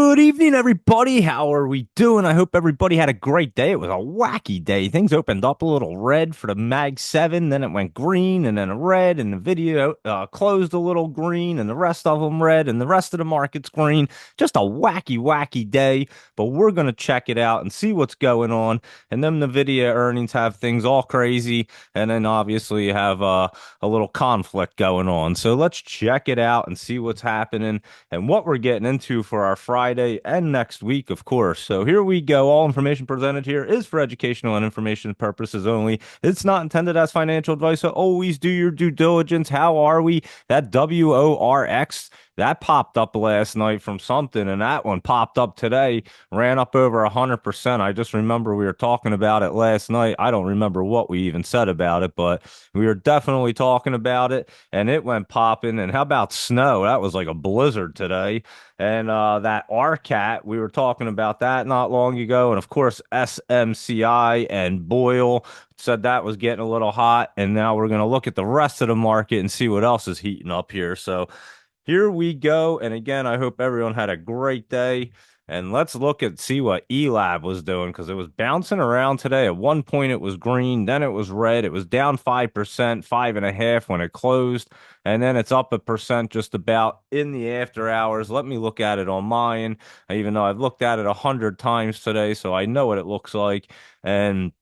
Good evening, everybody. How are we doing? I hope everybody had a great day. It was a wacky day. Things opened up a little red for the Mag 7, then it went green, and then a red, and the video closed a little green, and the rest of them red, and the rest of the market's green. Just a wacky, wacky day, but we're going to check it out and see what's going on. And then the video earnings have things all crazy, and then obviously you have a little conflict going on. So let's check it out and see what's happening and what we're getting into for our Friday and next week, of course. So here we go. All information presented here is for educational and information purposes only. It's not intended as financial advice, so always do your due diligence. How are we? That WORX, that popped up last night from something, and that one popped up today, ran up over 100%. I just remember we were talking about it last night. I don't remember what we even said about it, but we were definitely talking about it, and it went popping. And how about snow? That was like a blizzard today. And that RCAT, we were talking about that not long ago. And of course, SMCI and Boyle said that was getting a little hot. And now we're going to look at the rest of the market and see what else is heating up here. So here we go. And again, I hope everyone had a great day. And let's look at see what ELAB was doing because it was bouncing around today. At one point, it was green, then it was red. It was down 5%, 5.5% when it closed, and then it's up 1% just about in the after hours. Let me look at it on mine, even though I've looked at it 100 times today, so I know what it looks like. And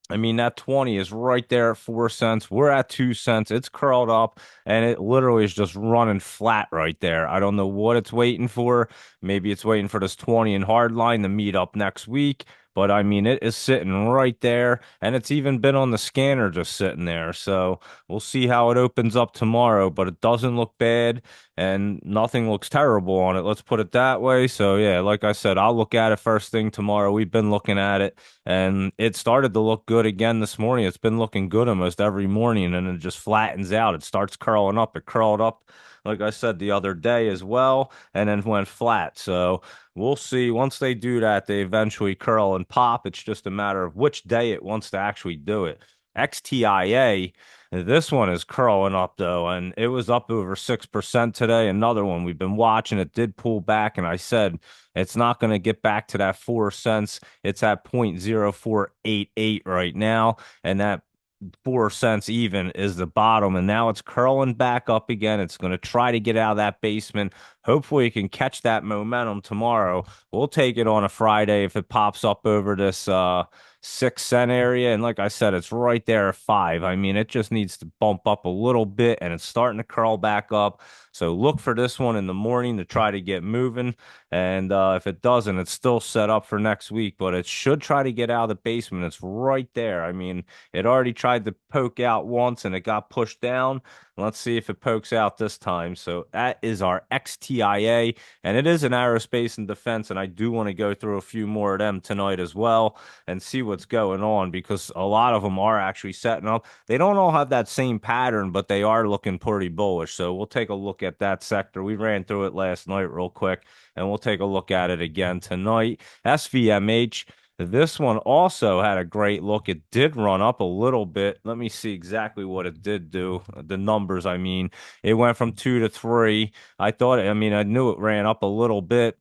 I mean, that 20 is right there at 4 cents. We're at 2 cents. It's curled up and it literally is just running flat right there. I don't know what it's waiting for. Maybe it's waiting for this 20 and hard line to meet up next week. But I mean, it is sitting right there, and it's even been on the scanner just sitting there. So we'll see how it opens up tomorrow, but it doesn't look bad and nothing looks terrible on it. Let's put it that way. So yeah, like I said, I'll look at it first thing tomorrow. We've been looking at it and it started to look good again this morning. It's been looking good almost every morning and it just flattens out. It starts curling up. It curled up, like I said, the other day as well, and then went flat. So we'll see. Once they do that, they eventually curl and pop. It's just a matter of which day it wants to actually do it. XTIA, this one is curling up though, and it was up over 6% today. Another one we've been watching, it did pull back, and I said it's not going to get back to that 4 cents. It's at 0.0488 right now, and that 4 cents even is the bottom, and now it's curling back up again. It's going to try to get out of that basement. Hopefully, it can catch that momentum tomorrow. We'll take it on a Friday if it pops up over this 6 cent area. And like I said, it's right there at 5. I mean, it just needs to bump up a little bit, and it's starting to curl back up. So look for this one in the morning to try to get moving. And if it doesn't, it's still set up for next week, but it should try to get out of the basement. It's right there. I mean, it already tried to poke out once and it got pushed down. Let's see if it pokes out this time. So that is our XTIA, and it is an aerospace and defense. And I do want to go through a few more of them tonight as well and see what's going on because a lot of them are actually setting up. They don't all have that same pattern, but they are looking pretty bullish. So we'll take a look at that sector. We ran through it last night real quick, and we'll take a look at it again tonight. SVMH. This one also had a great look. It did run up a little bit. Let me see exactly what it did do. The numbers, I mean, it went from 2 to 3. I mean, I knew it ran up a little bit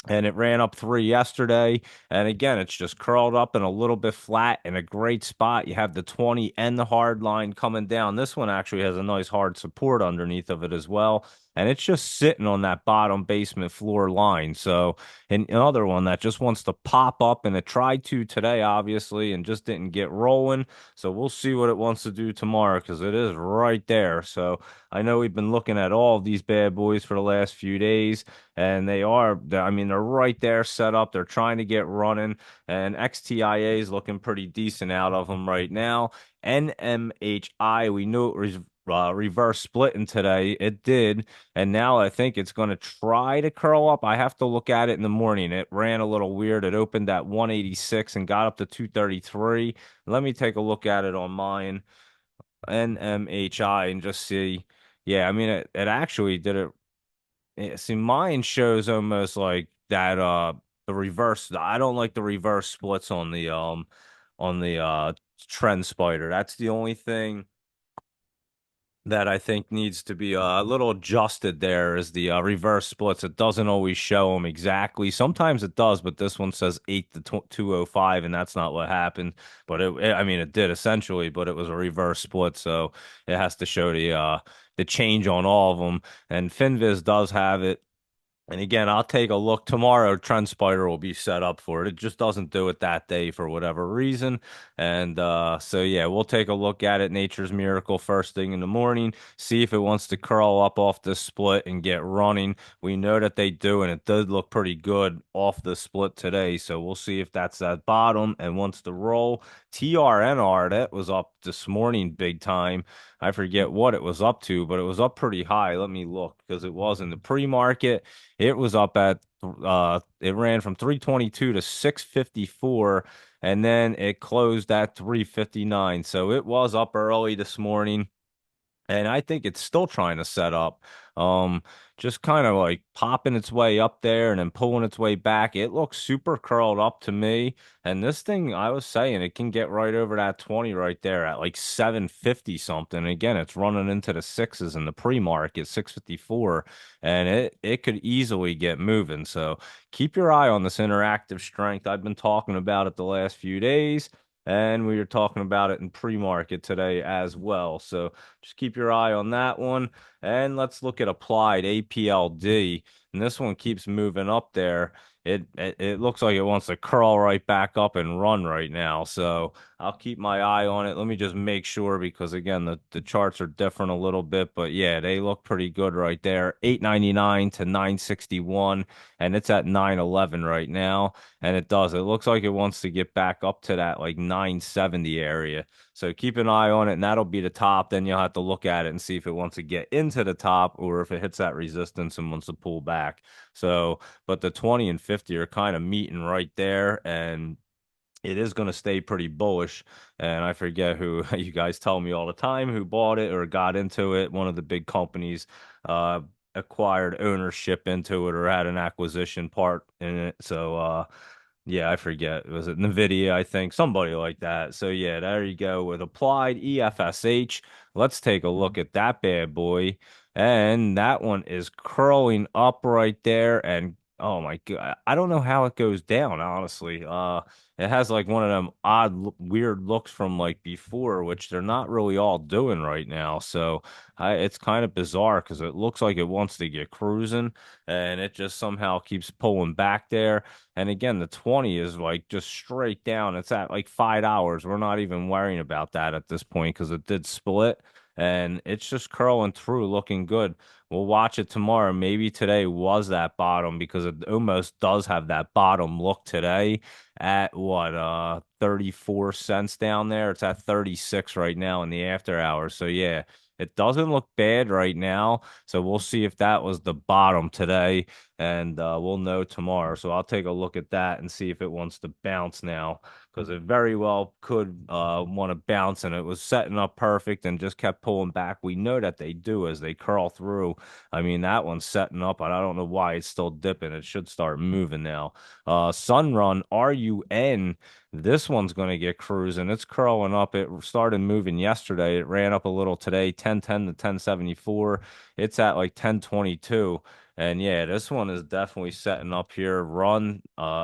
and it ran up 3 yesterday. And again, it's just curled up and a little bit flat in a great spot. You have the 20 and the hard line coming down. This one actually has a nice hard support underneath of it as well. And it's just sitting on that bottom basement floor line. So, another one that just wants to pop up, and it tried to today, obviously, and just didn't get rolling. So, we'll see what it wants to do tomorrow because it is right there. So, I know we've been looking at all of these bad boys for the last few days, and I mean, they're right there set up. They're trying to get running, and XTIA is looking pretty decent out of them right now. NMHI, we knew it was reverse splitting today. It did, and now I think it's going to try to curl up. I have to look at it in the morning. It ran a little weird. It opened at 186 and got up to 233. Let me take a look at it on mine, NMHI, and just see. Yeah, I mean, it actually did it. See, mine shows almost like that the reverse. I don't like the reverse splits on the trend spider. That's the only thing that I think needs to be a little adjusted there is the reverse splits. It doesn't always show them exactly. Sometimes it does, but this one says 8 to 205, and that's not what happened. But I mean, it did essentially, but it was a reverse split, so it has to show the change on all of them. And Finviz does have it. And again, I'll take a look tomorrow. TrendSpider will be set up for it. It just doesn't do it that day for whatever reason. And so, yeah, we'll take a look at it. Nature's Miracle first thing in the morning. See if it wants to curl up off this split and get running. We know that they do, and it does look pretty good off the split today. So we'll see if that's that bottom and wants to roll. TRNR, that was up this morning big time. I forget what it was up to, but it was up pretty high. Let me look because it was in the pre-market. It was up at it ran from 322 to 654 and then it closed at 359. So it was up early this morning. And I think it's still trying to set up. Um, just kind of like popping its way up there and then pulling its way back. It looks super curled up to me. And this thing, I was saying, it can get right over that 20 right there at like 750 something. Again, it's running into the sixes in the pre-market, 654, and it could easily get moving. So keep your eye on this interactive strength. I've been talking about it the last few days. And we were talking about it in pre-market today as well. So just keep your eye on that one. And let's look at applied APLD. And this one keeps moving up there. It looks like it wants to curl right back up and run right now. So I'll keep my eye on it. Let me just make sure because again the charts are different a little bit, but yeah, they look pretty good right there. 899 to 961, and it's at 911 right now. And it does. It looks like it wants to get back up to that like 970 area. So keep an eye on it, and that'll be the top. Then you'll have to look at it and see if it wants to get into the top or if it hits that resistance and wants to pull back. So, but the 20 and 50 are kind of meeting right there, and it is going to stay pretty bullish. And I forget who you guys tell me all the time who bought it or got into it. One of the big companies acquired ownership into it or had an acquisition part in it. So, yeah, I forget. Was it NVIDIA? I think somebody like that. So yeah, there you go with applied EFSH. Let's take a look at that bad boy. And that one is curling up right there. And oh my God, I don't know how it goes down, honestly. It has like one of them weird looks from like before, which they're not really all doing right now. So it's kind of bizarre because it looks like it wants to get cruising and it just somehow keeps pulling back there. And again, the 20 is like just straight down. It's at like $5. We're not even worrying about that at this point because it did split and it's just curling through looking good. We'll watch it tomorrow. Maybe today was that bottom because it almost does have that bottom look today at what 34 cents down there. It's at 36 right now in the after hours. So yeah, it doesn't look bad right now. So we'll see if that was the bottom today and we'll know tomorrow. So I'll take a look at that and see if it wants to bounce now because it very well could want to bounce, and it was setting up perfect and just kept pulling back. We know that they do as they curl through. I mean, that one's setting up, and I don't know why it's still dipping. It should start moving now. Sunrun RUN. This one's going to get cruising. It's curling up. It started moving yesterday. It ran up a little today, 1010 to 1074. It's at like 1022. And yeah, this one is definitely setting up here. Run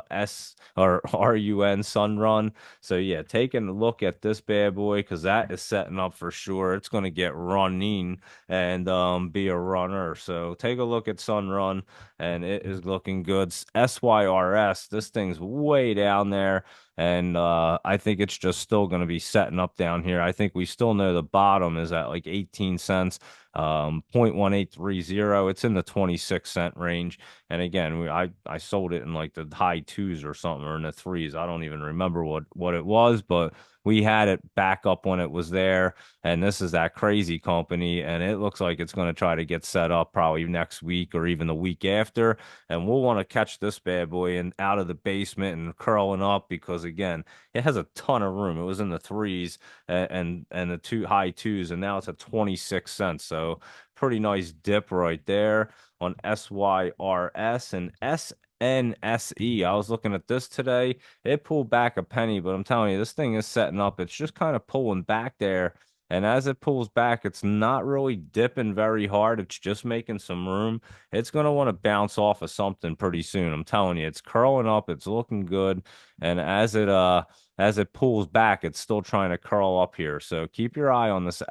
S or RUN Sun Run. So yeah, taking a look at this bad boy because that is setting up for sure. It's going to get running and be a runner. So take a look at Sun Run and it is looking good. SYRS, this thing's way down there. And I think it's just still going to be setting up down here. I think we still know the bottom is at like 18 cents. 0.1830. It's in the 26-cent range. And again, I sold it in like the high twos or something or in the threes. I don't even remember what it was, but we had it back up when it was there. And this is that crazy company. And it looks like it's going to try to get set up probably next week or even the week after. And we'll want to catch this bad boy and out of the basement and curling up because again, it has a ton of room. It was in the threes and the two high twos, and now it's at 26 cents. So pretty nice dip right there on SYRS and SNSE. I was looking at this today. It pulled back a penny, but I'm telling you, this thing is setting up. It's just kind of pulling back there. And as it pulls back, it's not really dipping very hard. It's just making some room. It's going to want to bounce off of something pretty soon. I'm telling you, it's curling up. It's looking good. And as it pulls back, it's still trying to curl up here. So keep your eye on this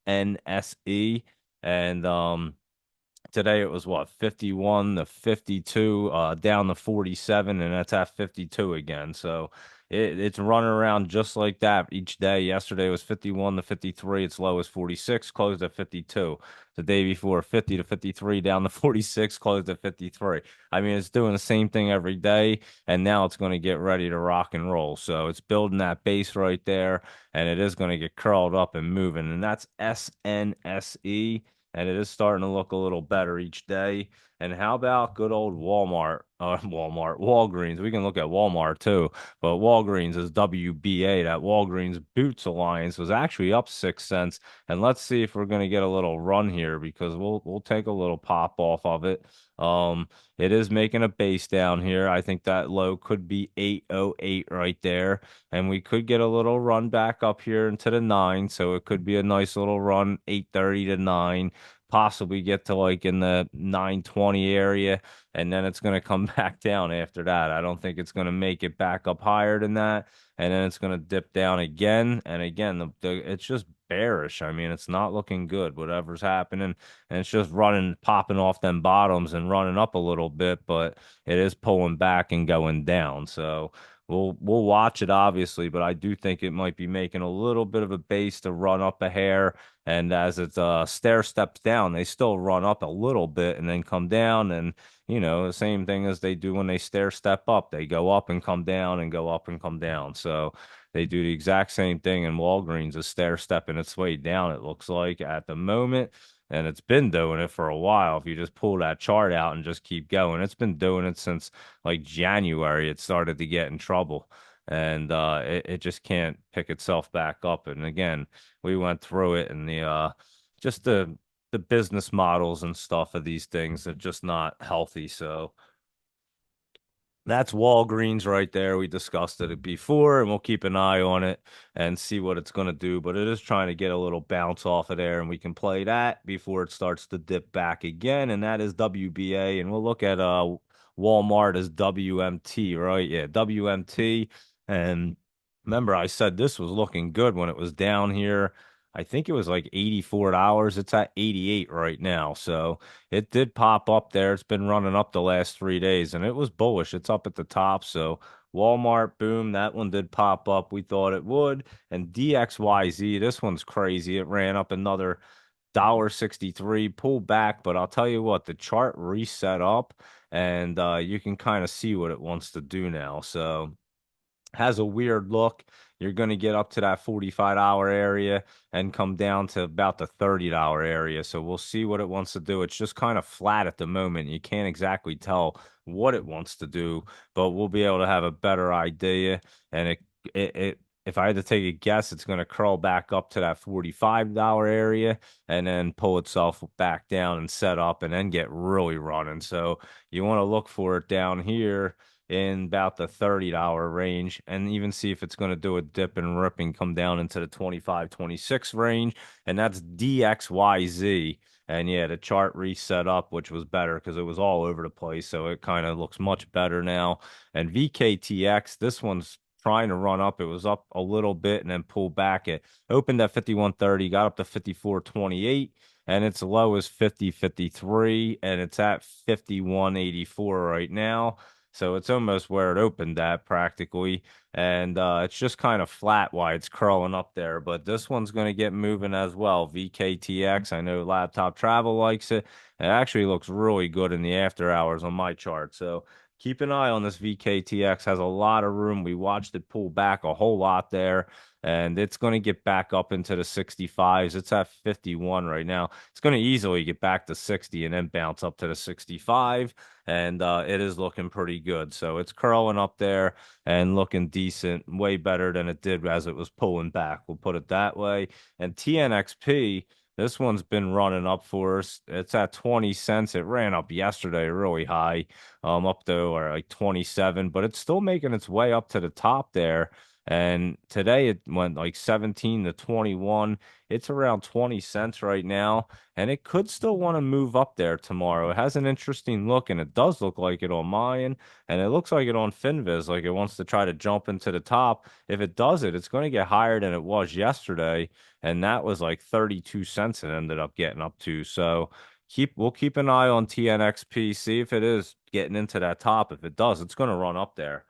SNSE. And today it was what, 51 to 52, down to 47, and that's at 52 again. So it's running around just like that each day. Yesterday was 51 to 53. Its low is 46, closed at 52. The day before, 50 to 53, down to 46, closed at 53. I mean, it's doing the same thing every day, and now it's going to get ready to rock and roll. So it's building that base right there, and it is going to get curled up and moving. And that's SNSE, and it is starting to look a little better each day. And how about good old Walmart, Walgreens? We can look at Walmart too, but Walgreens is WBA. That Walgreens Boots Alliance was actually up 6 cents. And let's see if we're going to get a little run here because we'll take a little pop off of it. It is making a base down here. I think that low could be 808 right there, and we could get a little run back up here into the nine. So it could be a nice little run, 830 to 9, possibly get to like in the 920 area, and then it's going to come back down after that. I don't think it's going to make it back up higher than that, and then it's going to dip down again and again. It's just bearish. I mean, it's not looking good, whatever's happening, and it's just running, popping off them bottoms and running up a little bit, but it is pulling back and going down. So we'll watch it obviously, but I do think it might be making a little bit of a base to run up a hair. And as it's stair steps down, they still run up a little bit and then come down. And the same thing as they do when they stair step up. They go up and come down and go up and come down. So they do the exact same thing in Walgreens, is stair stepping its way down, it looks like at the moment. And it's been doing it for a while. If you just pull that chart out and just keep going, it's been doing it since like January. It started to get in trouble, and it just can't pick itself back up. And again, we went through it, and just the business models and stuff of these things are just not healthy. So that's Walgreens right there. We discussed it before, and we'll keep an eye on it and see what it's going to do. But it is trying to get a little bounce off of there, and we can play that before it starts to dip back again. And that is WBA. And we'll look at Walmart as WMT, right? Yeah, WMT. And remember, I said this was looking good when it was down here. I think it was like $84. It's at 88 right now. So it did pop up there. It's been running up the last 3 days, and it was bullish. It's up at the top. So Walmart, boom, that one did pop up. We thought it would. And DXYZ, this one's crazy. It ran up another $1.63, pulled back. But I'll tell you what, the chart reset up, and you can kind of see what it wants to do now. So has a weird look. You're going to get up to that $45 area and come down to about the $30 area. So we'll see what it wants to do. It's just kind of flat at the moment. You can't exactly tell what it wants to do, but we'll be able to have a better idea. And if I had to take a guess, it's going to curl back up to that $45 area and then pull itself back down and set up and then get really running. So you want to look for it down here in about the $30 range, and even see if it's going to do a dip and rip and come down into the 25, 26 range. And that's DXYZ. And yeah, the chart reset up, which was better because it was all over the place. So it kind of looks much better now. And VKTX, this one's trying to run up. It was up a little bit and then pulled back. It opened at 51.30, got up to 54.28, and its low is 50.53, and it's at 51.84 right now. So it's almost where it opened at practically. And it's just kind of flat while it's curling up there. But this one's going to get moving as well. VKTX, I know Laptop Travel likes it. It actually looks really good in the after hours on my chart. So keep an eye on this. VKTX has a lot of room. We watched it pull back a whole lot there, and it's going to get back up into the 65s. It's at 51 right now. It's going to easily get back to 60 and then bounce up to the 65, and it is looking pretty good. So it's curling up there and looking decent, way better than it did as it was pulling back. We'll put it that way. And TNXP, this one's been running up for us. It's at 20 cents. It ran up yesterday really high, up to or like 27, but it's still making its way up to the top there. And today it went like 17 to 21. It's around 20 cents right now, and it could still want to move up there tomorrow. It has an interesting look, and it does look like it on mine, and it looks like it on Finviz, like it wants to try to jump into the top. If it does it, it's going to get higher than it was yesterday, and that was like 32 cents it ended up getting up to. So we'll keep an eye on TNXP, see if it is getting into that top. If it does, it's going to run up there.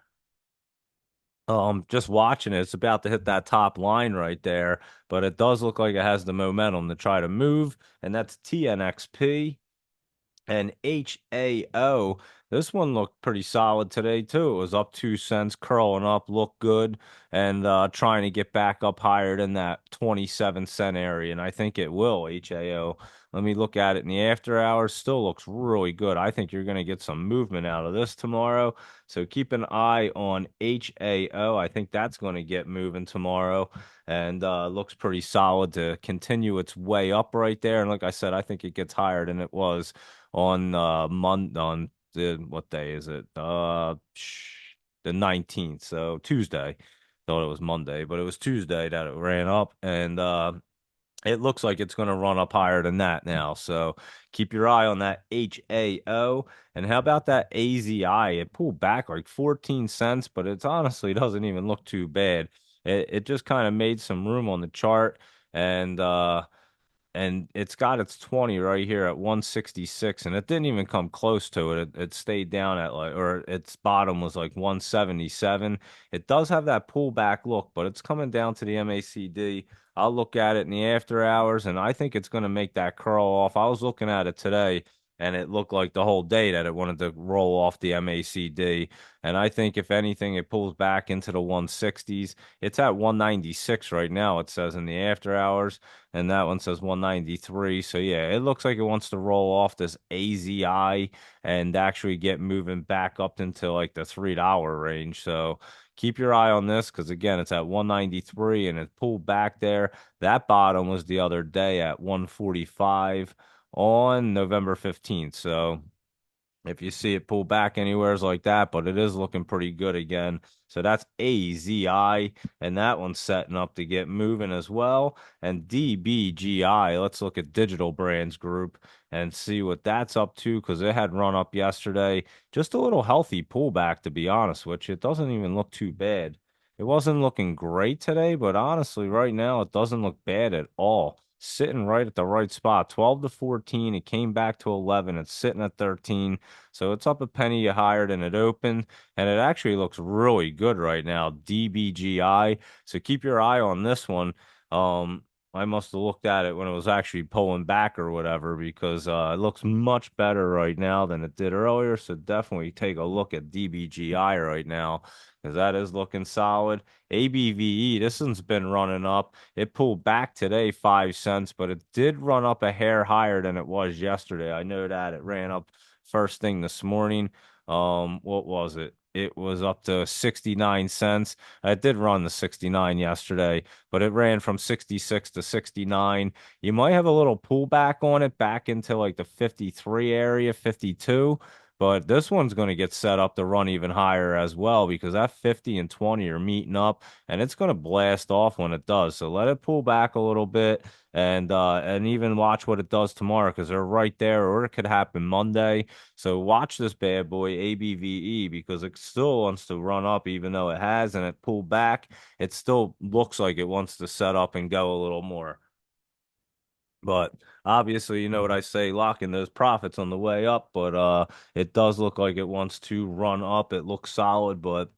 Just watching it, it's about to hit that top line right there, but it does look like it has the momentum to try to move, and that's TNXP. And HAO, this one looked pretty solid today too. It was up 2 cents, curling up, looked good, and trying to get back up higher than that 27 cent area. And I think it will, HAO. Let me look at it in the after hours. Still looks really good. I think you're going to get some movement out of this tomorrow. So keep an eye on HAO. I think that's going to get moving tomorrow and looks pretty solid to continue its way up right there. And like I said, I think it gets higher than it was on on the what day is it? The 19th, so Tuesday. Thought it was Monday, but it was Tuesday that it ran up, and it looks like it's going to run up higher than that now. So keep your eye on that HAO. And how about that AZI? It pulled back like 14 cents, but it's honestly doesn't even look too bad. It just kind of made some room on the chart, and it's got its 20 right here at 166, and it didn't even come close to it. It stayed down at like, or its bottom was like 177. It does have that pullback look, but it's coming down to the MACD. I'll look at it in the after hours, and I think it's going to make that curl off. I was looking at it today, and it looked like the whole day that it wanted to roll off the MACD. And I think if anything, it pulls back into the 160s. It's at 196 right now, it says in the after hours, and that one says 193. So yeah, it looks like it wants to roll off this AZI and actually get moving back up into like the $3 range. So keep your eye on this because again, it's at 193 and it pulled back there. That bottom was the other day at 145 on November 15th. So if you see it pull back anywheres like that, but it is looking pretty good again. So that's AZI, and that one's setting up to get moving as well. And DBGI, let's look at Digital Brands Group and see what that's up to because it had run up yesterday. Just a little healthy pullback, to be honest with you. It doesn't even look too bad. It wasn't looking great today, but honestly, right now, it doesn't look bad at all. Sitting right at the right spot, 12 to 14. It came back to 11. It's sitting at 13. So it's up a penny higher than it opened, and it actually looks really good right now, DBGI. So keep your eye on this one. I must have looked at it when it was actually pulling back or whatever because it looks much better right now than it did earlier. So definitely take a look at DBGI right now because that is looking solid. ABVE, this one's been running up. It pulled back today 5 cents, but it did run up a hair higher than it was yesterday. I know that it ran up first thing this morning. What was it? It was up to 69 cents. It did run the 69 yesterday, but it ran from 66 to 69. You might have a little pullback on it back into like the 53 area, 52. But this one's going to get set up to run even higher as well because that 50 and 20 are meeting up and it's going to blast off when it does. So let it pull back a little bit and even watch what it does tomorrow because they're right there, or it could happen Monday. So watch this bad boy ABVE because it still wants to run up even though it has and it pulled back. It still looks like it wants to set up and go a little more. But obviously, you know what I say, locking those profits on the way up, but it does look like it wants to run up. It looks solid, but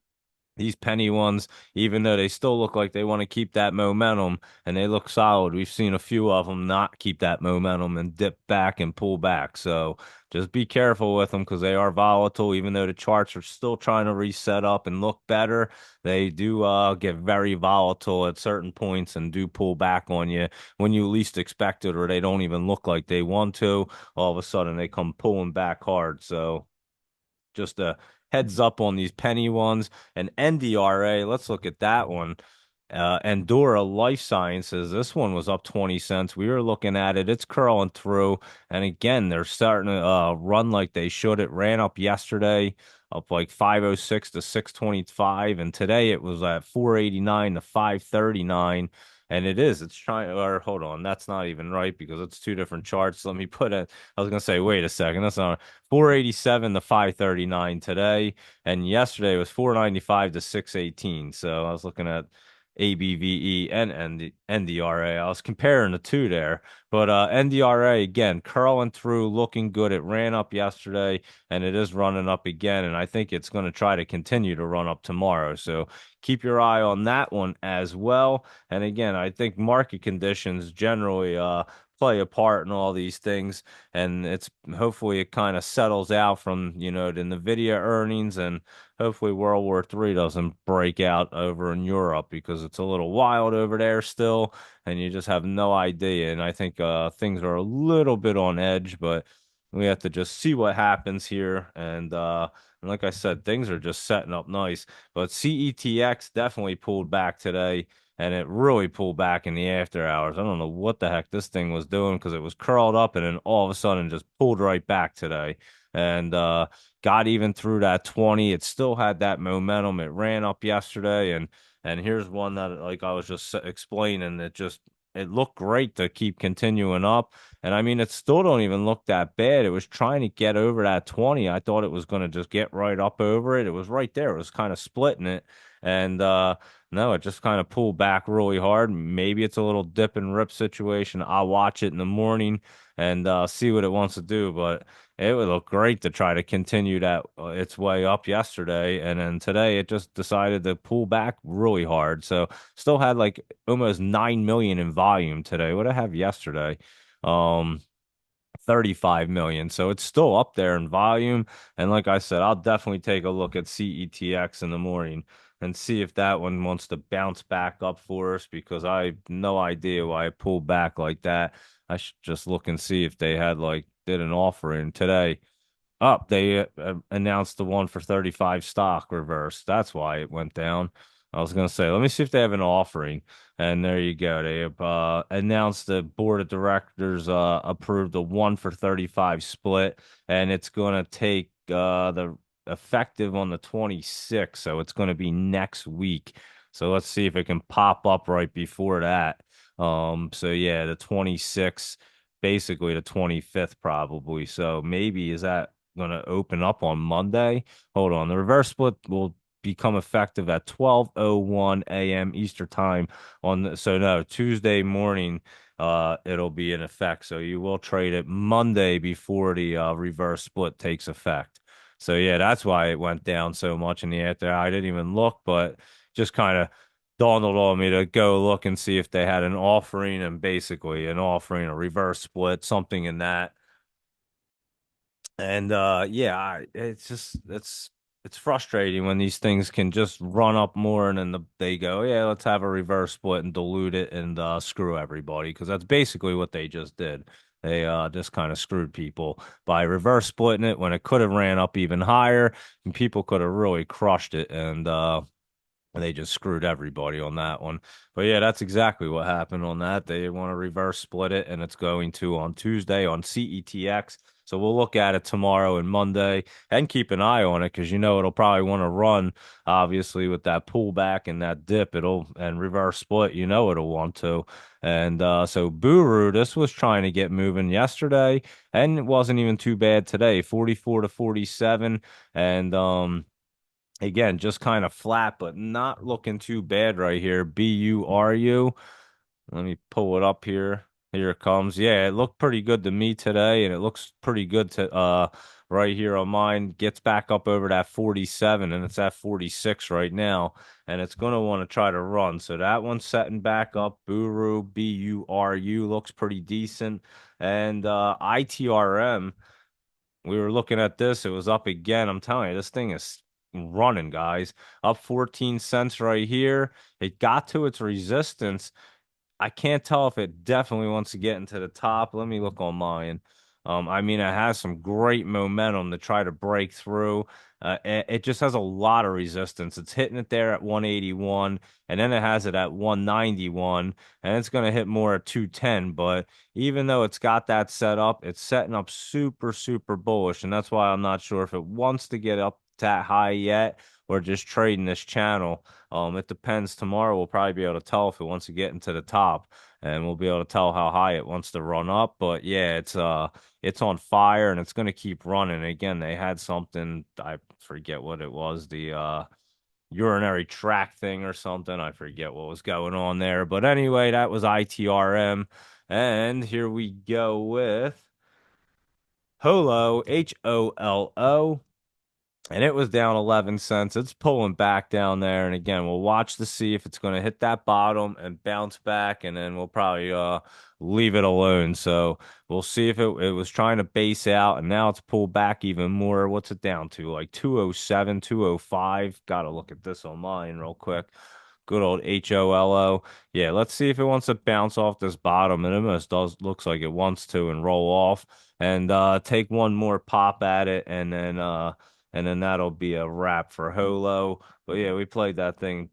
these penny ones, even though they still look like they want to keep that momentum and they look solid, we've seen a few of them not keep that momentum and dip back and pull back. So just be careful with them because they are volatile. Even though the charts are still trying to reset up and look better, they do get very volatile at certain points and do pull back on you when you least expect it, or they don't even look like they want to. All of a sudden, they come pulling back hard. So just a heads up on these penny ones and NDRA. Let's look at that one. Endura Life Sciences, this one was up 20 cents. We were looking at it. It's curling through. And again, they're starting to run like they should. It ran up yesterday, up like 506 to 625. And today it was at 489 to 539. And it is. It's trying, or hold on, that's not even right because it's two different charts. Let me put it. I was gonna say, wait a second, that's not 487 to 539 today, and yesterday was 495 to 618. So I was looking at ABVE and NDRA. I was comparing the two there, but NDRA again curling through, looking good. It ran up yesterday, and it is running up again, and I think it's going to try to continue to run up tomorrow. So keep your eye on that one as well. And again, I think market conditions generally play a part in all these things, and it's hopefully it kind of settles out from the Nvidia earnings, and hopefully World War III doesn't break out over in Europe because it's a little wild over there still, and you just have no idea. And I think things are a little bit on edge, but we have to just see what happens here. And like I said, things are just setting up nice. But CETX definitely pulled back today, and it really pulled back in the after hours. I don't know what the heck this thing was doing because it was curled up and then all of a sudden just pulled right back today. And got even through that 20. It still had that momentum. It ran up yesterday, and here's one that like I was just explaining, it looked great to keep continuing up. And I mean, it still don't even look that bad. It was trying to get over that 20. I thought it was going to just get right up over it. It was right there. It was kind of splitting it. And no, it just kind of pulled back really hard. Maybe it's a little dip and rip situation. I'll watch it in the morning and see what it wants to do. But it would look great to try to continue that its way up yesterday, and then today it just decided to pull back really hard. So still had like almost 9 million in volume today. What I have yesterday, um, 35 million. So it's still up there in volume. And like I said, I'll definitely take a look at CETX in the morning and see if that one wants to bounce back up for us because I have no idea why it pulled back like that. I should just look and see if they had like did an offering today. Up, they announced the one for 35 stock reverse. That's why it went down. I was gonna say, let me see if they have an offering. And there you go. They have announced the board of directors approved a 1 for 35 split, and it's gonna take the effective on the 26th, so it's gonna be next week. So let's see if it can pop up right before that. So yeah, the 26th, basically the 25th probably. So maybe is that going to open up on Monday? Hold on. The reverse split will become effective at 12:01 a.m. Eastern time so no, Tuesday morning it'll be in effect. So you will trade it Monday before the reverse split takes effect. So yeah, that's why it went down so much in the after. I didn't even look, but just kind of dawned on me to go look and see if they had an offering, and basically an offering, a reverse split, something in that. And yeah, it's just it's frustrating when these things can just run up more and then they go, yeah, let's have a reverse split and dilute it and screw everybody because that's basically what they just did. They just kind of screwed people by reverse splitting it when it could have ran up even higher and people could have really crushed it, and they just screwed everybody on that one. But yeah, that's exactly what happened on that. They want to reverse split it, and it's going to on Tuesday on CETX. So we'll look at it tomorrow and Monday and keep an eye on it because it'll probably want to run, obviously, with that pullback and that dip. And reverse split, it'll want to. And so Buru, this was trying to get moving yesterday, and it wasn't even too bad today, 44 to 47. And again, just kind of flat, but not looking too bad right here. BURU. Let me pull it up here. Here it comes. Yeah, it looked pretty good to me today, and it looks pretty good to right here on mine. Gets back up over that 47, and it's at 46 right now. And it's gonna want to try to run. So that one's setting back up. Buru, BURU looks pretty decent. And ITRM. We were looking at this. It was up again. I'm telling you, this thing is running, guys. Up 14 cents right here. It got to its resistance. I can't tell if it definitely wants to get into the top. Let me look on mine. I mean, it has some great momentum to try to break through. It just has a lot of resistance. It's hitting it there at 181, and then it has it at 191, and it's going to hit more at 210. But even though it's got that set up, it's setting up super, super bullish, and that's why I'm not sure if it wants to get up that high yet or just trading this channel. It depends. Tomorrow we'll probably be able to tell if it wants to get into the top, and we'll be able to tell how high it wants to run up. But yeah, it's on fire and it's going to keep running. Again, they had something, I forget what it was, the urinary tract thing or something. I forget what was going on there. But anyway, that was ITRM. And here we go with Holo, HOLO, and it was down 11 cents. It's pulling back down there. And again, we'll watch to see if it's going to hit that bottom and bounce back, and then we'll probably leave it alone. So we'll see if it was trying to base out, and now it's pulled back even more. What's it down to? Like 207, 205. Got to look at this on mine real quick. Good old HOLO. Yeah, let's see if it wants to bounce off this bottom. It almost does looks like it wants to and roll off and take one more pop at it, and then that'll be a wrap for Holo. But yeah, we played that thing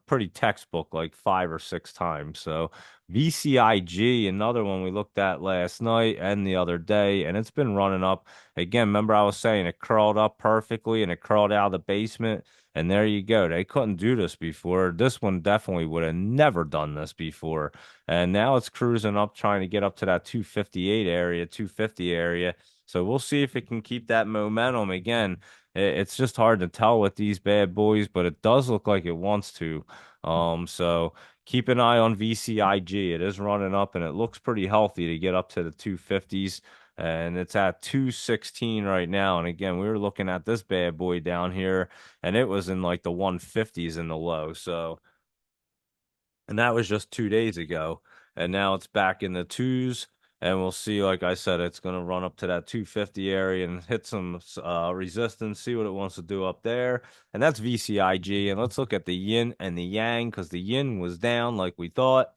pretty textbook like 5 or 6 times. So VCIG, another one we looked at last night and the other day, and it's been running up. Again, remember I was saying it curled up perfectly and it curled out of the basement. And there you go. They couldn't do this before. This one definitely would have never done this before. And now it's cruising up, trying to get up to that 258 area, 250 area. So we'll see if it can keep that momentum again. It's just hard to tell with these bad boys, but it does look like it wants to. So keep an eye on VCIG. It is running up and it looks pretty healthy to get up to the 250s. And it's at 216 right now. And again, we were looking at this bad boy down here, and it was in like the 150s in the low. So, and that was just 2 days ago. And now it's back in the twos. And we'll see, like I said, it's going to run up to that 250 area and hit some resistance, see what it wants to do up there. And that's VCIG. And let's look at the yin and the yang, because the yin was down like we thought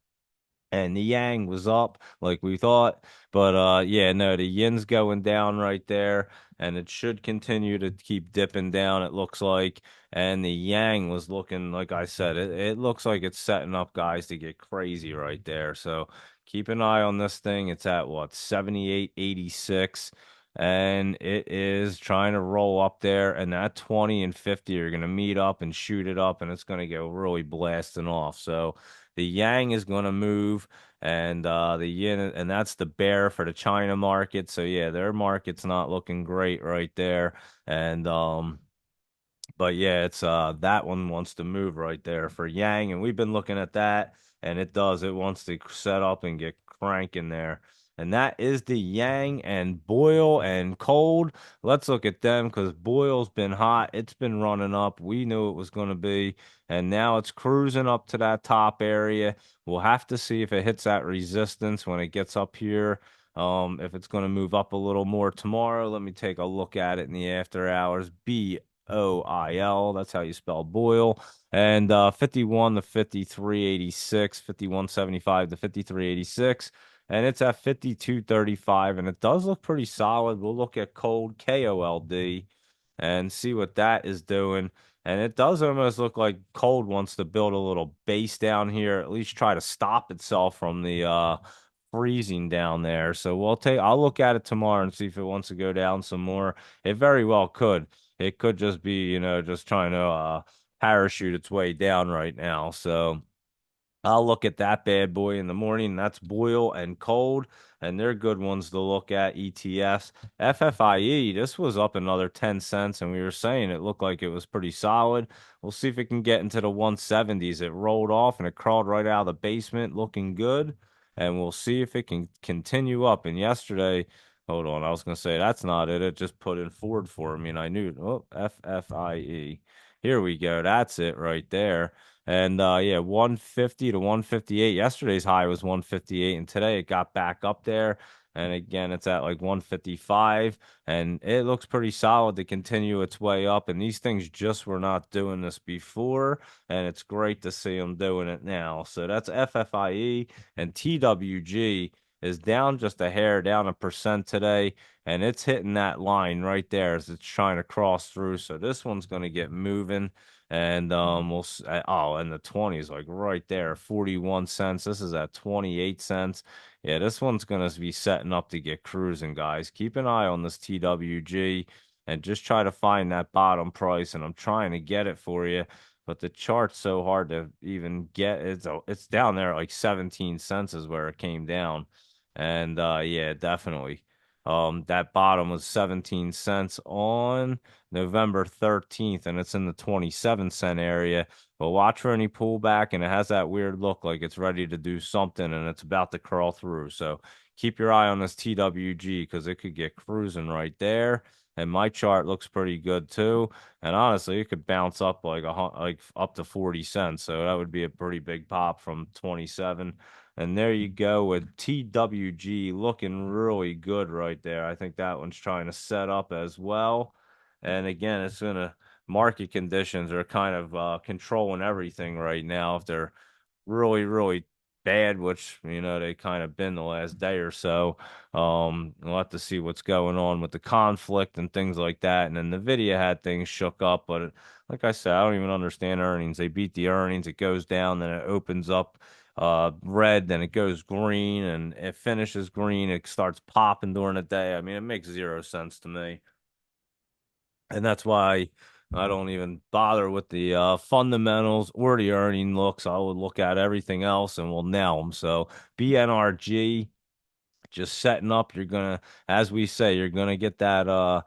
and the yang was up like we thought. But yeah, no, the yin's going down right there, and it should continue to keep dipping down, it looks like. And the yang was looking, like I said, it looks like it's setting up guys to get crazy right there. So keep an eye on this thing. It's at what, 78.86, and it is trying to roll up there, and that 20 and 50 are going to meet up and shoot it up, and it's going to go really blasting off. So the yang is going to move, and the yin, and that's the bear for the China market. So yeah, their market's not looking great right there. And but yeah, it's that one wants to move right there for yang, and we've been looking at that, and it does. It wants to set up and get cranking there. And that is the yang and boil and cold. Let's look at them because boil's been hot. It's been running up. We knew it was going to be, and now it's cruising up to that top area. We'll have to see if it hits that resistance when it gets up here. If it's going to move up a little more tomorrow. Let me take a look at it in the after hours. Boil. That's how you spell boil. And 51 to 53.86, 51.75 to 53.86. And it's at 52.35. And it does look pretty solid. We'll look at cold KOLD and see what that is doing. And it does almost look like cold wants to build a little base down here, at least try to stop itself from the freezing down there. So I'll look at it tomorrow and see if it wants to go down some more. It very well could. It could just be, just trying to parachute its way down right now. So I'll look at that bad boy in the morning. That's boil and cold, and they're good ones to look at. ETFs, FFIE. This was up another 10 cents, and we were saying it looked like it was pretty solid. We'll see if it can get into the 170s. It rolled off and it crawled right out of the basement, looking good, and we'll see if it can continue up. And yesterday, hold on, I was gonna say that's not it. It just put in forward for me, and I knew. Oh, FFIE. Here we go. That's it right there. And yeah, 150 to 158. Yesterday's high was 158, and today it got back up there. And again, it's at like 155, and it looks pretty solid to continue its way up. And these things just were not doing this before, and it's great to see them doing it now. So that's FFIE and TWG. is down just a hair, down 1% today, and it's hitting that line right there as it's trying to cross through. So this one's going to get moving. And oh, and the 20 is like right there, 41 cents. This is at 28 cents. Yeah, this one's gonna be setting up to get cruising, guys. Keep an eye on this TWG and just try to find that bottom price. And I'm trying to get it for you, but the chart's so hard to even get. It's down there like 17 cents is where it came down. And yeah, definitely. That bottom was 17 cents on November 13th, and it's in the 27-cent area. But watch for any pullback, and it has that weird look like it's ready to do something and it's about to curl through. So keep your eye on this TWG because it could get cruising right there. And my chart looks pretty good too. And honestly, it could bounce up like up to 40 cents. So that would be a pretty big pop from 27. And there you go with TWG looking really good right there. I think that one's trying to set up as well. And again, it's gonna market conditions are kind of controlling everything right now. If they're really, really bad, which they kind of been the last day or so, we'll have to see what's going on with the conflict and things like that. And then Nvidia had things shook up, but like I said, I don't even understand earnings. They beat the earnings, it goes down, then it opens up red, then it goes green, and it finishes green. It starts popping during the day. I mean, it makes zero sense to me. And that's why I don't even bother with the fundamentals or the earning looks. I would look at everything else and we'll nail them. So BNRG, just setting up, you're gonna, as we say, you're gonna get that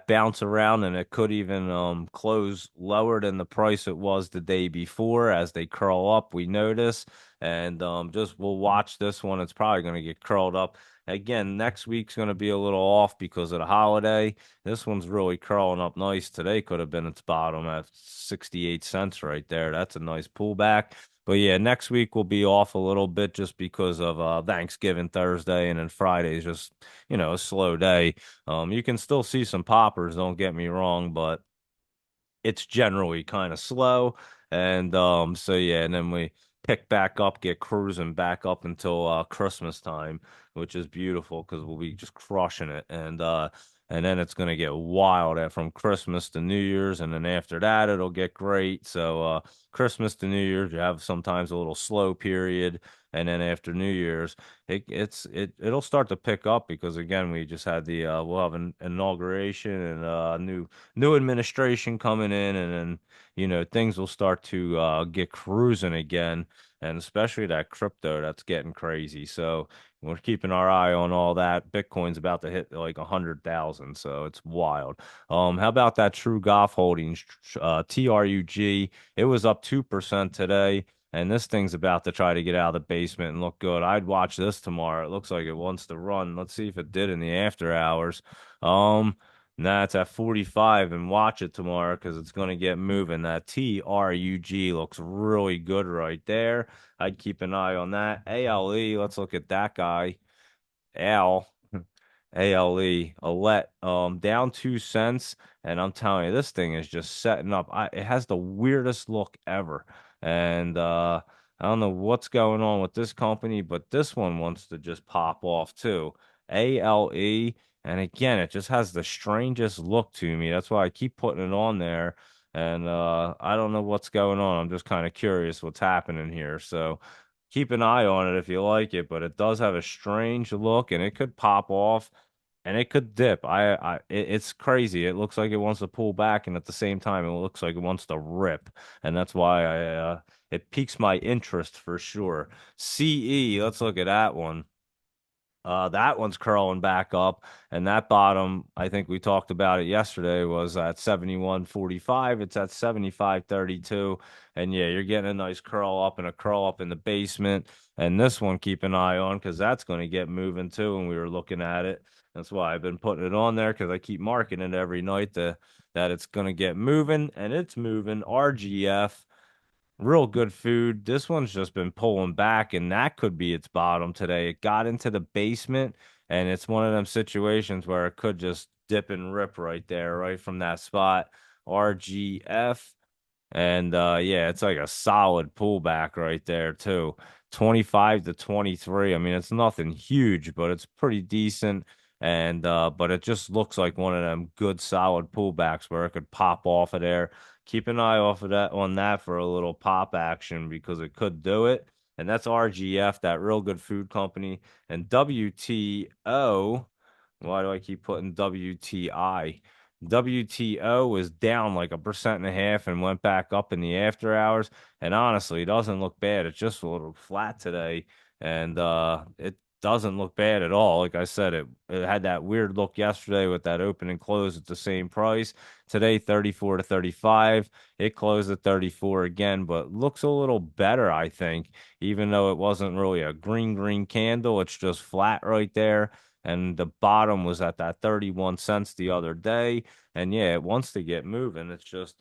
bounce around, and it could even close lower than the price it was the day before as they curl up, we notice. And just we'll watch this one. It's probably gonna get curled up. Again, next week's gonna be a little off because of the holiday. This one's really curling up nice. Today could have been its bottom at 68 cents right there. That's a nice pullback. But yeah, next week will be off a little bit just because of Thanksgiving Thursday, and then Friday is just, a slow day. You can still see some poppers, don't get me wrong, but it's generally kind of slow. And so yeah, and then we pick back up, get cruising back up until Christmas time, which is beautiful because we'll be just crushing it. And then it's gonna get wild from Christmas to New Year's, and then after that it'll get great. So Christmas to New Year's, you have sometimes a little slow period, and then after New Year's, it'll start to pick up because again we just had the we'll have an inauguration and new administration coming in, and then things will start to get cruising again, and especially that crypto that's getting crazy. So we're keeping our eye on all that. Bitcoin's about to hit like 100,000, so it's wild. How about that True Golf Holdings, TRUG? It was up 2% today. And this thing's about to try to get out of the basement and look good. I'd watch this tomorrow. It looks like it wants to run. Let's see if it did in the after hours. Nah, it's at 45, and watch it tomorrow because it's going to get moving. That TRUG looks really good right there. I'd keep an eye on that. ALE, let's look at that guy. Al, ALE, Alet, down 2 cents. And I'm telling you, this thing is just setting up. It has the weirdest look ever. And I don't know what's going on with this company, but this one wants to just pop off too. ALE. And again, it just has the strangest look to me. That's why I keep putting it on there. And I don't know what's going on. I'm just kind of curious what's happening here. So keep an eye on it if you like it, but it does have a strange look and it could pop off and it could dip. It's crazy. It looks like it wants to pull back, and at the same time, it looks like it wants to rip, and that's why it piques my interest for sure. CE, let's look at that one. That one's curling back up, and that bottom, I think we talked about it yesterday, was at 71.45. It's at 75.32, and yeah, you're getting a nice curl up and a curl up in the basement. And this one, keep an eye on because that's going to get moving too. And we were looking at it. That's why I've been putting it on there because I keep marking it every night that it's going to get moving, and it's moving. RGF. Real good food. This one's just been pulling back, and that could be its bottom today. It got into the basement, and it's one of them situations where it could just dip and rip right there, right from that spot. RGF. And yeah, it's like a solid pullback right there, too. 25 to 23. I mean, it's nothing huge, but it's pretty decent. And but it just looks like one of them good solid pullbacks where it could pop off of there. Keep an eye off of that on that for a little pop action because it could do it. And that's RGF, that real good food company. And WTO, why do I keep putting WTI? WTO was down like 1.5% and went back up in the after hours. And honestly, it doesn't look bad. It's just a little flat today. And it doesn't look bad at all. Like I said, it had that weird look yesterday with that open and close at the same price. Today, 34 to 35. It closed at 34 again, but looks a little better, I think, even though it wasn't really a green candle. It's just flat right there. And the bottom was at that 31 cents the other day. And yeah, it wants to get moving. It's just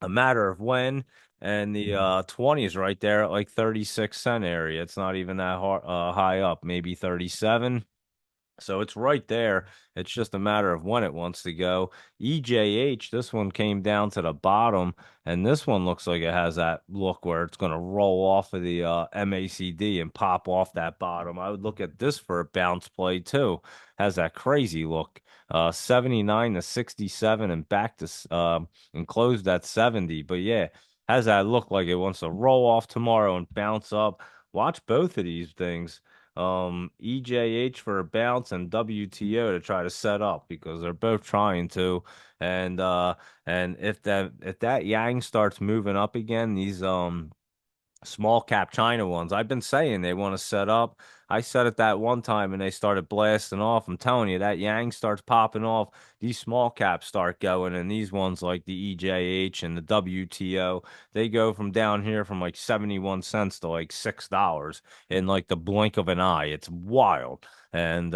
a matter of when. And the 20 is right there at like 36 cent area. It's not even that high up, maybe 37. So it's right there. It's just a matter of when it wants to go. EJH, this one came down to the bottom, and this one looks like it has that look where it's going to roll off of the MACD and pop off that bottom. I would look at this for a bounce play too. Has that crazy look. 79 to 67 and back to and closed at 70. But yeah, has that look like it wants to roll off tomorrow and bounce up. Watch both of these things. EJH for a bounce and WTO to try to set up because they're both trying to. And if that yang starts moving up again, these small cap China ones. I've been saying they want to set up. I said it that one time and they started blasting off. I'm telling you, that Yang starts popping off. These small caps start going, and these ones like the EJH and the WTO, they go from down here from like 71 cents to like $6 in like the blink of an eye. It's wild. And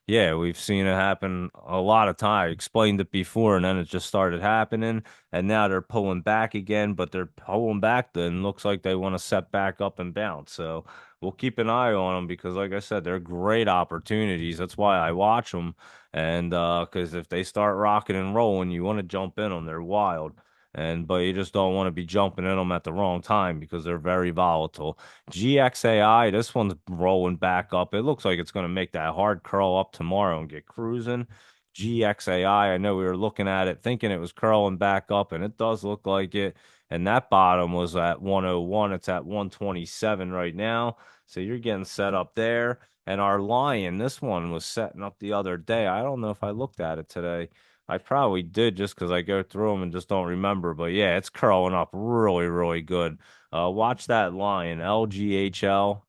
yeah, we've seen it happen a lot of times. I explained it before, and then it just started happening and now they're pulling back again, but they're pulling back then looks like they want to set back up and bounce. So we'll keep an eye on them because, like I said, they're great opportunities. That's why I watch them. And because if they start rocking and rolling, you want to jump in them. They're wild. And but you just don't want to be jumping in them at the wrong time because they're very volatile. GXAI, this one's rolling back up. It looks like it's going to make that hard curl up tomorrow and get cruising. GXAI. I know we were looking at it thinking it was curling back up, and it does look like it. And that bottom was at 101. It's at 127 right now. So you're getting set up there. And our lion, this one was setting up the other day. I don't know if I looked at it today. I probably did just because I go through them and just don't remember. But yeah, it's curling up really, really good. Watch that lion, LGHL.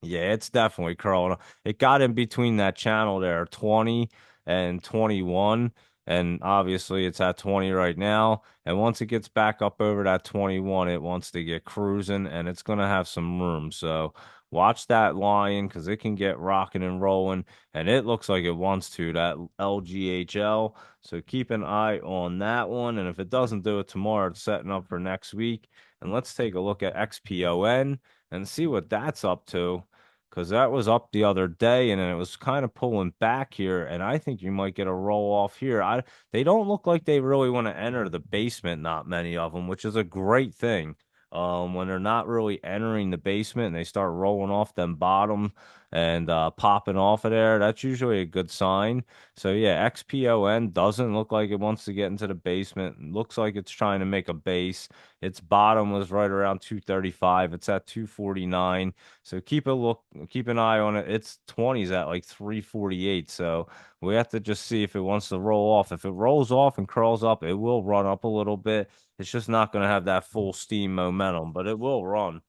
Yeah, it's definitely curling up. It got in between that channel there, 20 and 21. And obviously it's at 20 right now. And once it gets back up over that 21, it wants to get cruising and it's going to have some room. So watch that line because it can get rocking and rolling. And it looks like it wants to, that LGHL. So keep an eye on that one. And if it doesn't do it tomorrow, it's setting up for next week. And let's take a look at XPON and see what that's up to because that was up the other day and then it was kind of pulling back here and I think you might get a roll off here. They don't look like they really want to enter the basement, not many of them, which is a great thing. When they're not really entering the basement and they start rolling off them bottom and popping off of there, that's usually a good sign. So yeah, XPON doesn't look like it wants to get into the basement. It looks like it's trying to make a base. Its bottom was right around 235. It's at 249. So keep an eye on it. Its 20s at like 348. So we have to just see if it wants to roll off. If it rolls off and curls up, it will run up a little bit. It's just not going to have that full steam momentum, but it will run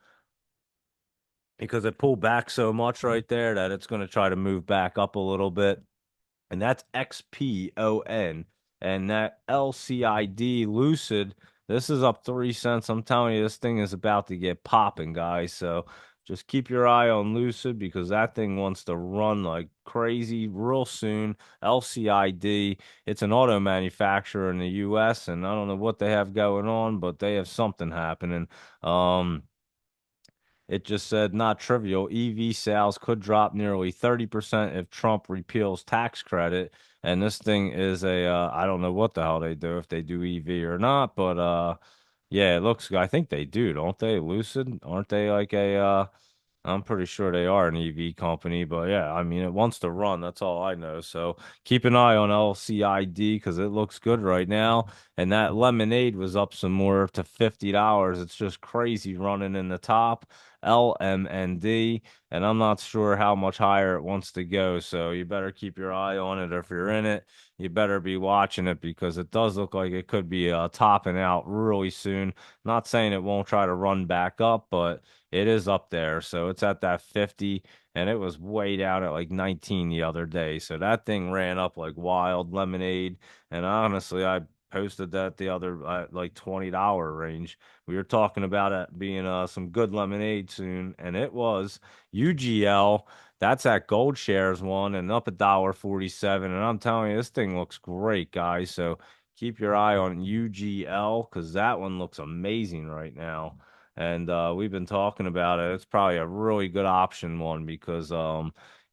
because it pulled back so much right there that it's going to try to move back up a little bit. And that's XPON. And that LCID Lucid, this is up 3 cents. I'm telling you, this thing is about to get popping, guys. So just keep your eye on Lucid because that thing wants to run like crazy real soon. LCID, it's an auto manufacturer in the US, and I don't know what they have going on, but they have something happening. Um, it just said not trivial. EV sales could drop nearly 30% if Trump repeals tax credit. And this thing is a I don't know what the hell they do if they do EV or not, but Yeah, it looks good. I think they do, don't they? Lucid, aren't they like a I'm pretty sure they are an EV company, but yeah, I mean, it wants to run. That's all I know. So keep an eye on LCID because it looks good right now. And that lemonade was up some more to $50. It's just crazy running in the top. LMND, and I'm not sure how much higher it wants to go. So you better keep your eye on it. If you're in it, you better be watching it because it does look like it could be topping out really soon. Not saying it won't try to run back up, but it is up there. So it's at that 50, and it was way down at like 19 the other day. So that thing ran up like wild lemonade. And honestly, I posted that the other like $20 range. We were talking about it being some good lemonade soon, and it was UGL. That's at Gold Shares one and up $1.47. And I'm telling you, this thing looks great, guys. So keep your eye on UGL because that one looks amazing right now. And we've been talking about it. It's probably a really good option one because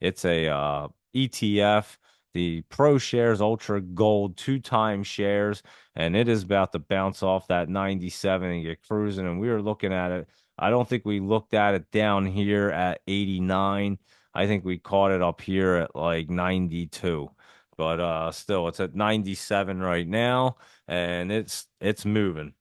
it's a ETF, the Pro Shares Ultra Gold 2 time shares, and it is about to bounce off that 97 and get cruising. And we were looking at it. I don't think we looked at it down here at 89. I think we caught it up here at like 92. But still, it's at 97 right now, and it's moving,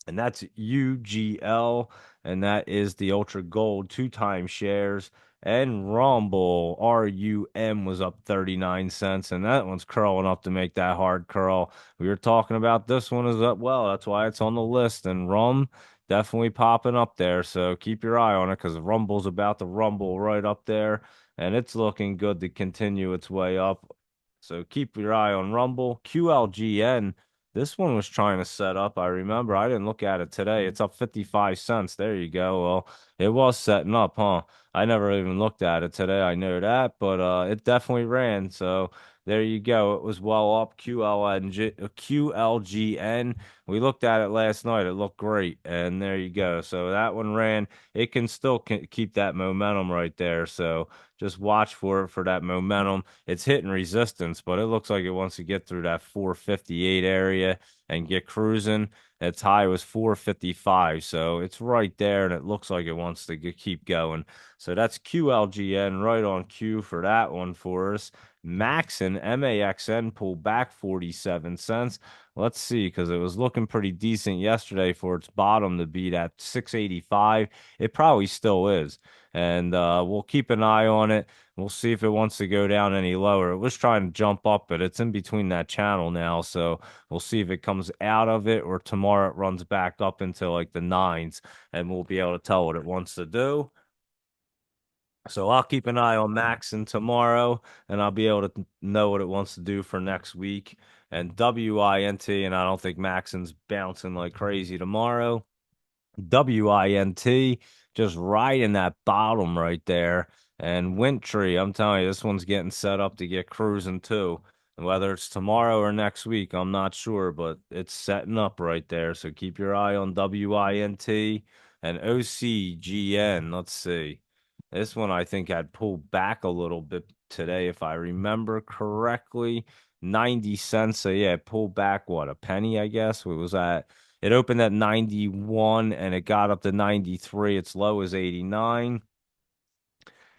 and that's UGL, and that is the Ultra Gold 2 time shares. And Rumble, RUM, was up 39 cents, and that one's curling up to make that hard curl. We were talking about this one as well. That's why it's on the list. And Rum definitely popping up there. So keep your eye on it because Rumble's about to rumble right up there, and it's looking good to continue its way up. So keep your eye on Rumble. QLGN, this one was trying to set up. I remember I didn't look at it today. It's up 55 cents. There you go. Well, it was setting up, huh? I never even looked at it today. I know that, but it definitely ran. So there you go. It was well up. QLGN. We looked at it last night. It looked great. And there you go. So that one ran. It can still keep that momentum right there. So just watch for it for that momentum. It's hitting resistance, but it looks like it wants to get through that 458 area and get cruising. Its high was 455, so it's right there, and it looks like it wants to keep going. So that's QLGN right on cue for that one for us. Maxon, MAXN, pulled back 47 cents. Let's see, because it was looking pretty decent yesterday for its bottom to beat at 685. It probably still is. And we'll keep an eye on it. We'll see if it wants to go down any lower. It was trying to jump up, but it's in between that channel now. So we'll see if it comes out of it or tomorrow it runs back up into like the nines and we'll be able to tell what it wants to do. So I'll keep an eye on Maxon tomorrow and I'll be able to know what it wants to do for next week. And WINT, and I don't think Maxon's bouncing like crazy tomorrow. WINT, just right in that bottom right there. And Wintry, I'm telling you, this one's getting set up to get cruising too. And whether it's tomorrow or next week, I'm not sure, but it's setting up right there. So keep your eye on WINT and OCGN. Let's see. This one I think had pulled back a little bit today, if I remember correctly. 90 cents. So yeah, it pulled back what, a penny, I guess. What was that? It opened at 91 and it got up to 93. Its low is 89.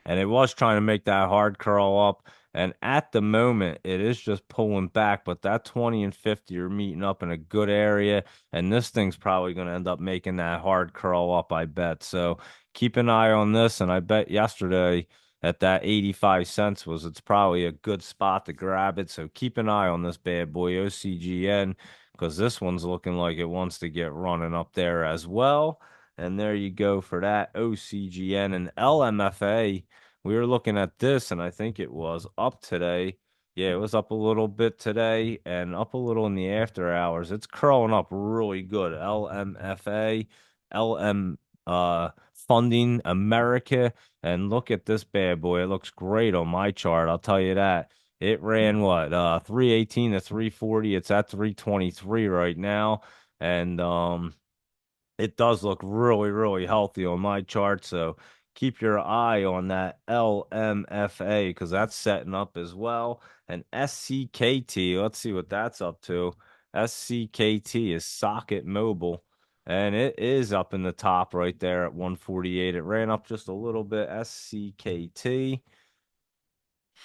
And it was trying to make that hard curl up. And at the moment, it is just pulling back, but that 20 and 50 are meeting up in a good area. And this thing's probably going to end up making that hard curl up, I bet. So keep an eye on this. And I bet yesterday at that 85 cents was it's probably a good spot to grab it. So keep an eye on this bad boy, OCGN, because this one's looking like it wants to get running up there as well. And there you go for that OCGN and LMFA. We were looking at this, and I think it was up today. Yeah, it was up a little bit today and up a little in the after hours. It's curling up really good. LMFA, LM Funding America. And look at this bad boy. It looks great on my chart. I'll tell you that. It ran what, 318 to 340. It's at 323 right now. And it does look really, really healthy on my chart. So keep your eye on that LMFA because that's setting up as well. And SCKT, let's see what that's up to. SCKT is Socket Mobile. And it is up in the top right there at 148. It ran up just a little bit. SCKT.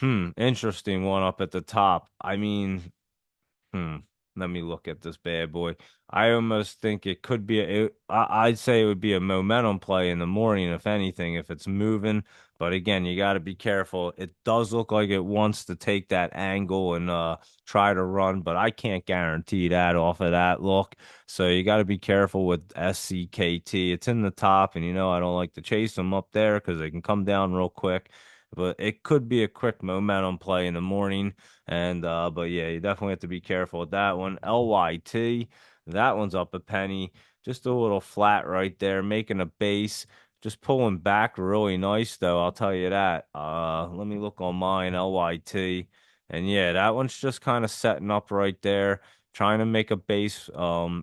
Interesting one up at the top. I mean, Hmm. Let me look at this bad boy. I almost think it could be I'd say it would be a momentum play in the morning, if anything, if it's moving. But again, you got to be careful. It does look like it wants to take that angle and try to run, but I can't guarantee that off of that look. So you got to be careful with SCKT. It's in the top, and I don't like to chase them up there because they can come down real quick. But it could be a quick momentum play in the morning. And but yeah, you definitely have to be careful with that one. LYT, that one's up a penny. Just a little flat right there, making a base. Just pulling back really nice though, I'll tell you that. Let me look on mine, LYT. And yeah, that one's just kind of setting up right there, trying to make a base.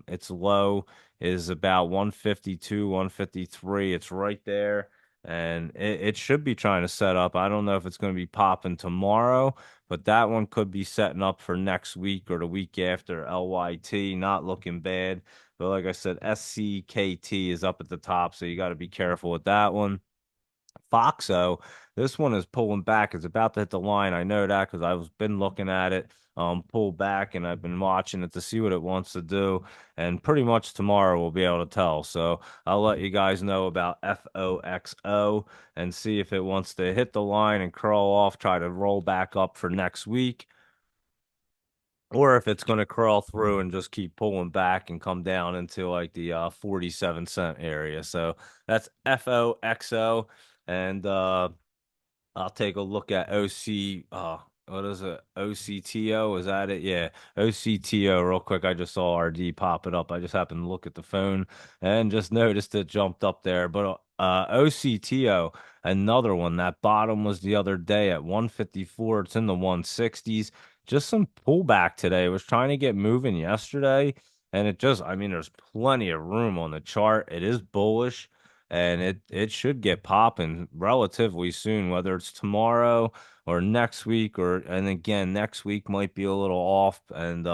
Its low is about 152, 153. It's right there. And it should be trying to set up. I don't know if it's going to be popping tomorrow, but that one could be setting up for next week or the week after. LYT, not looking bad. But like I said, SCKT is up at the top, so you got to be careful with that one. Foxo, this one is pulling back. It's about to hit the line. I know that because I've been looking at it, pull back, and I've been watching it to see what it wants to do. And pretty much tomorrow we'll be able to tell. So I'll let you guys know about FOXO and see if it wants to hit the line and curl off, try to roll back up for next week, or if it's going to crawl through and just keep pulling back and come down into like the 47 cent area. So that's FOXO. And I'll take a look at OC. What is it? OCTO? Is that it? Yeah, OCTO. Real quick, I just saw RD pop it up. I just happened to look at the phone and just noticed it jumped up there. But OCTO, another one. That bottom was the other day at 154. It's in the 160s. Just some pullback today. It was trying to get moving yesterday, and I mean, there's plenty of room on the chart. It is bullish and it should get popping relatively soon, whether it's tomorrow or next week, or and again next week might be a little off, and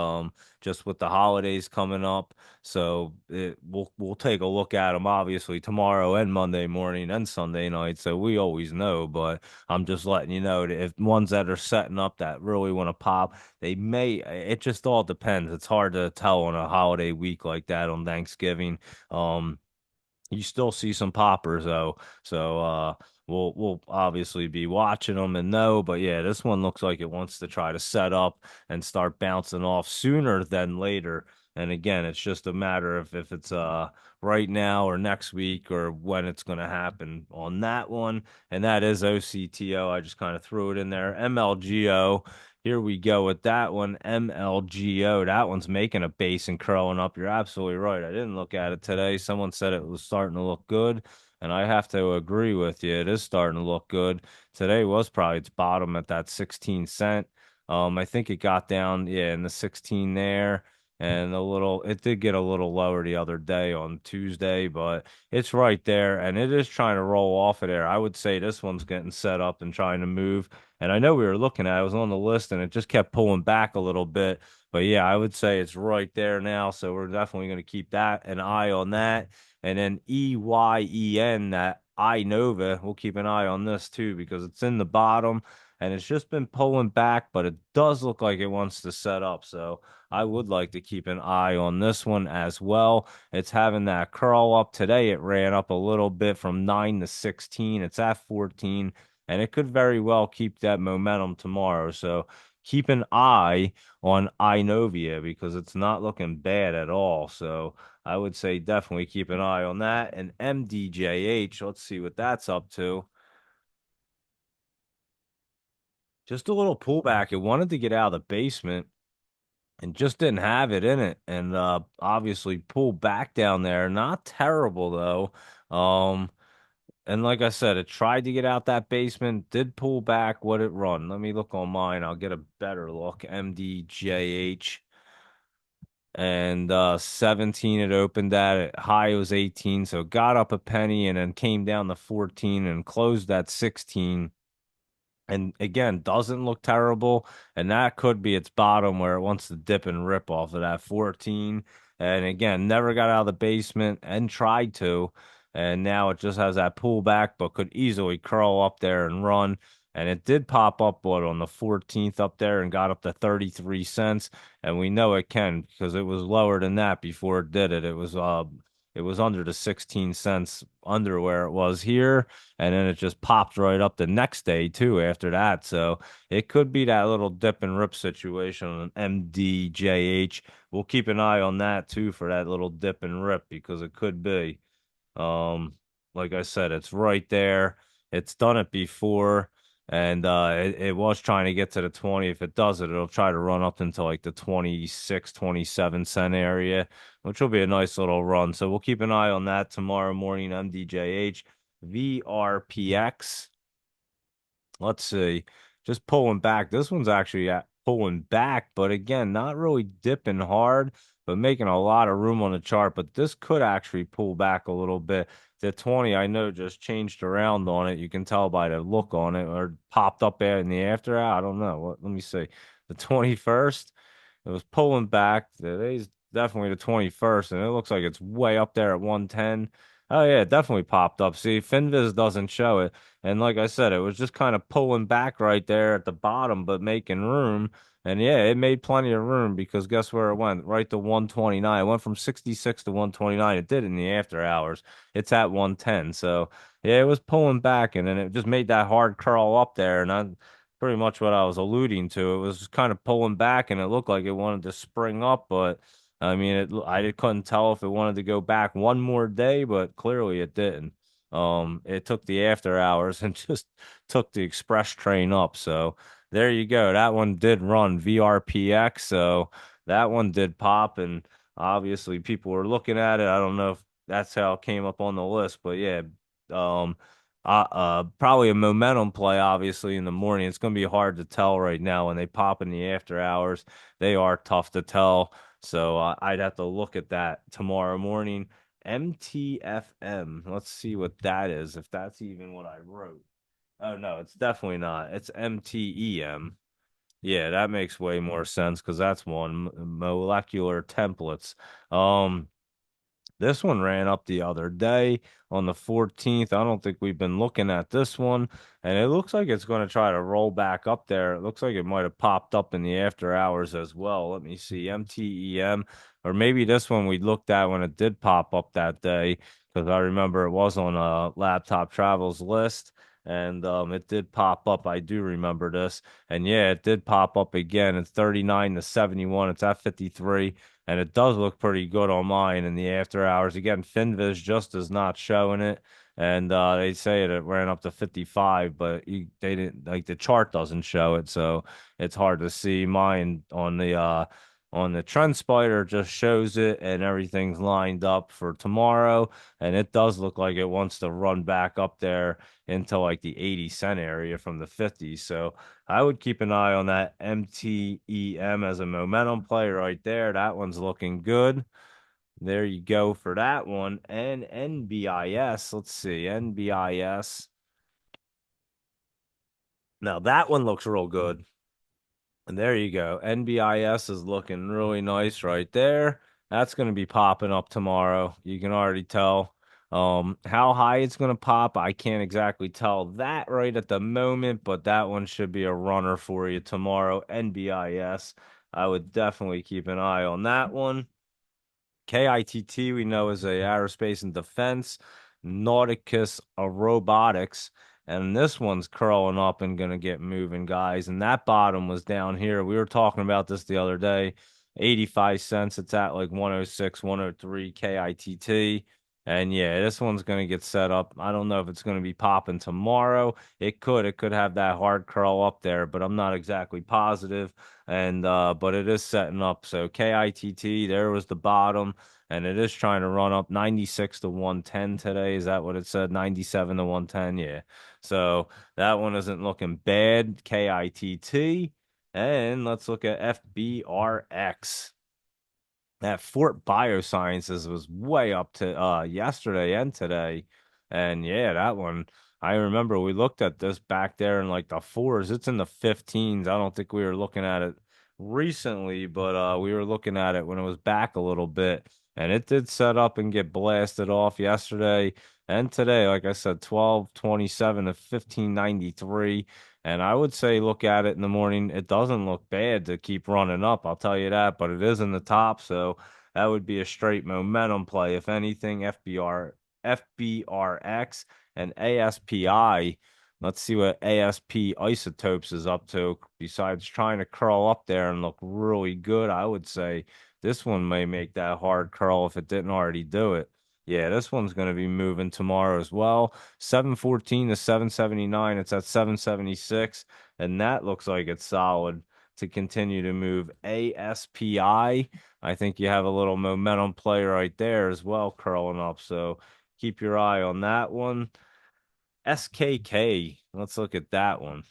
just with the holidays coming up, so we'll take a look at them obviously tomorrow and Monday morning and Sunday night, so we always know, but I'm just letting you know that if ones that are setting up that really want to pop, they may. It just all depends. It's hard to tell on a holiday week like that on Thanksgiving. You still see some poppers though, so we'll obviously be watching them and know. But yeah, this one looks like it wants to try to set up and start bouncing off sooner than later. And again, it's just a matter of if it's right now or next week or when it's going to happen on that one. And that is OCTO. I just kind of threw it in there. MLGO. Here we go with that one, MLGO. That one's making a base and curling up. You're absolutely right. I didn't look at it today. Someone said it was starting to look good, and I have to agree with you. It is starting to look good. Today was probably its bottom at that 16 cent. I think it got down, yeah, in the 16 there. And it did get a little lower the other day on Tuesday, but it's right there, and it is trying to roll off of there. I would say this one's getting set up and trying to move. And I know we were looking at it, was on the list and it just kept pulling back a little bit. But yeah, I would say it's right there now. So we're definitely going to keep that an eye on that. And then EYEN, that iNova, we'll keep an eye on this too because it's in the bottom and it's just been pulling back, but it does look like it wants to set up. So I would like to keep an eye on this one as well. It's having that curl up today. It ran up a little bit from 9 to 16. It's at 14 and it could very well keep that momentum tomorrow. So keep an eye on Inovia because it's not looking bad at all. So I would say definitely keep an eye on that. And MDJH, let's see what that's up to. Just a little pullback. It wanted to get out of the basement and just didn't have it in it. And obviously pulled back down there. Not terrible though. And like I said, it tried to get out that basement, did pull back. What it run? Let me look on mine. I'll get a better look. MDJH. And 17 it opened at. High was 18. So it got up a penny and then came down to 14 and closed at 16. and again, doesn't look terrible. And that could be its bottom where it wants to dip and rip off of that 14. And again, never got out of the basement and tried to. And now it just has that pullback, but could easily curl up there and run. And it did pop up, what, on the 14th up there and got up to 33 cents. And we know it can because it was lower than that before it did it. It was under the 16 cents under where it was here, and then it just popped right up the next day too after that. So it could be that little dip and rip situation on MDJH. We'll keep an eye on that too for that little dip and rip because it could be. Um, like I said, it's right there. It's done it before, and it was trying to get to the 20. If it does it, it'll try to run up into like the 26, 27 cent area, which will be a nice little run. So we'll keep an eye on that tomorrow morning, MDJH. VRPX. Let's see. Just pulling back. This one's actually pulling back, but again, not really dipping hard, but making a lot of room on the chart. But this could actually pull back a little bit. The 20, I know, just changed around on it. You can tell by the look on it, or popped up there in the after. I don't know. Let me see. The 21st, it was pulling back. Today's definitely the 21st, and it looks like it's way up there at 110. Oh yeah, it definitely popped up. See, Finviz doesn't show it. And like I said, it was just kind of pulling back right there at the bottom, but making room. And yeah, it made plenty of room because guess where it went? Right to 129. It went from 66 to 129. It did in the after hours. It's at 110. So yeah, it was pulling back and then it just made that hard curl up there. And I pretty much what I was alluding to. It was kind of pulling back and it looked like it wanted to spring up, but I mean, couldn't tell if it wanted to go back one more day, but clearly it didn't. It took the after hours and just took the express train up. So there you go. That one did run VRPX. So that one did pop, and obviously people were looking at it. I don't know if that's how it came up on the list, but yeah, um, probably a momentum play, obviously, in the morning. It's going to be hard to tell right now when they pop in the after hours. They are tough to tell. So I'd have to look at that tomorrow morning. MTFM. Let's see what that is, if that's even what I wrote. Oh, no, it's definitely not. It's MTEM. Yeah, that makes way more sense because that's one molecular templates. Um, this one ran up the other day on the 14th. I don't think we've been looking at this one, and it looks like it's going to try to roll back up there. It looks like it might have popped up in the after hours as well. Let me see, MTEM, or maybe this one we looked at when it did pop up that day, because I remember it was on a laptop travels list. And it did pop up. I do remember this. And yeah, it did pop up again. It's 39 to 71. It's at 53 and it does look pretty good on mine in the after hours. Again, Finviz just is not showing it, and they say it ran up to 55, but they didn't like the chart doesn't show it, so it's hard to see. Mine on the trend spider just shows it, and everything's lined up for tomorrow, and it does look like it wants to run back up there into like the 80 cent area from the 50s. So I would keep an eye on that MTEM as a momentum play right there. That one's looking good. There you go for that one. And NBIS, let's see, NBIS. Now that one looks real good. And there you go. NBIS is looking really nice right there. That's going to be popping up tomorrow. You can already tell. How high it's going to pop, I can't exactly tell that right at the moment, but that one should be a runner for you tomorrow. NBIS. I would definitely keep an eye on that one. KITT we know is a aerospace and defense, Nauticus robotics, and this one's curling up and gonna get moving, guys. And that bottom was down here. We were talking about this the other day. 85 cents. It's at like 106, 103 KITT. And yeah, this one's gonna get set up. I don't know if it's gonna be popping tomorrow. It could. It could have that hard curl up there, but I'm not exactly positive. And but it is setting up. So KITT, there was the bottom, and it is trying to run up 96 to 110 today. Is that what it said? 97 to 110. Yeah. So that one isn't looking bad. KITT. And let's look at FBRX. That Fort Biosciences was way up to yesterday and today. And yeah, that one. I remember we looked at this back there in like the fours. It's in the 15s. I don't think we were looking at it recently, but we were looking at it when it was back a little bit. And it did set up and get blasted off yesterday and today. Like I said, 12.27 to 15.93. And I would say look at it in the morning. It doesn't look bad to keep running up, I'll tell you that, but it is in the top, so that would be a straight momentum play. If anything, FBRX and ASPI. Let's see what ASP Isotopes is up to. Besides trying to curl up there and look really good, I would say this one may make that hard curl if it didn't already do it. Yeah, this one's going to be moving tomorrow as well. 714 to 779. It's at 776, and that looks like it's solid to continue to move. ASPI, I think you have a little momentum play right there as well, curling up. So keep your eye on that one. SKK, let's look at that one.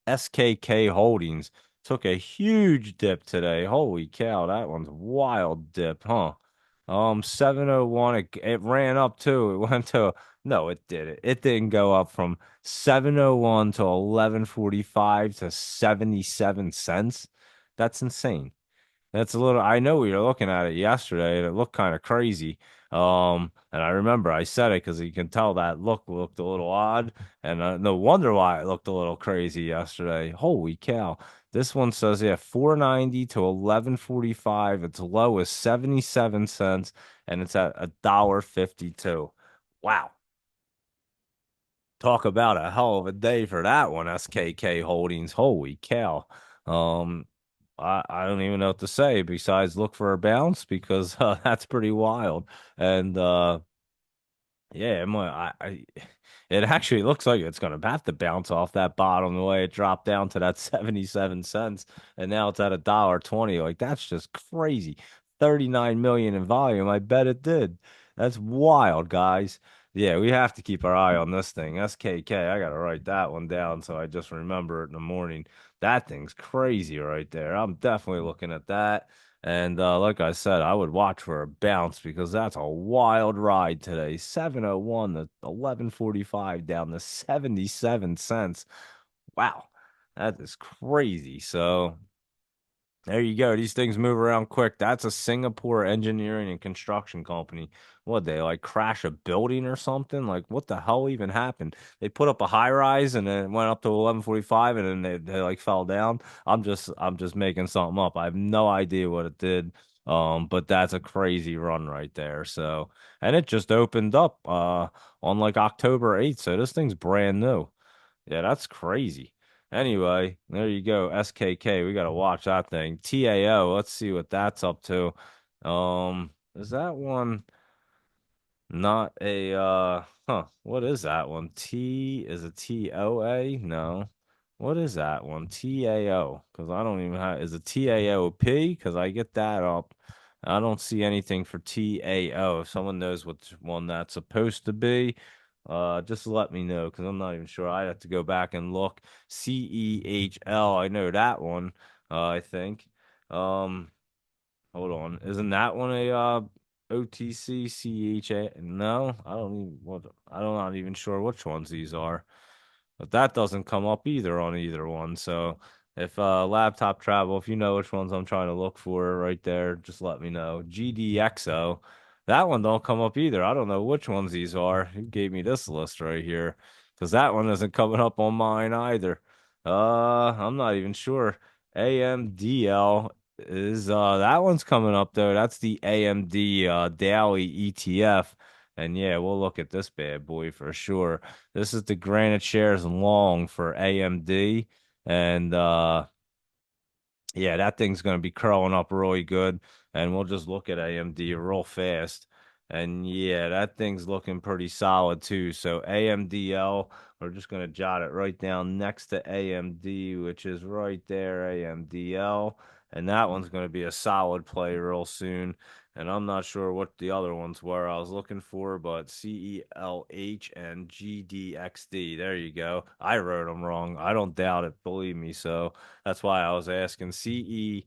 SKK Holdings took a huge dip today. Holy cow, that one's a wild dip, huh? 701, it ran up too. It went to, no, it didn't. It didn't go up from 701 to 1145 to 77 cents. That's insane. That's a little, I know we were looking at it yesterday and it looked kind of crazy. And I remember I said it because you can tell that look looked a little odd. And no wonder why it looked a little crazy yesterday. Holy cow. This one says, yeah, 490 to 1145. Its low is 77 cents and it's at $1.52. Wow. Talk about a hell of a day for that one, SKK Holdings. Holy cow. Um, I don't even know what to say besides look for a bounce because that's pretty wild. And yeah, it actually looks like it's going to have to bounce off that bottom the way it dropped down to that 77 cents and now it's at $1.20. Like that's just crazy. 39 million in volume. I bet it did. That's wild, guys. Yeah, we have to keep our eye on this thing. SKK, I got to write that one down so I just remember it in the morning. That thing's crazy right there. I'm definitely looking at that. And like I said, I would watch for a bounce because that's a wild ride today. 701 to 1145 down to 77 cents. Wow, that is crazy. So there you go. These things move around quick. That's a Singapore engineering and construction company. What, they like crash a building or something? Like what the hell even happened? They put up a high rise and then it went up to 1145 and then they like fell down. I'm just making something up. I have no idea what it did. But that's a crazy run right there. So, and it just opened up on like October 8th. So this thing's brand new. Yeah, that's crazy. Anyway, there you go. SKK. We gotta watch that thing. TAO. Let's see what that's up to. Is that one not a what is that one? T is a TOA? No. What is that one? TAO. Because I don't even have, is it TAOP? Because I get that up. I don't see anything for TAO. If someone knows which one that's supposed to be, just let me know because I'm not even sure. I'd have to go back and look. CEHL, I know that one. I think. Um, Hold on. Isn't that one a OTC CHA? No, I don't even what I don't not even sure which ones these are. But that doesn't come up either on either one. So if laptop travel, if you know which ones I'm trying to look for right there, just let me know. GDXO. That one don't come up either. I don't know which ones these are. Who gave me this list right here? Because that one isn't coming up on mine either. I'm not even sure. AMDL is that one's coming up though. That's the AMD daily ETF. And yeah, we'll look at this bad boy for sure. This is the Granite Shares long for AMD. And yeah, that thing's going to be curling up really good. And we'll just look at AMD real fast. And yeah, that thing's looking pretty solid too. So AMDL, we're just going to jot it right down next to AMD, which is right there, AMDL. And that one's going to be a solid play real soon. And I'm not sure what the other ones were I was looking for, but CELH and GDXD. There you go. I wrote them wrong. I don't doubt it. Believe me. So that's why I was asking CELH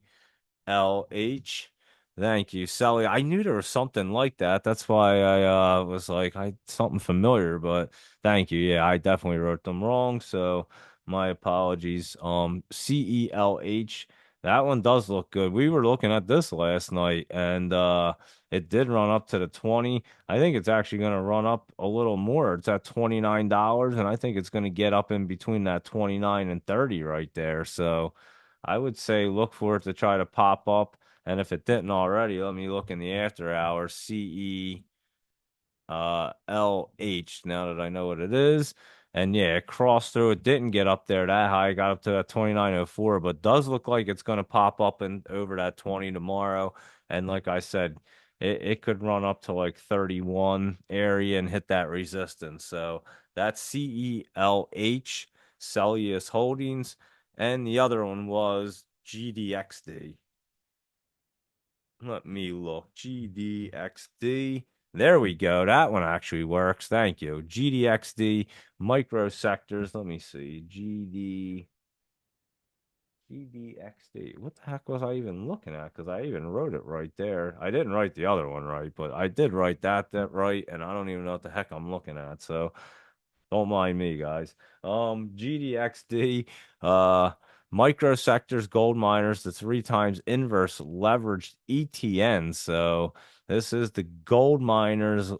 Thank you, Sally. I knew there was something like that. That's why I was like, I something familiar, but thank you. Yeah, I definitely wrote them wrong, so my apologies. CELH, that one does look good. We were looking at this last night and it did run up to the 20. I think it's actually going to run up a little more. It's at $29 and I think it's going to get up in between that 29 and 30 right there. So I would say look for it to try to pop up. And if it didn't already, let me look in the after hours. LH, now that I know what it is. And yeah, it crossed through. It didn't get up there that high. It got up to that 2904, but does look like it's going to pop up and over that 20 tomorrow. And like I said, it could run up to like 31 area and hit that resistance. So that's CELH, Celsius Holdings. And the other one was GDXD. Let me look. GDXD. There we go. That one actually works. Thank you. GDXD microsectors. Let me see. GDXD. What the heck was I even looking at? Because I even wrote it right there. I didn't write the other one right, but I did write that right, and I don't even know what the heck I'm looking at. So don't mind me, guys. GDXD, microsectors, gold miners, the three times inverse leveraged ETN. So this is the gold miners,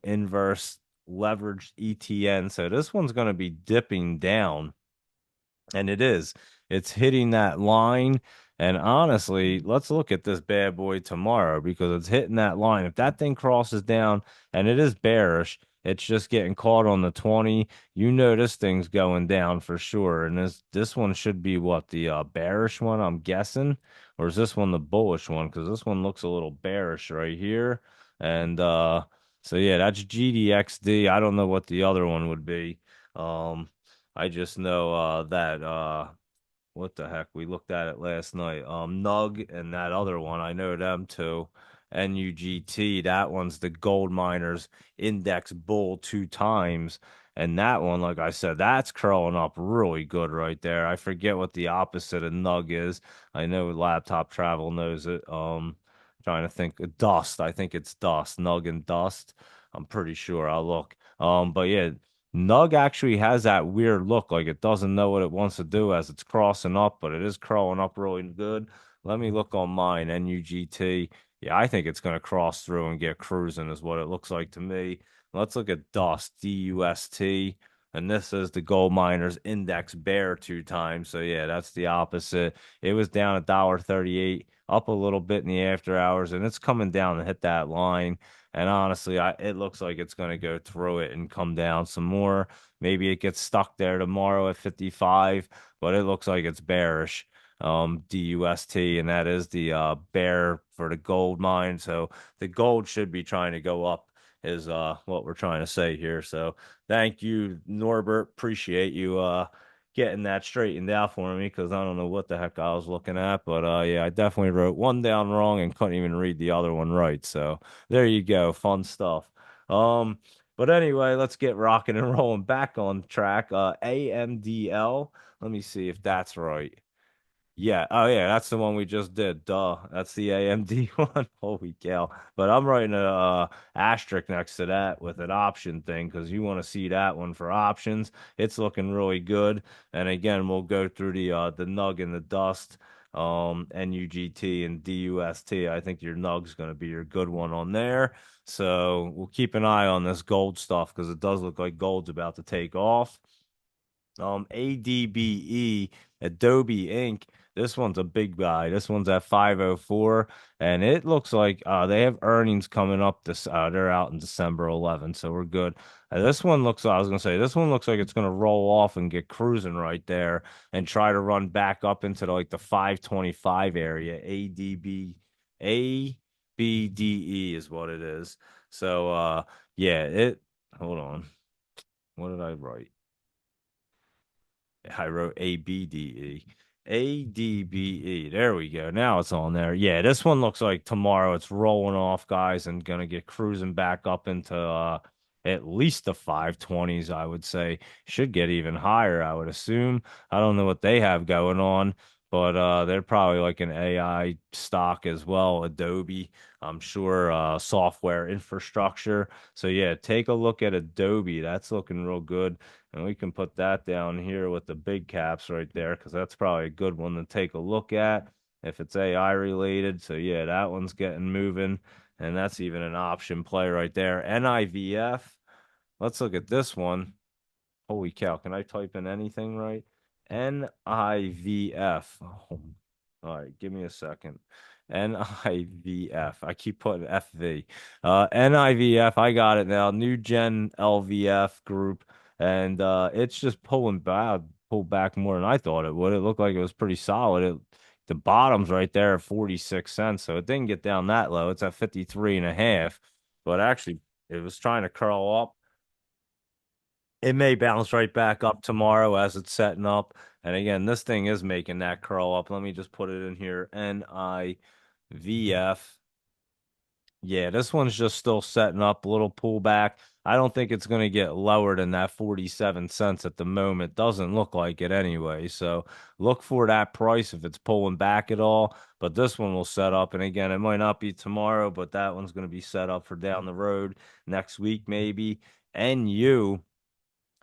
inverse leveraged ETN. So this one's going to be dipping down. And it is. It's hitting that line. And honestly, let's look at this bad boy tomorrow because it's hitting that line. If that thing crosses down and it is bearish, it's just getting caught on the 20. You know this thing's going down for sure. And this one should be what, the bearish one, I'm guessing? Or is this one the bullish one? Because this one looks a little bearish right here. And so yeah, that's GDXD. I don't know what the other one would be. I just know that what the heck? We looked at it last night. Nug and that other one, I know them too. NUGT, that one's the gold miners index bull two times. And that one, like I said, that's curling up really good right there. I forget what the opposite of nug is. I know laptop travel knows it. Trying to think dust. I think it's dust. Nug and dust. I'm pretty sure. I'll look. But yeah, Nug actually has that weird look, like it doesn't know what it wants to do as it's crossing up, but it is crawling up really good. Let me look on mine, NUGT. Yeah, I think it's going to cross through and get cruising, is what it looks like to me. Let's look at Dust, DUST. And this is the gold miners index bear two times. So yeah, that's the opposite. It was down $1.38, up a little bit in the after hours, and it's coming down to hit that line. And honestly, it looks like it's going to go through it and come down some more. Maybe it gets stuck there tomorrow at 55, but it looks like it's bearish. DUST, and that is the bear for the gold mine. So the gold should be trying to go up, is what we're trying to say here. So thank you, Norbert. Appreciate you getting that straightened out for me because I don't know what the heck I was looking at. But yeah, I definitely wrote one down wrong and couldn't even read the other one right. So there you go. Fun stuff. Um, but anyway, let's get rocking and rolling back on track. AMDL. Let me see if that's right. Yeah. Oh, yeah. That's the one we just did. Duh. That's the AMD one. Holy cow. But I'm writing a asterisk next to that with an option thing because you want to see that one for options. It's looking really good. And again, we'll go through the nug and the dust, NUGT and DUST. I think your nug's going to be your good one on there. So we'll keep an eye on this gold stuff because it does look like gold's about to take off. ADBE, Adobe Inc. This one's a big guy. This one's at 504, and it looks like they have earnings coming up. They're out in December 11th, so we're good. This one looks. I was gonna say this one looks like it's gonna roll off and get cruising right there and try to run back up into like the 525 area. ABDE is what it is. So yeah, it. Hold on. What did I write? I wrote ABDE. ADBE. There we go. Now it's on there. Yeah, this one looks like tomorrow it's rolling off, guys, and gonna get cruising back up into at least the 520s, I would say. Should get even higher, I would assume. I don't know what they have going on, but they're probably like an AI stock as well. Adobe, I'm sure, software infrastructure. So yeah, take a look at Adobe. That's looking real good. And we can put that down here with the big caps right there, because that's probably a good one to take a look at if it's AI related. So yeah, that one's getting moving. And that's even an option play right there. NIVF. Let's look at this one. Holy cow, can I type in anything right? NIVF. Oh, all right, give me a second. NIVF. I keep putting FV. NIVF, I got it now. New Gen LVF group. And it's just pulled back more than I thought it would. It looked like it was pretty solid. The bottom's right there at 46 cents. So it didn't get down that low. It's at 53 and a half. But actually, it was trying to curl up. It may bounce right back up tomorrow as it's setting up. And again, this thing is making that curl up. Let me just put it in here. NIVF. Yeah, this one's just still setting up, a little pullback. I don't think it's going to get lower than that 47 cents at the moment. Doesn't look like it anyway. So look for that price if it's pulling back at all. But this one will set up. And again, it might not be tomorrow, but that one's going to be set up for down the road next week, maybe. NU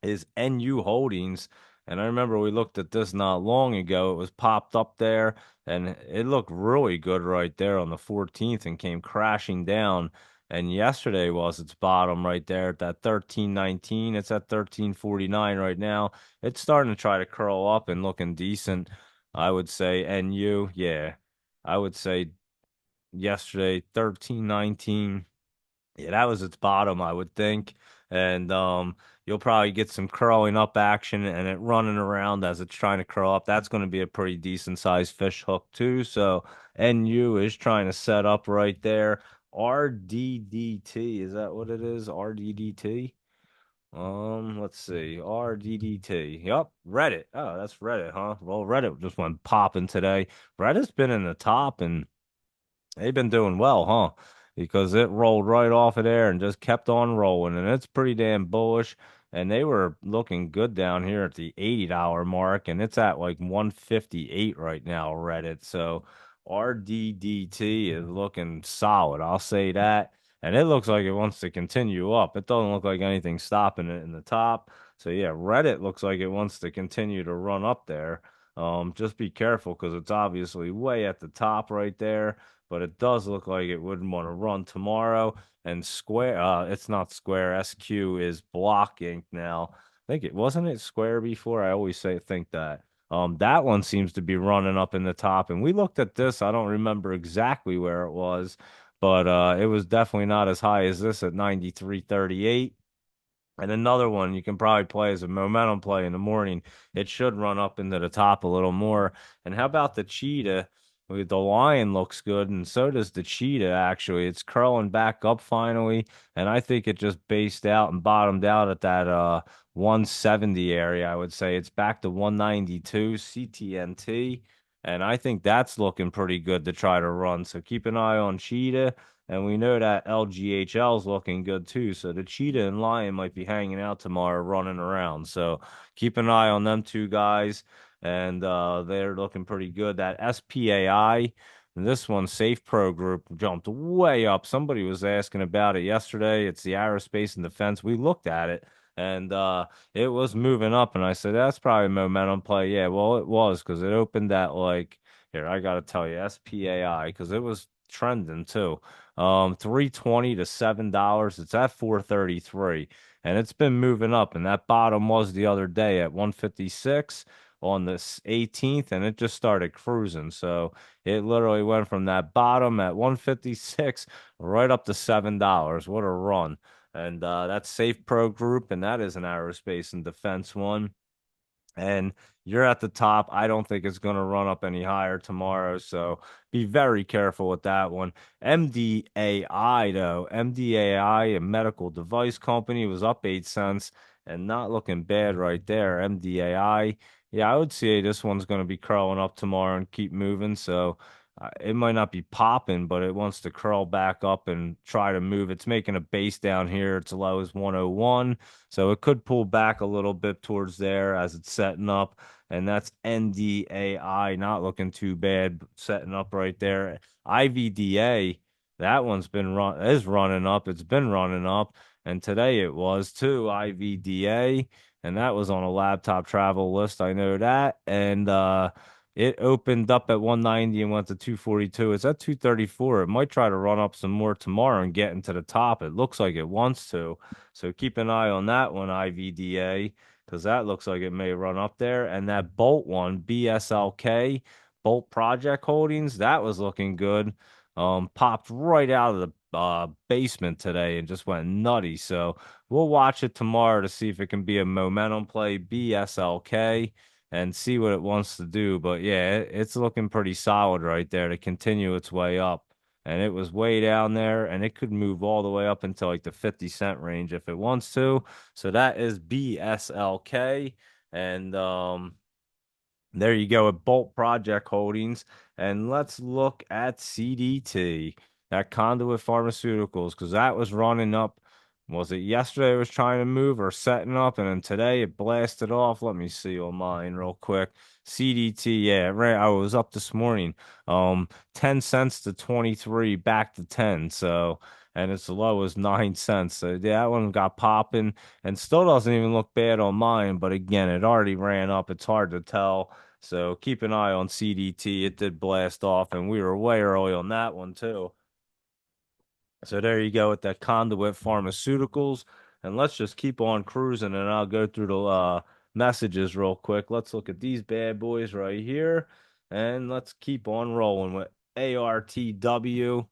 is NU Holdings. And I remember we looked at this not long ago. It was popped up there and it looked really good right there on the 14th and came crashing down. And yesterday was its bottom right there at that 13.19. It's at 13.49 right now. It's starting to try to curl up and looking decent. I would say NU, yeah. I would say yesterday 13.19. Yeah, that was its bottom, I would think. And you'll probably get some curling up action and it running around as it's trying to curl up. That's going to be a pretty decent sized fish hook too. So NU is trying to set up right there. RDDT, is that what it is? RDDT? Let's see. RDDT. Yep, Reddit. Oh, that's Reddit, huh? Well, Reddit just went popping today. Reddit's been in the top and they've been doing well, huh? Because it rolled right off of there and just kept on rolling, and it's pretty damn bullish. And they were looking good down here at the $80 mark, and it's at like 158 right now, Reddit. So RDDT is looking solid. I'll say that. And it looks like it wants to continue up. It doesn't look like anything's stopping it in the top. So yeah, Reddit looks like it wants to continue to run up there. Just be careful because it's obviously way at the top right there, but it does look like it wouldn't want to run tomorrow. And Square, it's not Square. SQ is blocking now. I think it wasn't it Square before. I always think that. That one seems to be running up in the top. And we looked at this. I don't remember exactly where it was, but it was definitely not as high as this at 93.38. And another one you can probably play as a momentum play in the morning. It should run up into the top a little more. And how about the cheetah? The lion looks good, and so does the cheetah, actually. It's curling back up finally, and I think it just based out and bottomed out at that 170 area, I would say. It's back to 192 CTNT, and I think that's looking pretty good to try to run. So keep an eye on cheetah. And we know that LGHL is looking good too. So the cheetah and lion might be hanging out tomorrow, running around. So keep an eye on them two guys. And they're looking pretty good. That SPAI, this one, Safe Pro Group, jumped way up. Somebody was asking about it yesterday. It's the aerospace and defense. We looked at it and it was moving up. And I said, that's probably a momentum play. Yeah, well, it was because it opened at like, here, I got to tell you, SPAI, because it was trending too. 320 to $7. It's at 433 and it's been moving up and that bottom was the other day at 156 on the 18th and it just started cruising. So it literally went from that bottom at 156 right up to $7. What a run. And that's Safe Pro Group and that is an aerospace and defense one and you're at the top. I don't think it's going to run up any higher tomorrow. So be very careful with that one. MDAI, though, MDAI, a medical device company, was up 8 cents and not looking bad right there. MDAI. Yeah, I would say this one's going to be curling up tomorrow and keep moving. So it might not be popping, but it wants to curl back up and try to move. It's making a base down here. It's low as 101. So it could pull back a little bit towards there as it's setting up. and that's NDAI, not looking too bad, setting up right there. IVDA, that one's been is running up. It's been running up, and today it was too, IVDA, and that was on a laptop travel list. I know that, and it opened up at 190 and went to 242. It's at 234. It might try to run up some more tomorrow and get into the top. It looks like it wants to. So keep an eye on that one, IVDA, because that looks like it may run up there. And that Bolt one, BSLK, Bolt Project Holdings, that was looking good. Popped right out of the basement today and just went nutty. So we'll watch it tomorrow to see if it can be a momentum play, BSLK, and see what it wants to do. But yeah, it's looking pretty solid right there to continue its way up. And it was way down there, and it could move all the way up into like the 50-cent range if it wants to. So that is BSLK. And there you go with Bolt Project Holdings. And let's look at CDT, that Conduit Pharmaceuticals, because that was running up. Was it yesterday it was trying to move or setting up? And then today it blasted off. Let me see on mine real quick. CDT, yeah, right. I was up this morning. 10 cents to 23, back to 10. So, and its low as 9 cents. So yeah, that one got popping and still doesn't even look bad on mine. But again, it already ran up. It's hard to tell. So keep an eye on CDT. It did blast off, and we were way early on that one too. So there you go with that Conduit Pharmaceuticals. And let's just keep on cruising, and I'll go through the messages real quick. Let's look at these bad boys right here, and let's keep on rolling with ARTW.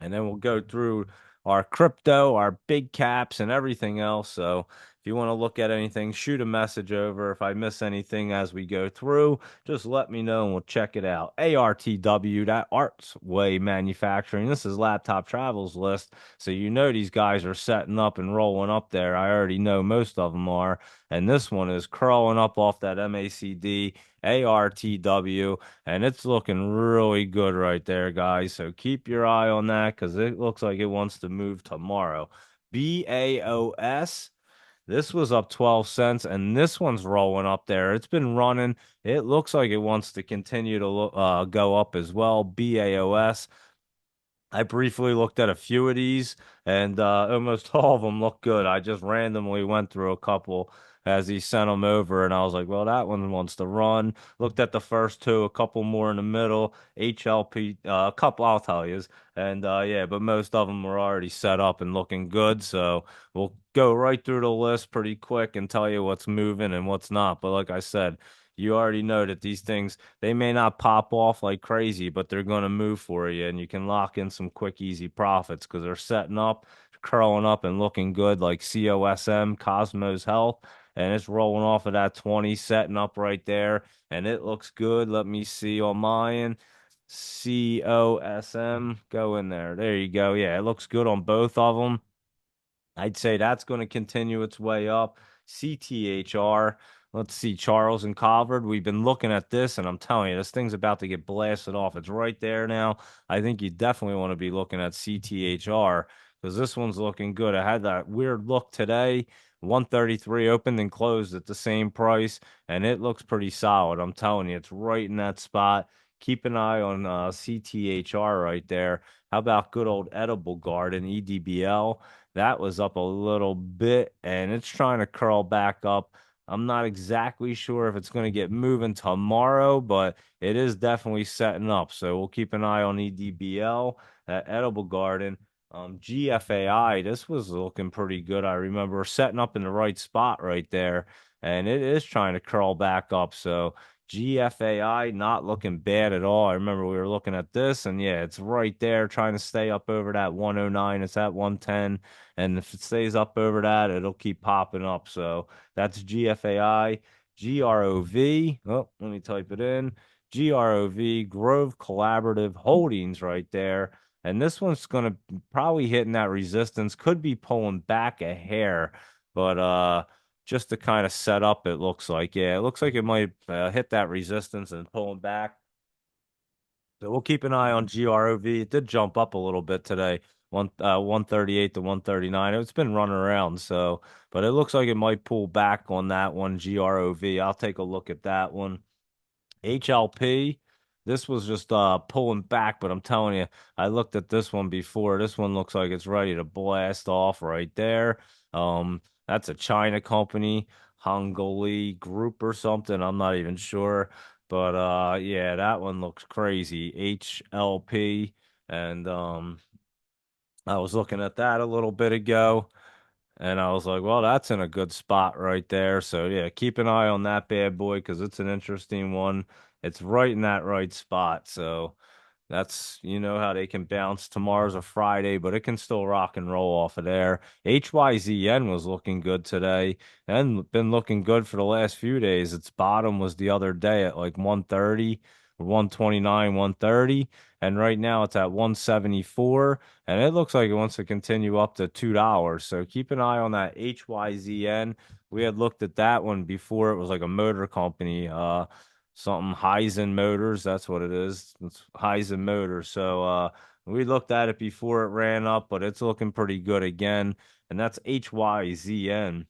And then we'll go through our crypto, our big caps, and everything else. So if you want to look at anything, shoot a message over. If I miss anything as we go through, just let me know and we'll check it out. ARTW, that Arts Way Manufacturing. This is Laptop Travels List. So you know these guys are setting up and rolling up there. I already know most of them are. And this one is crawling up off that MACD. ARTW, and it's looking really good right there, guys. So keep your eye on that because it looks like it wants to move tomorrow. BAOS, this was up 12 cents, and this one's rolling up there. It's been running. It looks like it wants to continue to go up as well. BAOS. I briefly looked at a few of these, and almost all of them look good. I just randomly went through a couple as he sent them over, and I was like, well, that one wants to run. Looked at the first two, a couple more in the middle, HLP, a couple, I'll tell you. And yeah, but most of them were already set up and looking good. So we'll go right through the list pretty quick and tell you what's moving and what's not. But like I said, you already know that these things, they may not pop off like crazy, but they're going to move for you, and you can lock in some quick, easy profits because they're setting up, curling up, and looking good, like COSM, Cosmos Health, and it's rolling off of that 20, setting up right there, and it looks good. Let me see on mine. COSM, go in there. There you go. Yeah, it looks good on both of them. I'd say that's going to continue its way up. CTHR. Let's see, Charles and Colvard. We've been looking at this, and I'm telling you, this thing's about to get blasted off. It's right there now. I think you definitely want to be looking at CTHR because this one's looking good. I had that weird look today. 133 opened and closed at the same price, and it looks pretty solid. I'm telling you, it's right in that spot. Keep an eye on CTHR right there. How about good old Edible Garden, EDBL? That was up a little bit and it's trying to curl back up. I'm not exactly sure if it's going to get moving tomorrow, but it is definitely setting up. So we'll keep an eye on EDBL, that Edible Garden. GFAI, this was looking pretty good. I remember setting up in the right spot right there, and it is trying to curl back up. So GFAI not looking bad at all. I remember we were looking at this, and yeah, it's right there trying to stay up over that 109. It's at 110. And if it stays up over that, it'll keep popping up. So that's GFAI, GROV. Oh, let me type it in. GROV, Grove Collaborative Holdings right there. And this one's going to probably hitting that resistance, could be pulling back a hair, but just to kind of set up, it looks like. Yeah, it looks like it might hit that resistance and pulling back. So we'll keep an eye on GROV. It did jump up a little bit today. 138 to 139. It's been running around, so but it looks like it might pull back on that one, GROV. I'll take a look at that one. HLP, this was just pulling back, but I'm telling you, I looked at this one before. This one looks like it's ready to blast off right there. That's a China company, Hongoli Group or something. I'm not even sure. But yeah, that one looks crazy. HLP. And I was looking at that a little bit ago. And I was like, well, that's in a good spot right there. So yeah, keep an eye on that bad boy because it's an interesting one. It's right in that right spot. So that's, you know, how they can bounce. Tomorrow's a Friday, but it can still rock and roll off of there. HYZN was looking good today and been looking good for the last few days. Its bottom was the other day at like 130, 129, 130. And right now it's at 174. And it looks like it wants to continue up to $2. So keep an eye on that HYZN. We had looked at that one before. It was like a motor company. Something Heisen Motors. That's what it is. It's Heisen Motors. So we looked at it before it ran up, but it's looking pretty good again. And that's HYZN.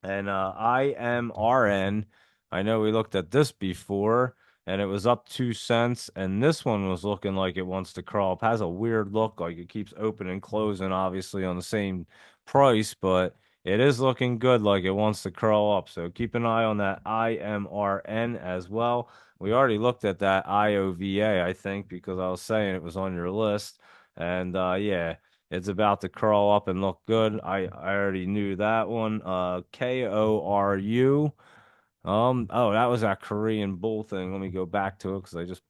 And IMRN, I know we looked at this before and it was up 2 cents. And this one was looking like it wants to crawl up. Has a weird look, like it keeps opening and closing, obviously on the same price, but it is looking good, like it wants to crawl up. So keep an eye on that IMRN as well. We already looked at that IOVA, I think, because I was saying it was on your list. And yeah. It's about to crawl up and look good. I already knew that one. KORU. Oh, that was that Korean bull thing. Let me go back to it because I just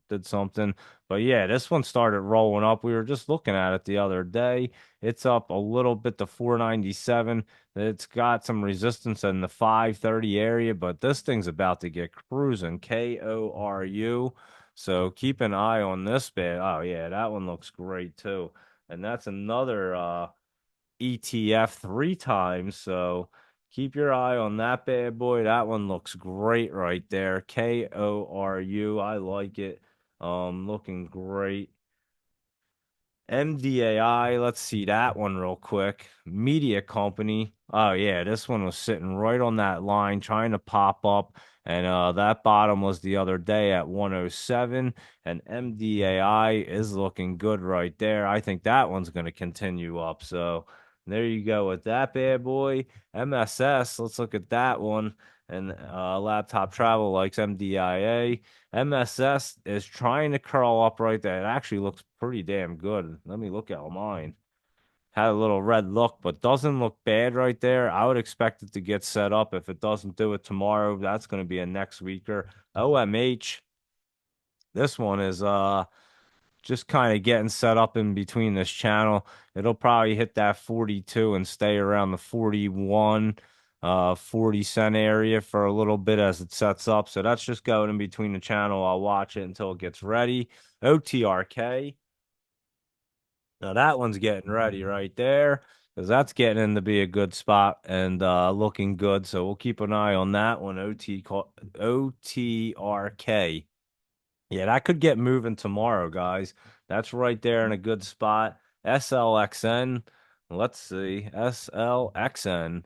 did something. But yeah, this one started rolling up. We were just looking at it the other day. It's up a little bit to 497. It's got some resistance in the 530 area, but this thing's about to get cruising. KORU. So keep an eye on this bit. Oh yeah, that one looks great too. And that's another ETF 3 times. So keep your eye on that bad boy. That one looks great right there. KORU. I like it. Looking great. MDAI, let's see that one real quick. Media company. Oh yeah, this one was sitting right on that line trying to pop up. And that bottom was the other day at 107. And MDAI is looking good right there. I think that one's going to continue up. So there you go with that bad boy. MSS, let's look at that one. And Laptop Travel likes MDIA. MSS is trying to curl up right there. It actually looks pretty damn good. Let me look at mine. Had a little red look, but doesn't look bad right there. I would expect it to get set up. If it doesn't do it tomorrow, that's going to be a next weeker. OMH, this one is just kind of getting set up in between this channel. It'll probably hit that 42 and stay around the 41, 40 cent area for a little bit as it sets up. So that's just going in between the channel. I'll watch it until it gets ready. OTRK. Now that one's getting ready right there because that's getting in to be a good spot and looking good. So we'll keep an eye on that one. OTRK. Yeah, that could get moving tomorrow, guys. That's right there in a good spot. SLXN. Let's see. SLXN.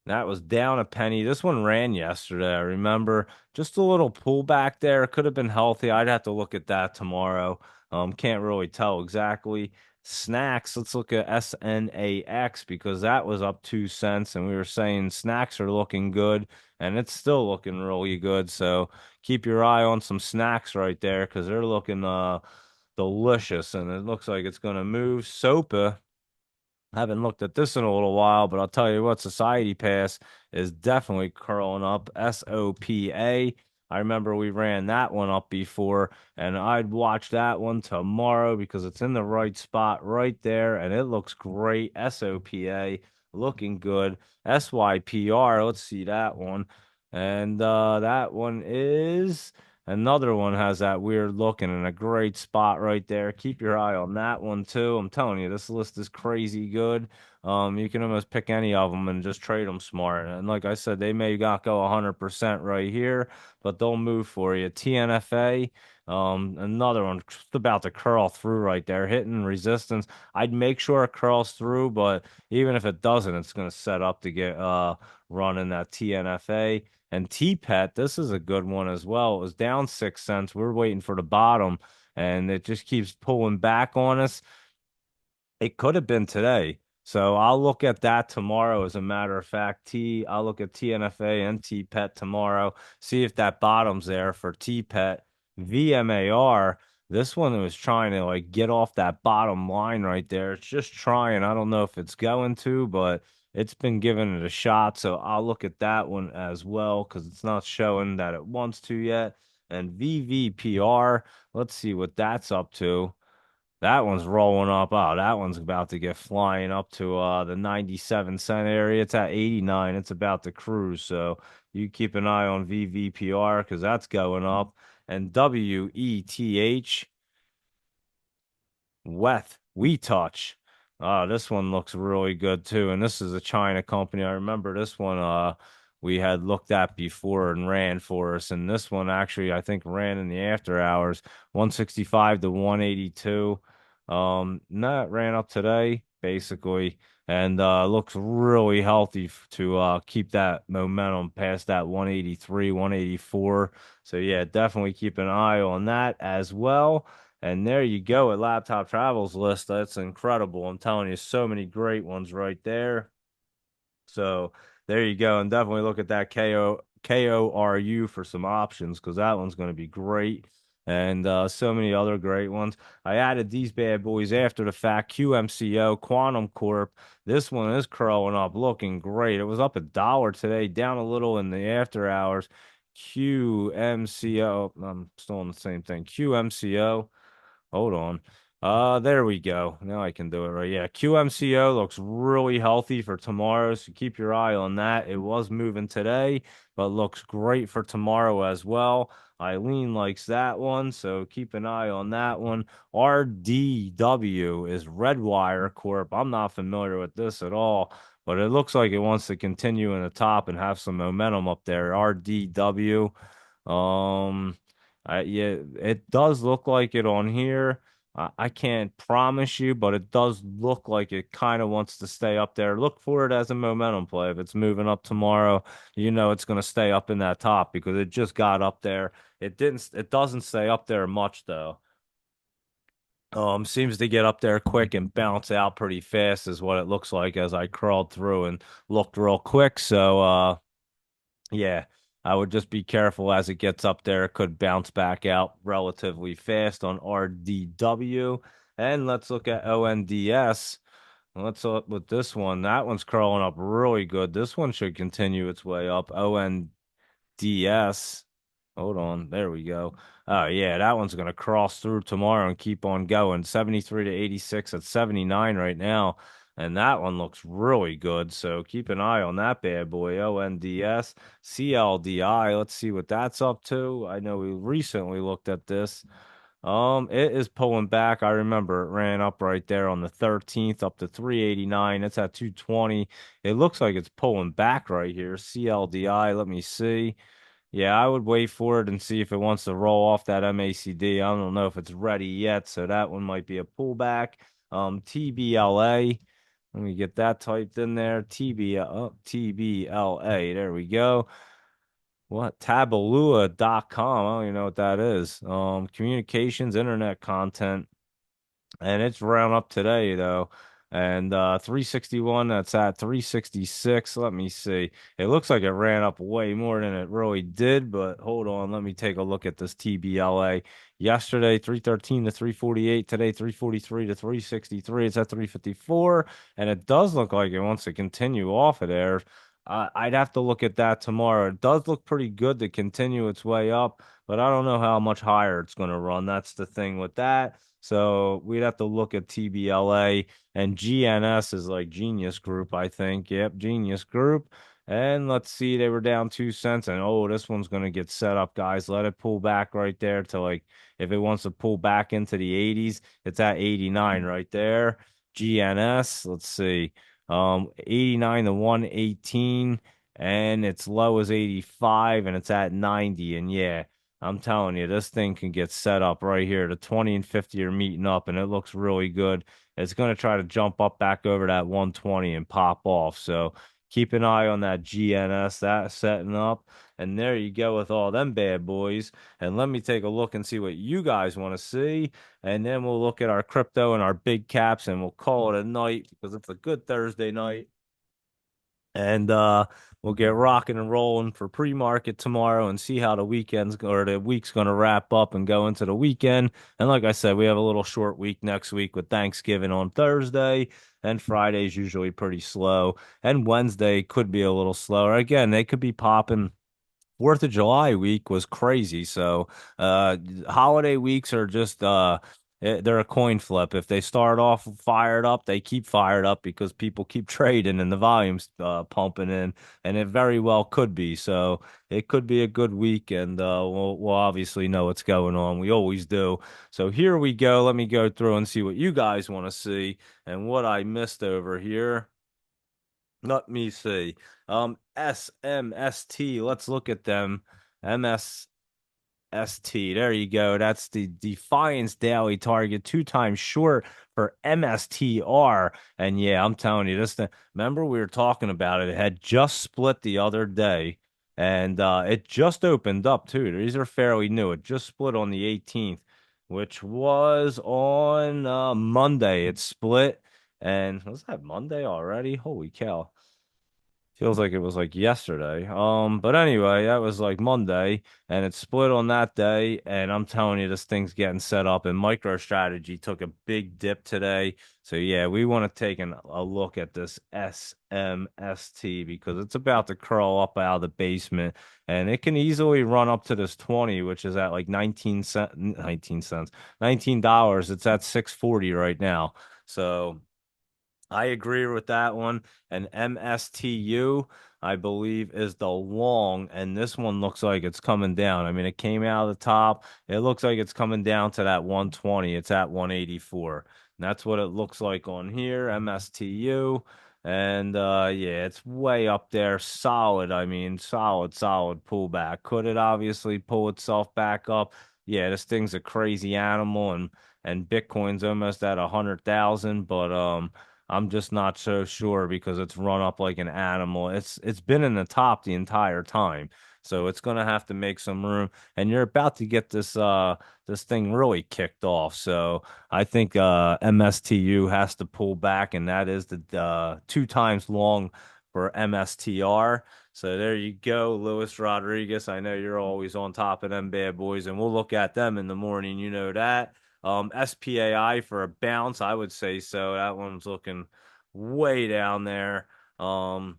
That was down a penny. This one ran yesterday. I remember just a little pullback there. It could have been healthy. I'd have to look at that tomorrow. Can't really tell exactly. Snacks. Let's look at SNAX because that was up 2 cents, and we were saying snacks are looking good, and it's still looking really good. So keep your eye on some snacks right there because they're looking delicious, and it looks like it's gonna move. SOPA. I haven't looked at this in a little while, but I'll tell you what, Society Pass is definitely curling up. SOPA. I remember we ran that one up before, and I'd watch that one tomorrow because it's in the right spot right there, and it looks great. SOPA looking good. SYPR, let's see that one. And that one is another one has that weird looking in a great spot right there. Keep your eye on that one too. I'm telling you, this list is crazy good. You can almost pick any of them and just trade them smart. And like I said, they may not go 100% right here, but they'll move for you. TNFA, Another one just about to curl through right there, hitting resistance. I'd make sure it curls through, but even if it doesn't, it's going to set up to get running that TNFA. And T-Pet, this is a good one as well. It was down 6 cents. We're waiting for the bottom, and it just keeps pulling back on us. It could have been today. So I'll look at that tomorrow. As a matter of fact, I'll look at TNFA and T-Pet tomorrow, see if that bottom's there for T-Pet. VMAR, this one was trying to like get off that bottom line right there. It's just trying. I don't know if it's going to, but it's been giving it a shot. So I'll look at that one as well because it's not showing that it wants to yet. And VVPR, let's see what that's up to. That one's rolling up. Oh, that one's about to get flying up to the 97 cent area. It's at 89. It's about to cruise. So you keep an eye on VVPR because that's going up. And WETH, We Touch. This one looks really good too. And this is a China company. I remember this one we had looked at before and ran for us. And this one actually I think ran in the after hours, 165 to 182. No, it ran up today, basically, and looks really healthy to keep that momentum past that 183, 184. So yeah, definitely keep an eye on that as well. And there you go, at Laptop Travels list. That's incredible. I'm telling you, so many great ones right there. So there you go, and definitely look at that KORU for some options because that one's going to be great, and so many other great ones. I added these bad boys after the fact. QMCO Quantum Corp. This one is curling up, looking great. It was up $1 today, down a little in the after hours. QMCO. I'm still on the same thing. QMCO. Hold on. There we go. Now I can do it right. Yeah, QMCO looks really healthy for tomorrow, so keep your eye on that. It was moving today, but looks great for tomorrow as well. Eileen likes that one, so keep an eye on that one. RDW is Redwire Corp. I'm not familiar with this at all, but it looks like it wants to continue in the top and have some momentum up there. RDW. Um, yeah, it does look like it on here. I can't promise you, but it does look like it kind of wants to stay up there. Look for it as a momentum play. If it's moving up tomorrow, you know it's going to stay up in that top because it just got up there. It doesn't stay up there much though. Seems to get up there quick and bounce out pretty fast is what it looks like as I crawled through and looked real quick. So, yeah, I would just be careful as it gets up there. It could bounce back out relatively fast on RDW. And let's look at ONDS. Let's look with this one. That one's crawling up really good. This one should continue its way up. ONDS. Hold on. There we go. Oh, yeah, that one's going to cross through tomorrow and keep on going. 73 to 86 at 79 right now. And that one looks really good. So keep an eye on that bad boy. ONDS, CLDI. Let's see what that's up to. I know we recently looked at this. It is pulling back. I remember it ran up right there on the 13th up to 389. It's at 220. It looks like it's pulling back right here. CLDI. Let me see. Yeah, I would wait for it and see if it wants to roll off that MACD. I don't know if it's ready yet, so that one might be a pullback. TBLA. Let me get that typed in there. TBLA. There we go. What? Tabalua.com. I don't even know what that is. Communications, internet content. And it's round up today though. And 361, that's at 366. Let me see. It looks like it ran up way more than it really did, but hold on, let me take a look at this TBLA. Yesterday, 313 to 348. Today, 343 to 363. It's at 354, and it does look like it wants to continue off of there. I'd have to look at that tomorrow. It does look pretty good to continue its way up, but I don't know how much higher it's going to run. That's the thing with that. So we'd have to look at TBLA, and GNS is like Genius Group, I think. Yep, Genius Group. And let's see, they were down 2 cents. And oh, this one's going to get set up, guys. Let it pull back right there to like, if it wants to pull back into the 80s, it's at 89 right there. GNS, let's see, 89 to 118, and its low is 85, and it's at 90. And yeah, I'm telling you, this thing can get set up right here. The 20 and 50 are meeting up, and it looks really good. It's going to try to jump up back over that 120 and pop off. So keep an eye on that GNS, that setting up. And there you go with all them bad boys. And let me take a look and see what you guys want to see. And then we'll look at our crypto and our big caps, and we'll call it a night because it's a good Thursday night. And we'll get rocking and rolling for pre-market tomorrow and see how the or the week's going to wrap up and go into the weekend. And like I said, we have a little short week next week with Thanksgiving on Thursday, and Friday's usually pretty slow, and Wednesday could be a little slower. Again, they could be popping. Fourth of July week was crazy. So, holiday weeks are just they're a coin flip. If they start off fired up, they keep fired up because people keep trading and the volume's pumping in, and it very well could be. So it could be a good week, and we'll obviously know what's going on. We always do. So here we go. Let me go through and see what you guys want to see and what I missed over here. Let me see. SMST. Let's look at them. MSST. There you go. That's the Defiance daily target, 2 times short for MSTR. And yeah, I'm telling you, this thing, remember we were talking about it. It had just split the other day, and it just opened up too. These are fairly new. It just split on the 18th, which was on Monday. It split. And was that Monday already? Holy cow. Feels like it was like yesterday. But anyway, that was like Monday, and it split on that day. And I'm telling you, this thing's getting set up. And MicroStrategy took a big dip today. So yeah, we want to take a look at this SMST because it's about to curl up out of the basement, and it can easily run up to this 20, which is at like 19 cents, $19. It's at 640 right now. So I agree with that one. And MSTU, I believe, is the long, and this one looks like it's coming down. I mean, it came out of the top. It looks like it's coming down to that 120. It's at 184. And that's what it looks like on here, MSTU. And yeah, it's way up there. Solid. I mean, solid pullback. Could it obviously pull itself back up? Yeah, this thing's a crazy animal, and Bitcoin's almost at 100,000, but I'm just not so sure because it's run up like an animal. It's been in the top the entire time. So it's gonna have to make some room. And you're about to get this thing really kicked off. So I think MSTU has to pull back, and that is the 2 times long for MSTR. So there you go, Luis Rodriguez. I know you're always on top of them bad boys, and we'll look at them in the morning. You know that. SPAI for a bounce, I would say so. That one's looking way down there. Um,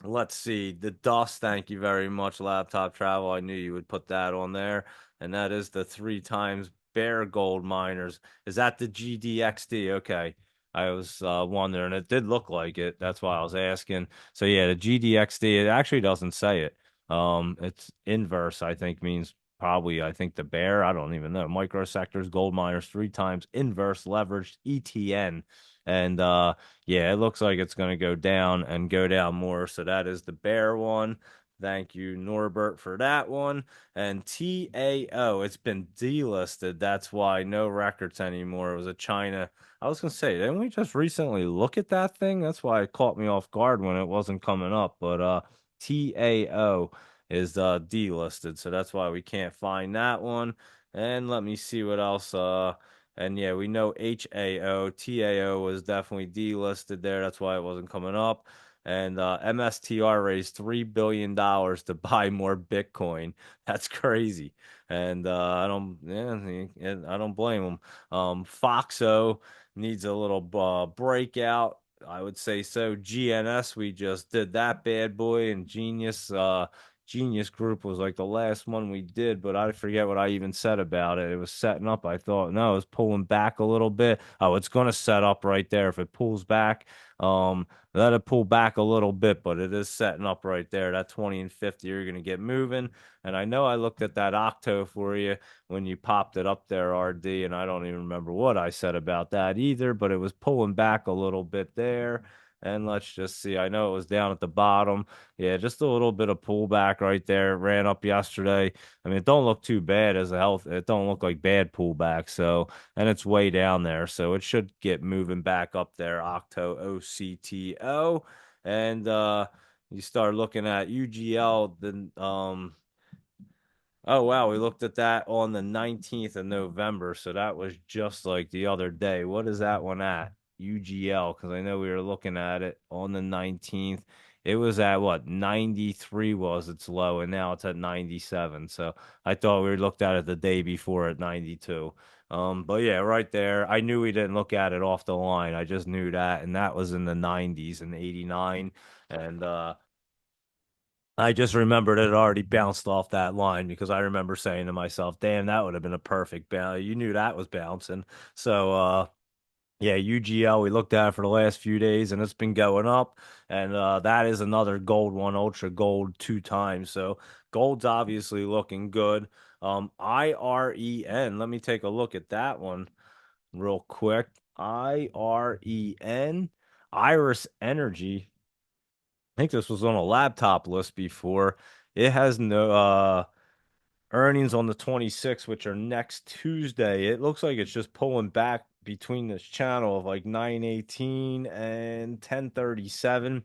let's see. The dust, thank you very much, Laptop Travel. I knew you would put that on there. And that is the 3 times Bear Gold Miners. Is that the GDXD? Okay. I was wondering. It did look like it. That's why I was asking. So yeah, the GDXD, it actually doesn't say it. It's inverse, I think, means probably, I think the bear, I don't even know. Microsectors, gold miners, 3 times inverse leveraged ETN. And yeah, it looks like it's going to go down and go down more. So that is the bear one. Thank you, Norbert, for that one. And TAO, it's been delisted. That's why no records anymore. It was a China. I was going to say, didn't we just recently look at that thing? That's why it caught me off guard when it wasn't coming up. But TAO is delisted. So that's why we can't find that one. And let me see what else. And yeah, we know HAO, TAO was definitely delisted there. That's why it wasn't coming up. And MSTR raised $3 billion to buy more Bitcoin. That's crazy. And I don't blame them. Foxo needs a little breakout. I would say so. GNS, we just did that bad boy, and Genius Group was like the last one we did, but I forget what I even said about it. It was setting up. I thought, no, it was pulling back a little bit. Oh, it's going to set up right there. If it pulls back, let it pull back a little bit, but it is setting up right there. That 20 and 50 are going to get moving. And I know I looked at that Octo for you when you popped it up there, RD, and I don't even remember what I said about that either, but it was pulling back a little bit there. And let's just see. I know it was down at the bottom. Yeah, just a little bit of pullback right there. It ran up yesterday. I mean, it don't look too bad as a health. It don't look like bad pullback. So, and it's way down there. So it should get moving back up there. OCTO. And you start looking at UGL, then oh wow, we looked at that on the 19th of November, so that was just like the other day. What is that one at? UGL, because I know we were looking at it on the 19th. It was at what, 93 was its low, and now it's at 97. So I thought we looked at it the day before at 92. But yeah, right there. I knew we didn't look at it off the line. I just knew that, and that was in the 90s and 89. And I just remembered it had already bounced off that line because I remember saying to myself, damn, that would have been a perfect bounce. You knew that was bouncing. So, yeah, UGL, we looked at it for the last few days and it's been going up. And that is another gold one, ultra gold two times. So, gold's obviously looking good. IREN, let me take a look at that one real quick. IREN, Iris Energy. I think this was on a laptop list before. It has no earnings on the 26th, which are next Tuesday. It looks like it's just pulling back between this channel of like 918 and 1037.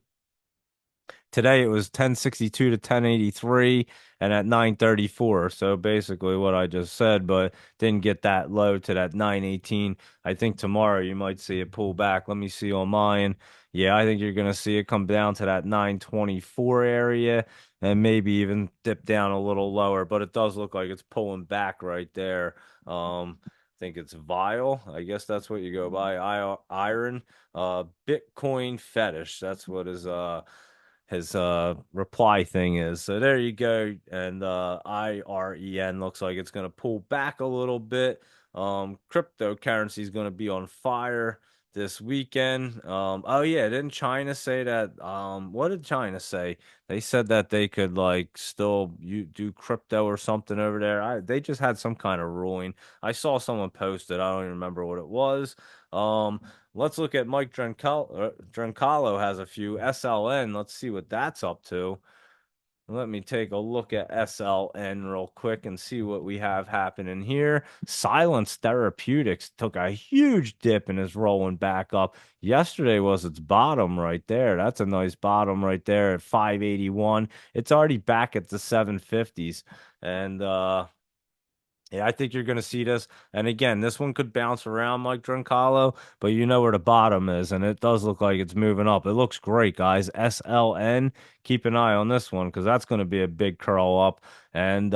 Today it was 1062 to 1083 and at 934. So basically what I just said, but didn't get that low to that 918. I think tomorrow you might see it pull back. Let me see on mine. Yeah, I think you're going to see it come down to that 924 area and maybe even dip down a little lower, but it does look like it's pulling back right there. I think it's Vile. I guess that's what you go by. Iron. Bitcoin fetish. That's what his reply thing is. So there you go. And IREN looks like it's going to pull back a little bit. Cryptocurrency is going to be on fire this weekend. Oh yeah, didn't China say that? What did China say? They said that they could like still you do crypto or something over there. They just had some kind of ruling. I saw someone post it. I don't even remember what it was. Um, let's look at Mike Drencalo has a few SLN. Let's see what that's up to. Let me take a look at SLN real quick and see what we have happening here. Silence Therapeutics took a huge dip and is rolling back up. Yesterday was its bottom right there. That's a nice bottom right there at 581. It's already back at the 750s. And yeah, I think you're going to see this. And again, this one could bounce around Mike Drincalo, but you know where the bottom is, and it does look like it's moving up. It looks great, guys. SLN, keep an eye on this one because that's going to be a big curl up. And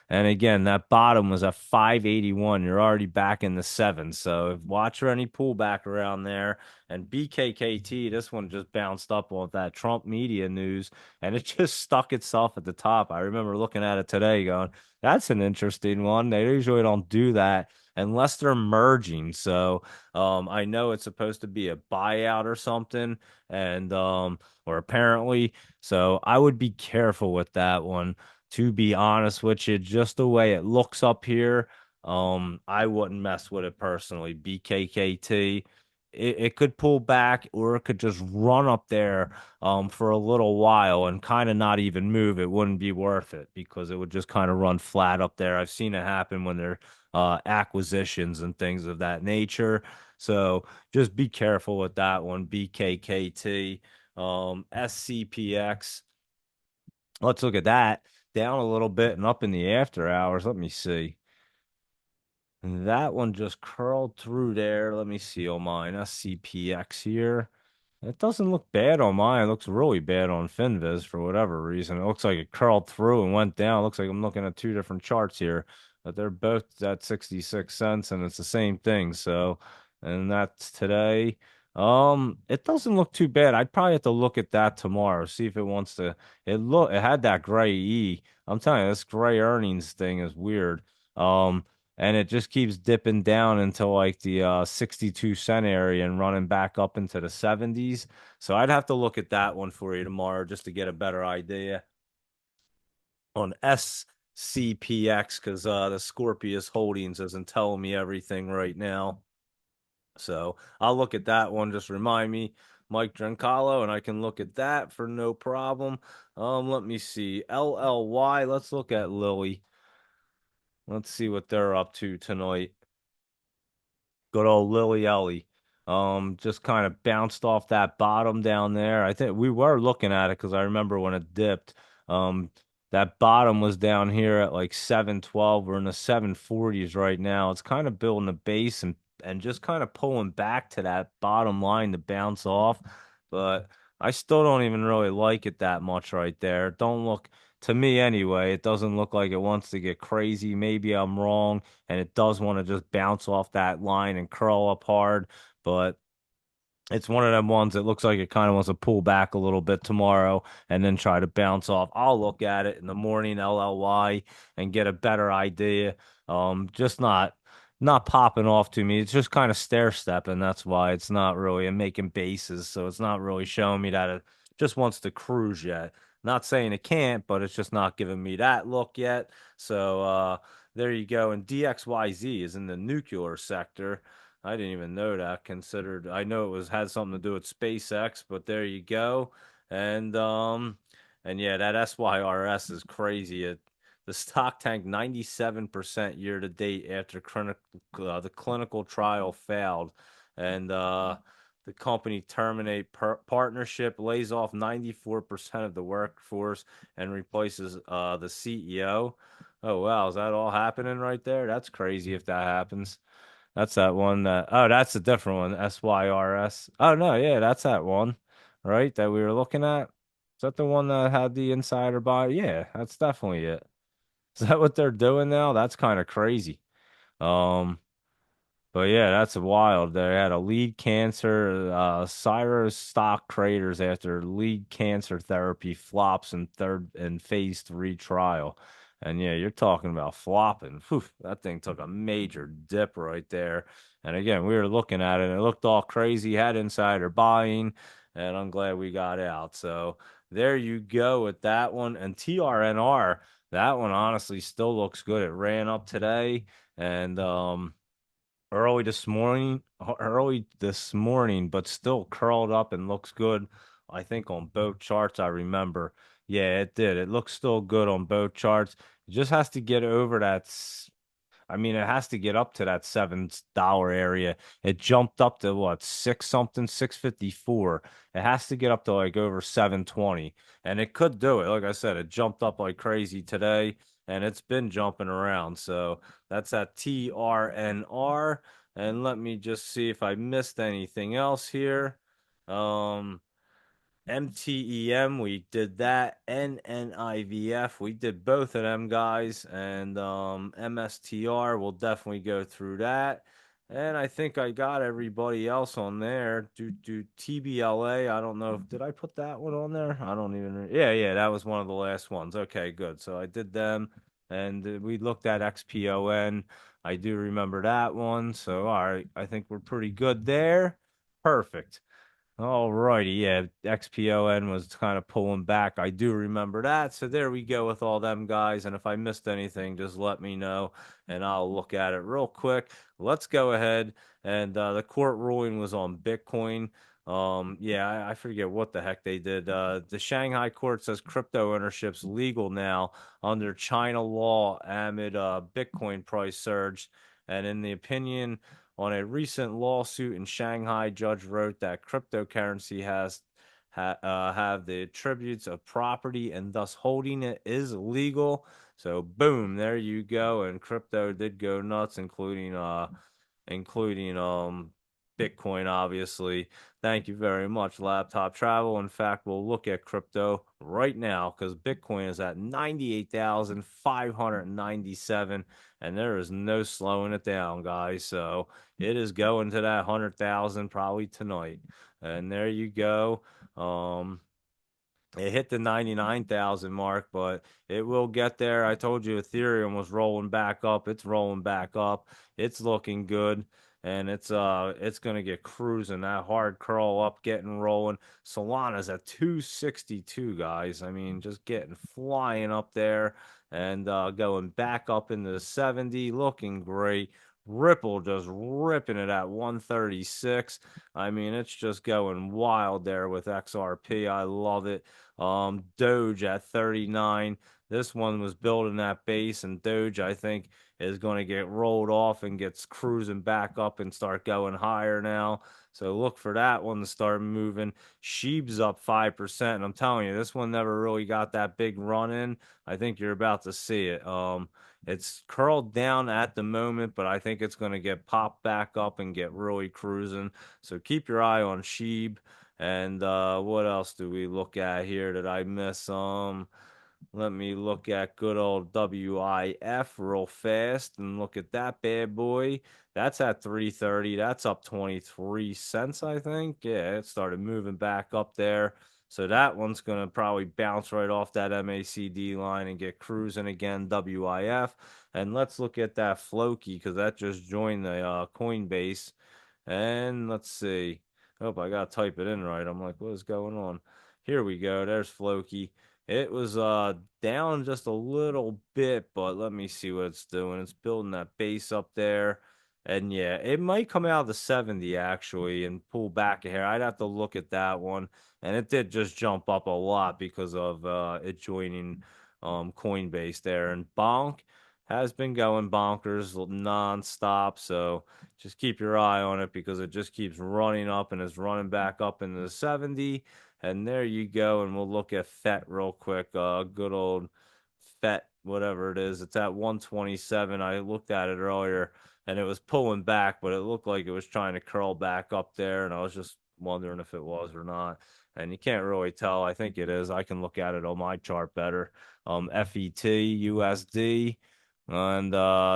again, that bottom was at 581. You're already back in the sevens. So watch for any pullback around there. And BKKT, this one just bounced up on that Trump media news, and it just stuck itself at the top. I remember looking at it today going, that's an interesting one. They usually don't do that unless they're merging. So I know it's supposed to be a buyout or something, and or apparently. So I would be careful with that one, to be honest with you. Just the way it looks up here, I wouldn't mess with it personally. BKKT. It could pull back or it could just run up there for a little while and kind of not even move. It wouldn't be worth it because it would just kind of run flat up there. I've seen it happen when they're acquisitions and things of that nature. So just be careful with that one. BKKT, SCPX. Let's look at that. Down a little bit and up in the after hours. Let me see. And that one just curled through there. Let me see on mine. SCPX here. It doesn't look bad on mine. It looks really bad on Finviz for whatever reason. It looks like it curled through and went down. It looks like I'm looking at two different charts here, but they're both at 66 cents and it's the same thing. So, and that's today. It doesn't look too bad. I'd probably have to look at that tomorrow, see if it wants to. It had that gray E. I'm telling you, this gray earnings thing is weird. And it just keeps dipping down until like the 62 cent area and running back up into the 70s. So I'd have to look at that one for you tomorrow just to get a better idea on SCPX because the Scorpius Holdings isn't telling me everything right now. So I'll look at that one. Just remind me. Mike Drincalo, and I can look at that for no problem. Let me see. LLY, let's look at Lily. Let's see what they're up to tonight. Good old Lily Ellie. Just kind of bounced off that bottom down there. I think we were looking at it because I remember when it dipped. Um, that bottom was down here at like 712. We're in the 740s right now. It's kind of building a base and just kind of pulling back to that bottom line to bounce off. But I still don't even really like it that much right there. Don't look to me anyway. It doesn't look like it wants to get crazy. Maybe I'm wrong and it does want to just bounce off that line and curl up hard. But it's one of them ones that looks like it kind of wants to pull back a little bit tomorrow and then try to bounce off. I'll look at it in the morning, LLY, and get a better idea. Just not popping off to me. It's just kind of stair stepping. That's why it's not really making bases. So it's not really showing me that it just wants to cruise yet. Not saying it can't, but it's just not giving me that look yet. So there you go. And DXYZ is in the nuclear sector. I didn't even know that. Considered, I know it was had something to do with SpaceX, but there you go. And and yeah, that SYRS is crazy. The stock tanked 97% year to date after the clinical trial failed, and the company terminate partnership, lays off 94% of the workforce, and replaces the CEO. Oh wow, is that all happening right there? That's crazy if that happens. That's that one that, oh, that's a different one. SYRS. Oh no, yeah, that's that one, right? That we were looking at. Is that the one that had the insider buy? Yeah, that's definitely it. Is that what they're doing now? That's kind of crazy. Um, but yeah, that's wild. They had a lead cancer, Cyrus stock craters after lead cancer therapy flops in phase three trial. And yeah, you're talking about flopping. Whew, that thing took a major dip right there. And again, we were looking at it and it looked all crazy, had insider buying, and I'm glad we got out. So there you go with that one. And TRNR, that one honestly still looks good. It ran up today and early this morning, but still curled up and looks good. I think on both charts, I remember. Yeah, it did. It looks still good on both charts. It just has to get over I mean, it has to get up to that $7 area. It jumped up to what, six something, 654. It has to get up to like over 720. And it could do it. Like I said, it jumped up like crazy today and it's been jumping around. So that's at TRNR. And let me just see if I missed anything else here. Um, MTEM, we did that. NNIVF, we did both of them guys. And MSTR, we'll definitely go through that. And I think I got everybody else on there. Do TBLA. I don't know if did I put that one on there? I don't even. Yeah, yeah, that was one of the last ones. Okay, good. So I did them, and we looked at XPON. I do remember that one. So all right, I think we're pretty good there. Perfect. All righty, yeah, XPON was kind of pulling back. I do remember that. So there we go with all them guys. And if I missed anything, just let me know and I'll look at it real quick. Let's go ahead. And the court ruling was on Bitcoin. Yeah, I forget what the heck they did. The Shanghai court says crypto ownership's legal now under China law amid Bitcoin price surge. And in the opinion on a recent lawsuit in Shanghai, judge wrote that cryptocurrency have the attributes of property and thus holding it is legal. So boom, there you go. And crypto did go nuts, including Bitcoin, obviously. Thank you very much, Laptop Travel. In fact, we'll look at crypto right now because Bitcoin is at 98,597, and there is no slowing it down, guys. So it is going to that 100,000 probably tonight. And there you go. It hit the 99,000 mark, but it will get there. I told you Ethereum was rolling back up. It's rolling back up. It's looking good. And it's gonna get cruising that hard curl up, getting rolling. Solana's at 262, guys. I mean, just getting flying up there and going back up into the 70, looking great. Ripple just ripping it at 136. I mean, it's just going wild there with XRP. I love it. Doge at 39. This one was building that base, and Doge, I think, is going to get rolled off and gets cruising back up and start going higher now. So look for that one to start moving. Sheeb's up 5%. And I'm telling you, this one never really got that big run in. I think you're about to see it. It's curled down at the moment, but I think it's going to get popped back up and get really cruising. So keep your eye on Sheeb. And what else do we look at here? Did I miss? Let me look at good old WIF real fast and look at that bad boy. That's at 330. That's up 23 cents, I think. Yeah, it started moving back up there. So that one's going to probably bounce right off that MACD line and get cruising again, WIF. And let's look at that Floki because that just joined the Coinbase. And let's see. Oh, I gotta type it in right. I'm like, what is going on? Here we go. There's Floki. It was down just a little bit, but let me see what it's doing. It's building that base up there. And yeah, it might come out of the 70 actually and pull back a hair. I'd have to look at that one. And it did just jump up a lot because of it joining Coinbase there. And Bonk has been going bonkers nonstop. So just keep your eye on it because it just keeps running up and is running back up into the 70. And there you go. And we'll look at FET real quick. Good old FET, whatever it is. It's at 127. I looked at it earlier and it was pulling back, but it looked like it was trying to curl back up there. And I was just wondering if it was or not. And you can't really tell. I think it is. I can look at it on my chart better. FET, USD. And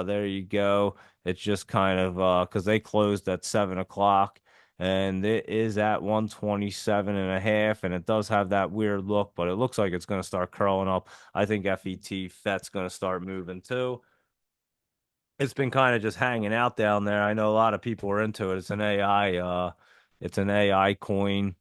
there you go. It's just kind of because they closed at 7 o'clock and it is at 127 and a half, and it does have that weird look, but it looks like it's going to start curling up. I think FET's going to start moving too. It's been kind of just hanging out down there. I know a lot of people are into it. It's an AI coin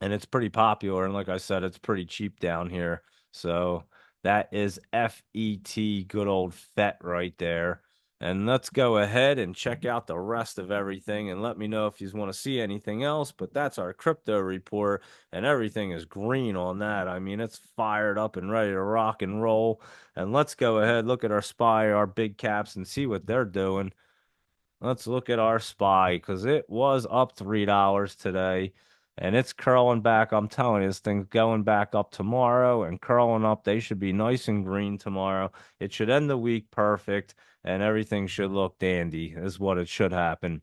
and it's pretty popular. And like I said, it's pretty cheap down here. So that is FET, good old FET right there. And let's go ahead and check out the rest of everything and let me know if you want to see anything else. But that's our crypto report, and everything is green on that. I mean, it's fired up and ready to rock and roll. And let's go ahead, look at our SPY, our big caps, and see what they're doing. Let's look at our SPY because it was up $3 today and it's curling back. I'm telling you, this thing's going back up tomorrow and curling up. They should be nice and green tomorrow. It should end the week perfect and everything should look dandy, is what it should happen.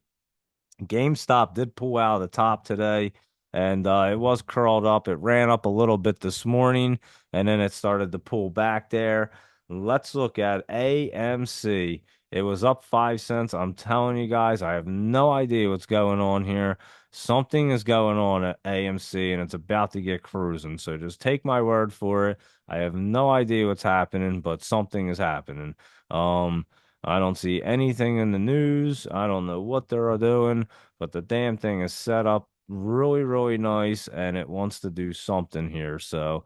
GameStop did pull out of the top today, and it was curled up. It ran up a little bit this morning, and then it started to pull back there. Let's look at AMC. It was up 5 cents. I'm telling you guys, I have no idea what's going on here. Something is going on at AMC, and it's about to get cruising. So just take my word for it. I have no idea what's happening, but something is happening. Um, I don't see anything in the news. I don't know what they're doing, but the damn thing is set up really, really nice and it wants to do something here. So,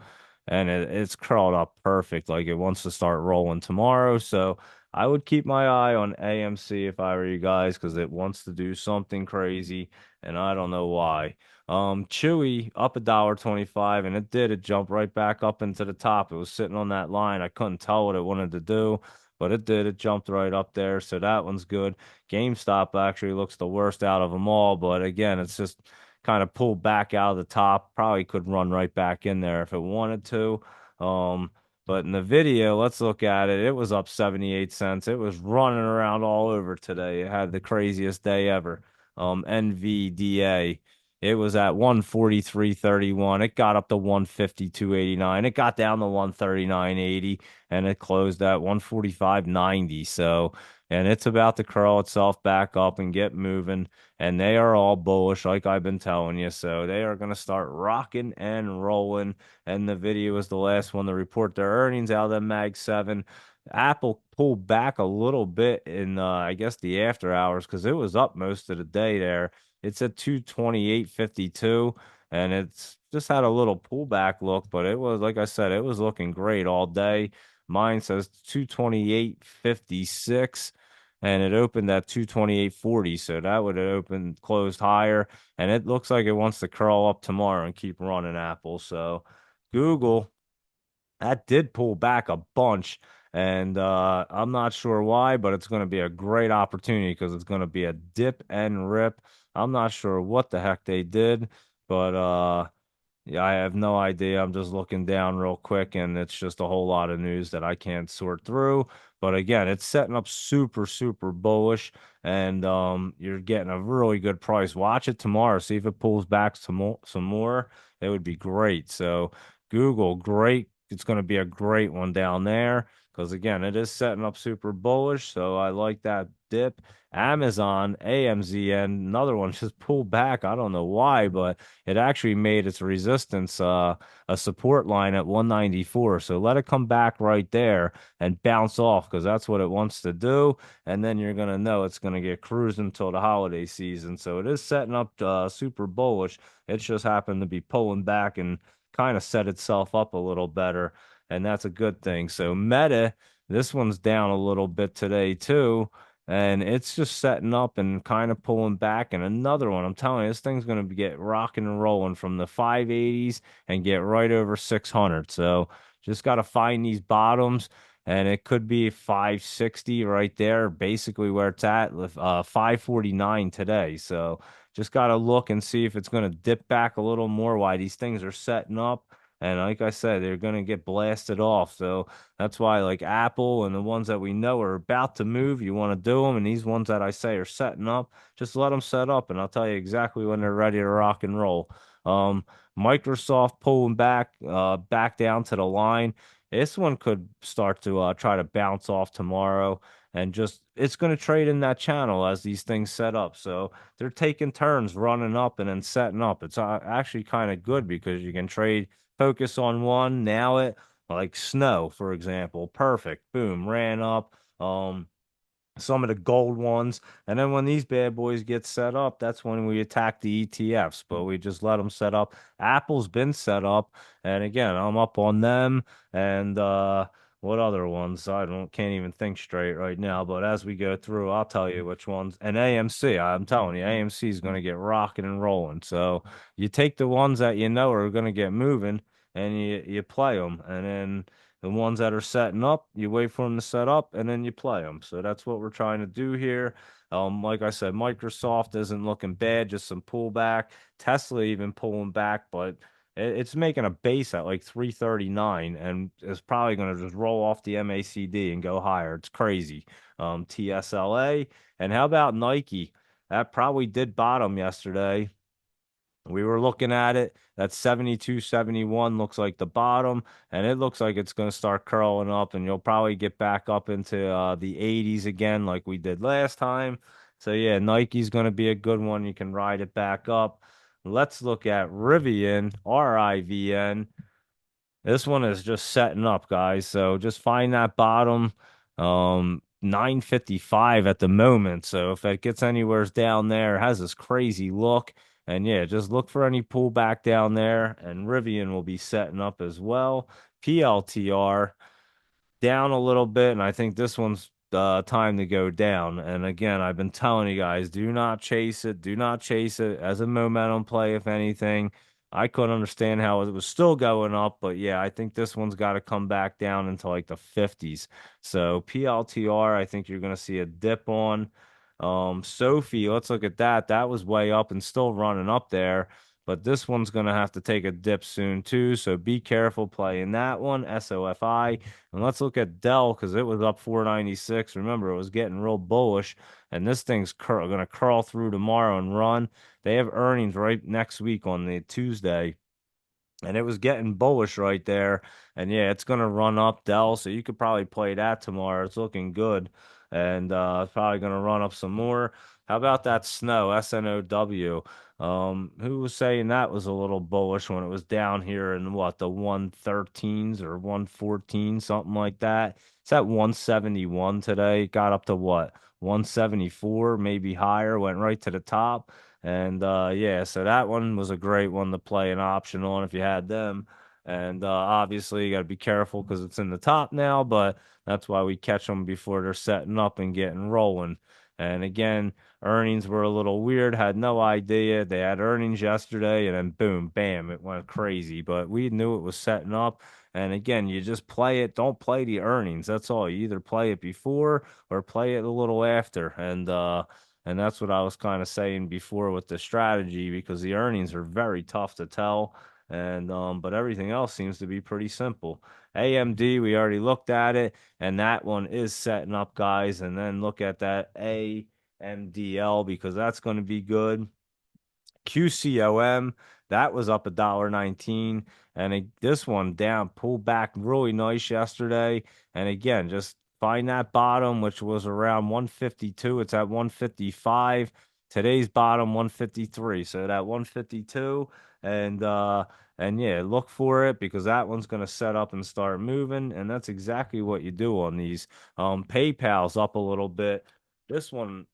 and it's curled up perfect. Like it wants to start rolling tomorrow. So I would keep my eye on AMC if I were you guys because it wants to do something crazy and I don't know why. Chewy up $1.25 and it did. It jumped right back up into the top. It was sitting on that line. I couldn't tell what it wanted to do, but it did. It jumped right up there. So that one's good. GameStop actually looks the worst out of them all. But again, it's just kind of pulled back out of the top. Probably could run right back in there if it wanted to. Um, but in the video, let's look at it. It was up 78 cents. It was running around all over today. It had the craziest day ever. NVDA. It was at 143.31. It got up to 152.89. It got down to 139.80 and it closed at 145.90. So, and it's about to curl itself back up and get moving. And they are all bullish, like I've been telling you. So they are going to start rocking and rolling. And the video is the last one to report their earnings out of the Mag 7. Apple pulled back a little bit in, I guess, the after hours because it was up most of the day there. It's at 228.52 and it's just had a little pullback look, but it was, like I said, it was looking great all day. Mine says 228.56. and it opened at 228.40. So that would have opened closed higher, and it looks like it wants to curl up tomorrow and keep running Apple. So Google, that did pull back a bunch. And I'm not sure why, but it's going to be a great opportunity because it's going to be a dip and rip. I'm not sure what the heck they did, but yeah, I have no idea. I'm just looking down real quick, and it's just a whole lot of news that I can't sort through. But again, it's setting up super, super bullish, and you're getting a really good price. Watch it tomorrow. See if it pulls back some more. It would be great. So Google, great. It's going to be a great one down there because again, it is setting up super bullish. So I like that dip. Amazon, AMZN, another one just pulled back. I don't know why, but it actually made its resistance a support line at 194. So let it come back right there and bounce off because that's what it wants to do. And then you're going to know it's going to get cruising until the holiday season. So it is setting up super bullish. It's just happened to be pulling back and kind of set itself up a little better. And that's a good thing. So Meta, this one's down a little bit today too, and it's just setting up and kind of pulling back. And another one, I'm telling you, this thing's going to be get rocking and rolling from the 580s and get right over 600. So just got to find these bottoms, and it could be 560 right there, basically where it's at, with 549 today. So just got to look and see if it's going to dip back a little more while these things are setting up. And like I said, they're going to get blasted off. So that's why, like Apple and the ones that we know are about to move, you want to do them. And these ones that I say are setting up, just let them set up, and I'll tell you exactly when they're ready to rock and roll. Um, Microsoft pulling back down to the line. This one could start to try to bounce off tomorrow, and just it's going to trade in that channel as these things set up. So they're taking turns running up and then setting up. It's actually kind of good because you can trade, focus on one, nail it, like snow, for example. Perfect. Boom, ran up. Some of the gold ones. And then when these bad boys get set up, that's when we attack the ETFs, but we just let them set up. Apple's been set up, and again, I'm up on them. And what other ones? I don't can't even think straight right now, but as we go through, I'll tell you which ones. And AMC, I'm telling you, AMC is going to get rocking and rolling. So you take the ones that you know are going to get moving, and you play them, and then the ones that are setting up, you wait for them to set up and then you play them. So that's what we're trying to do here. Like I said, Microsoft isn't looking bad, just some pullback. Tesla even pulling back, but it's making a base at like 339, and it's probably going to just roll off the MACD and go higher. It's crazy. TSLA. And how about Nike? That probably did bottom yesterday. We were looking at it. That 72.71 looks like the bottom, and it looks like it's going to start curling up, and you'll probably get back up into the 80s again, like we did last time. So, yeah, Nike's going to be a good one. You can ride it back up. Let's look at Rivian, RIVN. This one is just setting up, guys. So just find that bottom. 955 at the moment. So if it gets anywhere down there, it has this crazy look. And yeah, just look for any pullback down there. And Rivian will be setting up as well. PLTR down a little bit, and I think this one's time to go down. And again, I've been telling you guys, do not chase it. Do not chase it as a momentum play, if anything. I couldn't understand how it was still going up, but yeah, I think this one's got to come back down into like the 50s. So PLTR, I think you're going to see a dip on. Sophie, let's look at that. That was way up and still running up there. But this one's going to have to take a dip soon too. So be careful playing that one. SOFI. And let's look at Dell because it was up 496. Remember, it was getting real bullish, and this thing's going to curl through tomorrow and run. They have earnings right next week on the Tuesday, and it was getting bullish right there. And yeah, it's gonna run up Dell, so you could probably play that tomorrow. It's looking good, and it's probably gonna run up some more. How about that snow, SNOW? Who was saying that was a little bullish when it was down here in what, the 113s or 114, something like that? It's at 171 today. Got up to what, 174, maybe higher, went right to the top. And yeah, so that one was a great one to play an option on if you had them. And obviously, you got to be careful because it's in the top now, but that's why we catch them before they're setting up and getting rolling. And again, earnings were a little weird. Had no idea. They had earnings yesterday, and then boom, bam, it went crazy. But we knew it was setting up. And again, you just play it. Don't play the earnings. That's all. You either play it before or play it a little after. And that's what I was kind of saying before with the strategy because the earnings are very tough to tell. And but everything else seems to be pretty simple. AMD, we already looked at it, and that one is setting up, guys. And then look at that AMDL because that's going to be good. QCOM, that was up $1.19. And this one down, pulled back really nice yesterday. And again, just find that bottom, which was around 152. It's at 155. Today's bottom 153. So that 152 and yeah, look for it because that one's gonna set up and start moving. And that's exactly what you do on these. PayPal's up a little bit. This one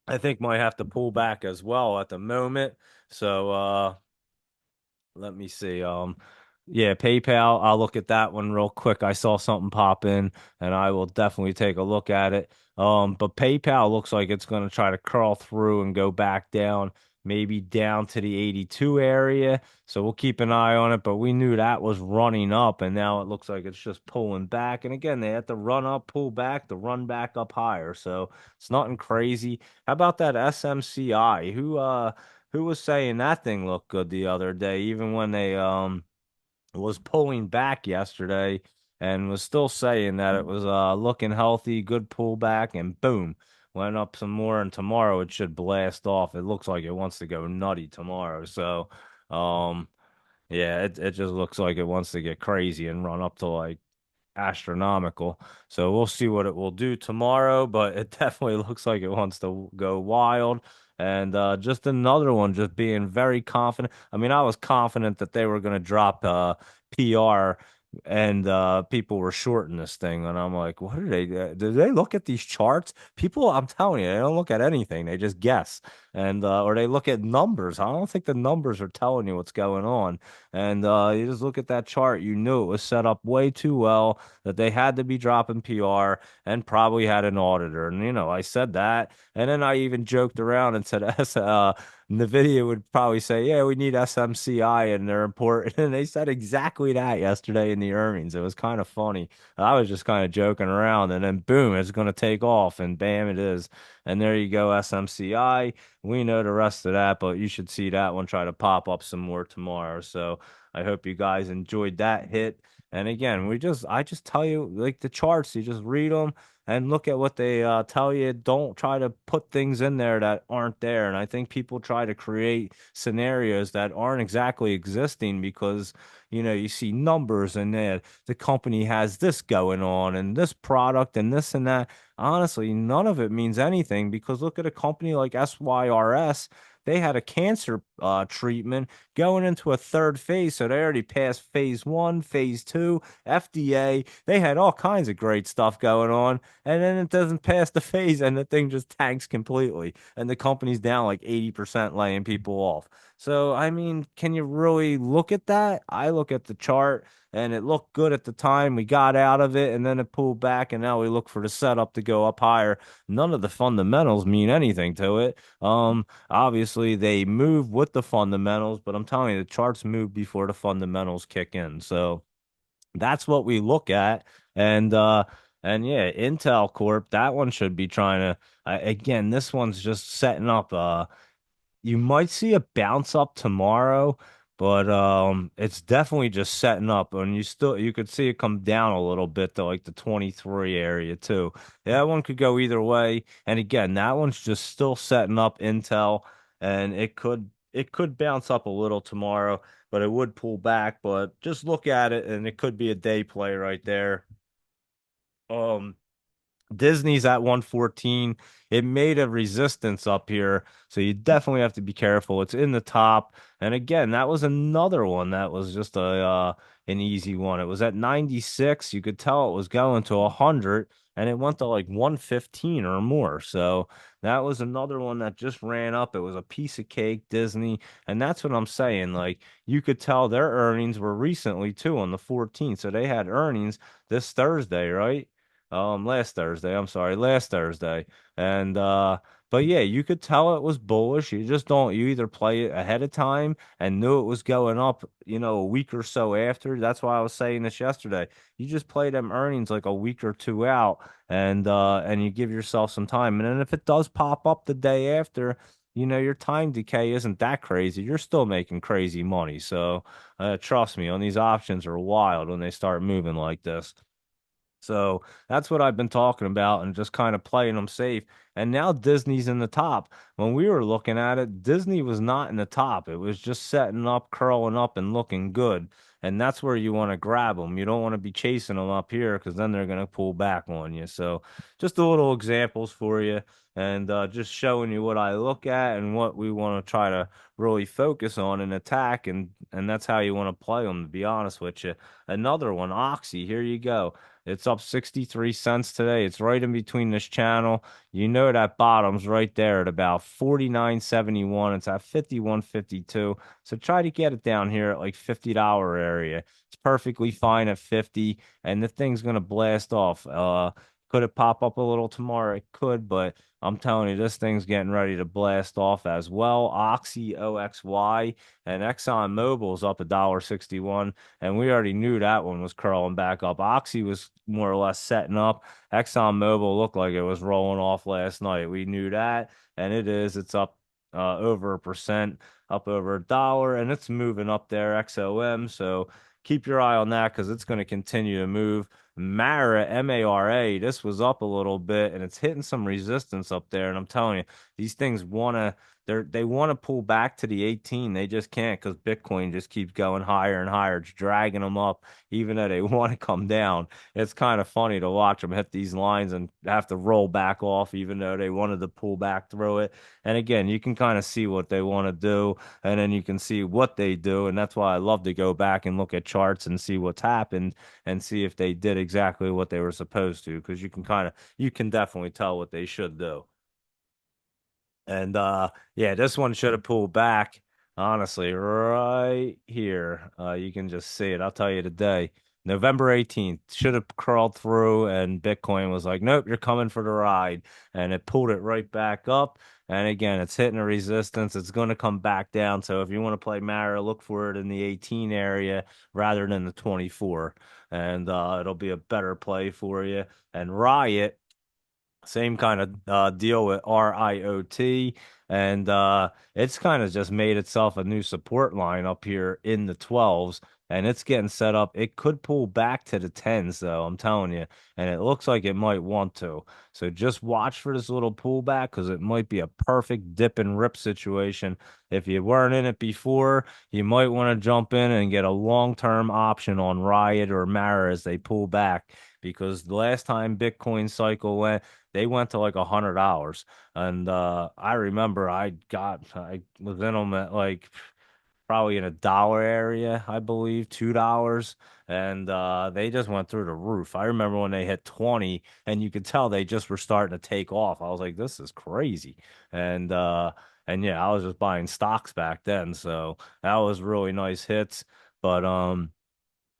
I think might have to pull back as well at the moment. So let me see. Yeah, PayPal. I'll look at that one real quick. I saw something pop in, and I will definitely take a look at it. But PayPal looks like it's going to try to crawl through and go back down, maybe down to the 82 area. So we'll keep an eye on it. But we knew that was running up, and now it looks like it's just pulling back. And again, they have to run up, pull back, to run back up higher. So it's nothing crazy. How about that SMCI? Who was saying that thing looked good the other day, even when they was pulling back yesterday and was still saying that it was looking healthy, good pullback, and boom, went up some more. And tomorrow it should blast off. It looks like it wants to go nutty tomorrow. So, um, yeah, it just looks like it wants to get crazy and run up to like astronomical. So we'll see what it will do tomorrow, but it definitely looks like it wants to go wild. And just another one, just being very confident. I mean, I was confident that they were going to drop PR and people were shorting this thing. And I'm like, what are they? Do they look at these charts? People, I'm telling you, they don't look at anything. They just guess. And or they look at numbers. I don't think the numbers are telling you what's going on. And you just look at that chart, you knew it was set up way too well that they had to be dropping PR and probably had an auditor. And, I said that. And then I even joked around and said, NVIDIA would probably say, yeah, we need SMCI and they're important. And they said exactly that yesterday in the earnings. It was kind of funny. I was just kind of joking around. And then, boom, it's going to take off. And bam, it is. And there you go, SMCI. We know the rest of that, but you should see that one try to pop up some more tomorrow. So I hope you guys enjoyed that hit. And again, I just tell you like the charts, you just read them and look at what they tell you. Don't try to put things in there that aren't there. And I think people try to create scenarios that aren't exactly existing because, you see numbers and the company has this going on and this product and this and that. Honestly, none of it means anything because look at a company like SYRS. They had a cancer treatment going into a third phase. So they already passed phase one, phase two, FDA. They had all kinds of great stuff going on. And then it doesn't pass the phase and the thing just tanks completely. And the company's down like 80% laying people off. So, I mean, can you really look at that? I look at the chart and it looked good at the time. We got out of it and then it pulled back. And now we look for the setup to go up higher. None of the fundamentals mean anything to it. Obviously, they move with the fundamentals, but I'm telling you, the charts move before the fundamentals kick in. So that's what we look at. And yeah, Intel Corp, that one should be trying to again, this one's just setting up you might see a bounce up tomorrow, but it's definitely just setting up and you could see it come down a little bit to like the 23 area too. That one could go either way. And again, that one's just still setting up Intel and it could bounce up a little tomorrow, but it would pull back, but just look at it and it could be a day play right there. Um Disney's at 114. It made a resistance up here, so you definitely have to be careful. It's in the top. And again, that was another one that was just a an easy one. It was at 96. You could tell it was going to 100 and it went to like 115 or more. So that was another one that just ran up. It was a piece of cake, Disney. And that's what I'm saying. Like you could tell their earnings were recently too on the 14th. So they had earnings this Thursday, right? Last Thursday. I'm sorry, last Thursday. And but yeah, you could tell it was bullish. You just don't, you either play it ahead of time and knew it was going up, a week or so after. That's why I was saying this yesterday. You just play them earnings like a week or two out and you give yourself some time. And then if it does pop up the day after, your time decay isn't that crazy. You're still making crazy money. So trust me, on these options are wild when they start moving like this. So that's what I've been talking about and just kind of playing them safe. And now Disney's in the top. When we were looking at it, Disney was not in the top. It was just setting up, curling up, and looking good. And that's where you want to grab them. You don't want to be chasing them up here because then they're going to pull back on you. So just a little examples for you and just showing you what I look at and what we want to try to really focus on and attack. And that's how you want to play them, to be honest with you. Another one, Oxy. Here you go. It's up 63 cents today. It's right in between this channel. You know that bottom's right there at about 49.71. It's at 51.52. So try to get it down here at like $50 area. It's perfectly fine at 50 and the thing's going to blast off. Could it pop up a little tomorrow? It could, but I'm telling you, this thing's getting ready to blast off as well. Oxy, OXY, and Exxon Mobil's up $1.61. And we already knew that one was curling back up. Oxy was more or less setting up. Exxon Mobil looked like it was rolling off last night. We knew that, and it is. It's up over 1%, up over $1, and it's moving up there, XOM. So keep your eye on that because it's going to continue to move. Mara, MARA, this was up a little bit, and it's hitting some resistance up there. And I'm telling you, these things want to they want to pull back to the 18. They just can't because Bitcoin just keeps going higher and higher. It's dragging them up, even though they want to come down. It's kind of funny to watch them hit these lines and have to roll back off, even though they wanted to pull back through it. And again, you can kind of see what they want to do, and then you can see what they do. And that's why I love to go back and look at charts and see what's happened and see if they did exactly what they were supposed to, because you can definitely tell what they should do. And yeah, this one should have pulled back, honestly, right here. You can just see it. I'll tell you today. November 18th should have crawled through and Bitcoin was like, "Nope, you're coming for the ride." And it pulled it right back up. And again, it's hitting a resistance. It's going to come back down. So if you want to play Mara, look for it in the 18 area rather than the 24. And it'll be a better play for you. And Riot, same kind of deal with RIOT. And it's kind of just made itself a new support line up here in the 12s. And it's getting set up. It could pull back to the 10s, though, I'm telling you. And it looks like it might want to. So just watch for this little pullback because it might be a perfect dip and rip situation. If you weren't in it before, you might want to jump in and get a long-term option on Riot or Mara as they pull back. Because the last time Bitcoin cycle went, they went to like $100. And I remember I was in them at like probably in $1 area, I believe, $2. And they just went through the roof. I remember when they hit 20 and you could tell they just were starting to take off. I was like, this is crazy. And and yeah, I was just buying stocks back then. So that was really nice hits. But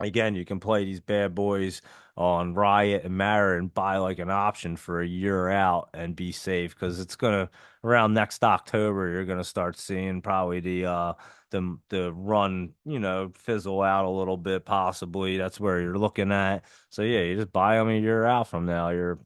again, you can play these bad boys on Riot and Mara and buy like an option for a year out and be safe because it's gonna around next October you're gonna start seeing probably the run, fizzle out a little bit possibly. That's where you're looking at. So yeah, you just buy them a year out from now. You're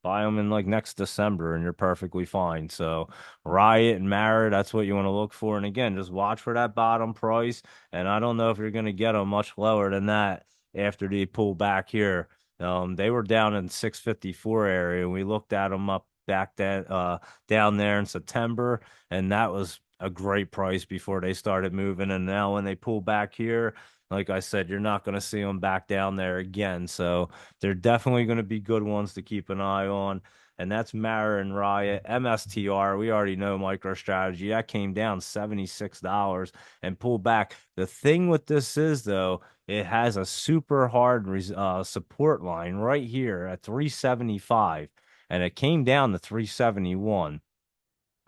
buy them in like next December and you're perfectly fine. So Riot and Mara, that's what you want to look for. And again, just watch for that bottom price. And I don't know if you're going to get them much lower than that after they pull back here. They were down in 654 area, and we looked at them up back then, down there in September, and that was a great price before they started moving. And now when they pull back here, like I said, you're not going to see them back down there again. So they're definitely going to be good ones to keep an eye on. and that's Mara and Riot. MSTR, we already know MicroStrategy. That came down $76 and pulled back. The thing with this is, though, it has a super hard support line right here at 375, and it came down to 371.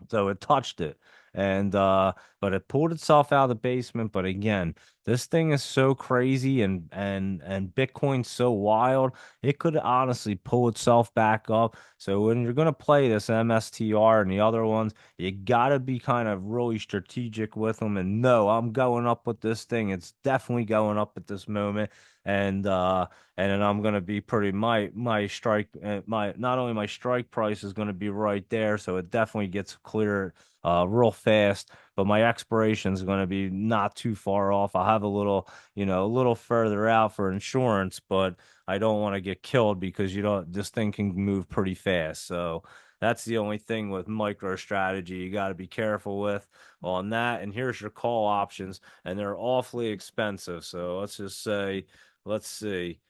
So it touched it. And but it pulled itself out of the basement. But again, this thing is so crazy and Bitcoin's so wild, it could honestly pull itself back up. So when you're gonna play this MSTR and the other ones, you gotta be kind of really strategic with them. And no, I'm going up with this thing. It's definitely going up at this moment. And and then I'm gonna be pretty my strike my not only my strike price is gonna be right there, so it definitely gets clear real fast. But my expiration is gonna be not too far off. I'll have a little, a little further out for insurance, but I don't want to get killed because this thing can move pretty fast. So that's the only thing with micro strategy you got to be careful with on that. And here's your call options, and they're awfully expensive. So let's just say, let's see.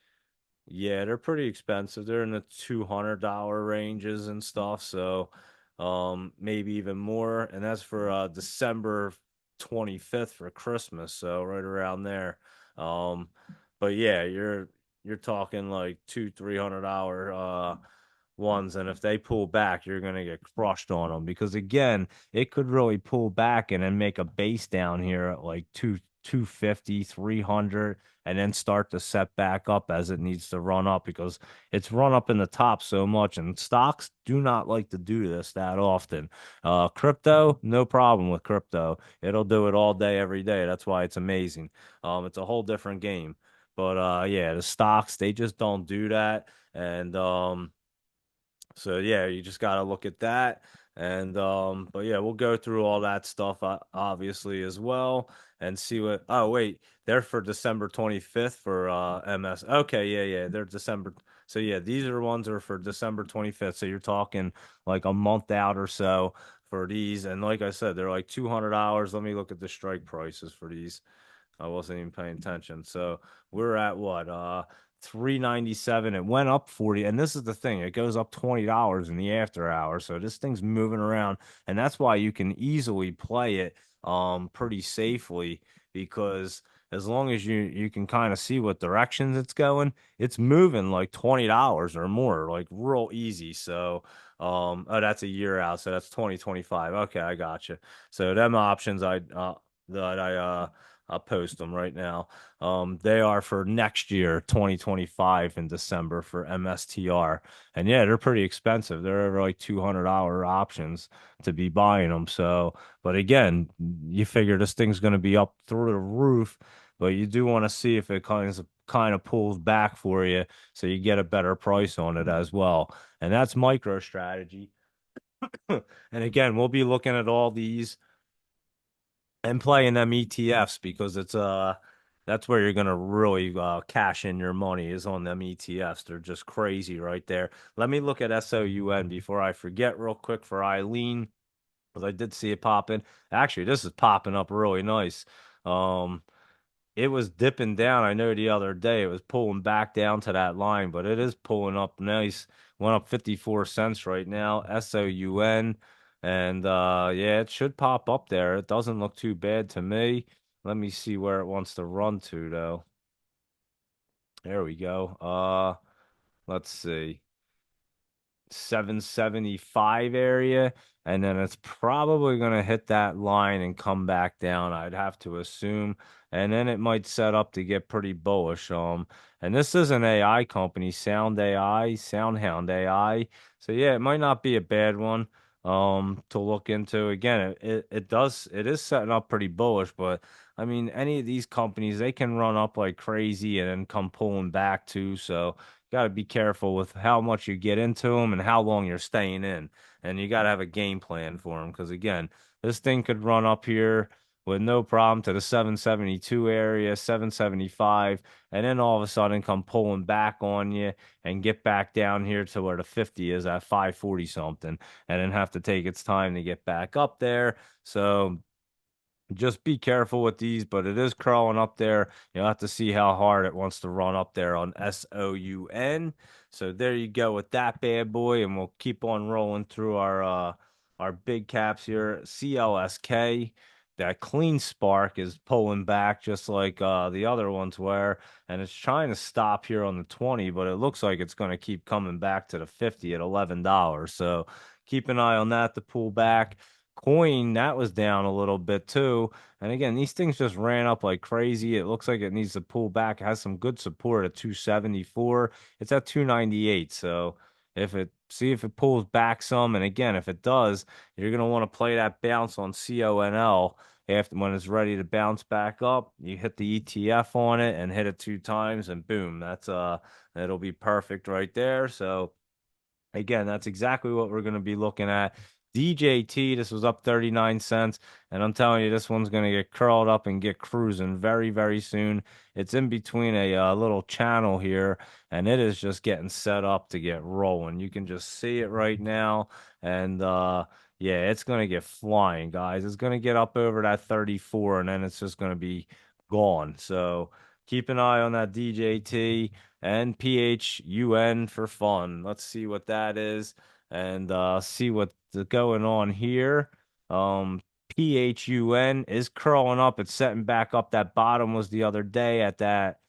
Yeah, they're pretty expensive. They're in the $200 ranges and stuff. So, maybe even more. And that's for December 25th for Christmas. So right around there. Um, but yeah, you're talking like $300 ones, and if they pull back, you're gonna get crushed on them because again, it could really pull back and then make a base down here at like 250, 300, and then start to set back up as it needs to run up because it's run up in the top so much, and stocks do not like to do this that often. Crypto, no problem with crypto. It'll do it all day, every day. That's why it's amazing. It's a whole different game. But yeah, the stocks, they just don't do that. And so yeah, you just got to look at that. And but yeah, we'll go through all that stuff obviously as well and see what oh wait, they're for December 25th for MS. Okay, yeah, yeah, they're December. So yeah, these are ones are for December 25th. So you're talking like a month out or so for these. And like I said, they're like $200. Let me look at the strike prices for these. I wasn't even paying attention. So we're at what? 397. It went up 40. And this is the thing, it goes up $20 in the after hour. So this thing's moving around. And that's why you can easily play it pretty safely because as long as you can kind of see what directions it's going, it's moving like $20 or more, like real easy. So oh, that's a year out, so that's 2025. Okay, I got you. So them options that I'll post them right now. They are for next year, 2025 in December for MSTR. And yeah, they're pretty expensive. They're over like $200 options to be buying them. So, but again, you figure this thing's going to be up through the roof, but you do want to see if it kind of pulls back for you so you get a better price on it as well. And that's micro strategy. And again, we'll be looking at all these and playing them ETFs because it's that's where you're gonna really cash in your money is on them ETFs. They're just crazy right there. Let me look at SOUN before I forget real quick for Eileen because I did see it popping. Actually, this is popping up really nice. Um, it was dipping down. I know the other day it was pulling back down to that line, but it is pulling up nice. Went up 54 cents right now. SOUN. And yeah, it should pop up there. It doesn't look too bad to me. Let me see where it wants to run to though. There we go. Let's see. 775 area, and then it's probably going to hit that line and come back down, I'd have to assume. And then it might set up to get pretty bullish. And this is an AI company, Sound AI, SoundHound AI. So yeah, it might not be a bad one to look into. Again, it is setting up pretty bullish, but I mean, any of these companies, they can run up like crazy and then come pulling back too. So got to be careful with how much you get into them and how long you're staying in. And you got to have a game plan for them because, again, this thing could run up here with no problem to the 772 area, 775, and then all of a sudden come pulling back on you and get back down here to where the 50 is at 540 something, and then have to take its time to get back up there. So Just be careful with these, but it is crawling up there. You'll have to see how hard it wants to run up there on SOUN. So there you go with that bad boy, and we'll keep on rolling through our big caps here. CLSK, that clean spark is pulling back just like the other ones were, and it's trying to stop here on the 20, but it looks like it's going to keep coming back to the 50 at $11. So keep an eye on that to pull back. Coin, that was down a little bit too. And again, these things just ran up like crazy. It looks like it needs to pull back. It has some good support at 274. It's at 298. So if it see if it pulls back some, and again, if it does, you're gonna want to play that bounce on CONL after when it's ready to bounce back up. You hit the ETF on it and hit it 2 times, and boom, it'll be perfect right there. So again, that's exactly what we're going to be looking at. DJT, this was up 39 cents, and I'm telling you, this one's going to get curled up and get cruising very, very soon. It's in between a little channel here, and it is just getting set up to get rolling. You can just see it right now, and yeah, it's going to get flying, guys. It's going to get up over that 34, and then it's just going to be gone. So keep an eye on that DJT and PHUN for fun. Let's see what that is and see what's going on here. PHUN is curling up. It's setting back up. That bottom was the other day at that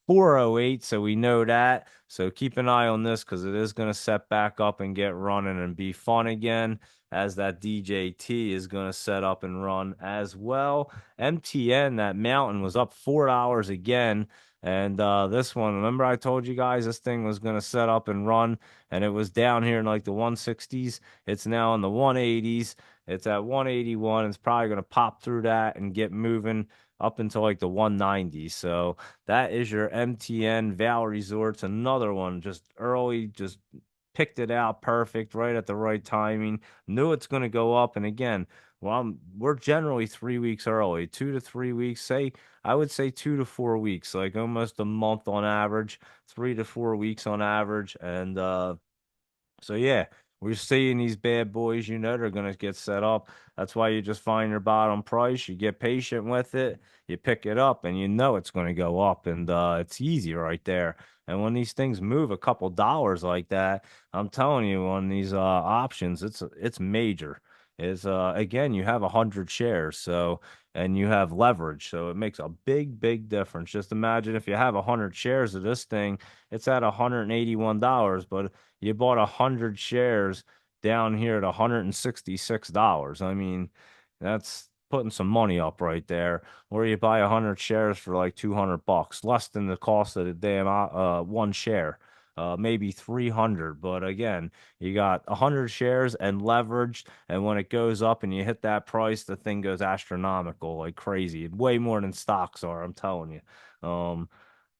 408, so we know that. So keep an eye on this because it is going to set back up and get running and be fun again as that DJT is going to set up and run as well. MTN, that mountain was up $4 again. And this one, remember I told you guys this thing was going to set up and run, and it was down here in like the 160s. It's now in the 180s. It's at 181. It's probably going to pop through that and get moving up until like the 190s. So that is your MTN Val Resorts. Another one just early, just picked it out perfect, right at the right timing. Knew it's going to go up. And again, well, we're generally 3 weeks early, 2 to 3 weeks. I would say 2 to 4 weeks, like almost a month on average, 3 to 4 weeks on average. And so yeah, we're seeing these bad boys, they're gonna get set up. That's why you just find your bottom price, you get patient with it, you pick it up, and you know it's gonna go up, and it's easy right there. And when these things move a couple dollars like that, I'm telling you, on these options, it's major. Is again, you have 100 shares, so and you have leverage, so it makes a big, big difference. Just imagine if you have 100 shares of this thing, it's at $181, but you bought 100 shares down here at $166. I mean, that's putting some money up right there. Or you buy 100 shares for like $200, less than the cost of the damn one share. Maybe 300, but again, you got 100 shares and leveraged, and when it goes up and you hit that price, the thing goes astronomical, like crazy, way more than stocks are. I'm telling you.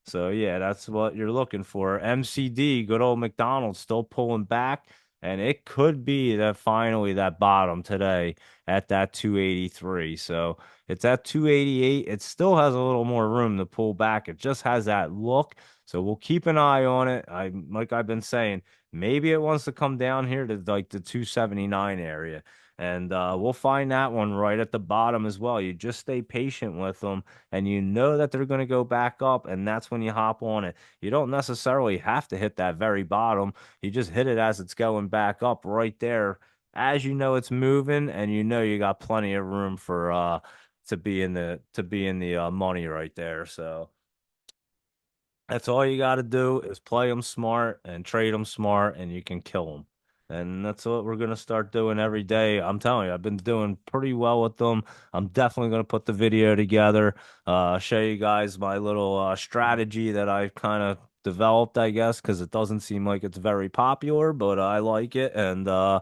So yeah, that's what you're looking for. MCD, good old McDonald's, still pulling back, and it could be that finally that bottom today at that 283. So it's at 288. It still has a little more room to pull back. It just has that look. So we'll keep an eye on it. Like I've been saying, maybe it wants to come down here to like the 279 area. And we'll find that one right at the bottom as well. You just stay patient with them, and you know that they're going to go back up, and that's when you hop on it. You don't necessarily have to hit that very bottom. You just hit it as it's going back up right there, as you know it's moving, and you know you got plenty of room for to be in the money right there. So that's all you got to do is play them smart and trade them smart, and you can kill them. And that's what we're going to start doing every day. I'm telling you, I've been doing pretty well with them. I'm definitely going to put the video together, show you guys my little strategy that I've kind of developed, I guess, because it doesn't seem like it's very popular, but I like it. And yeah,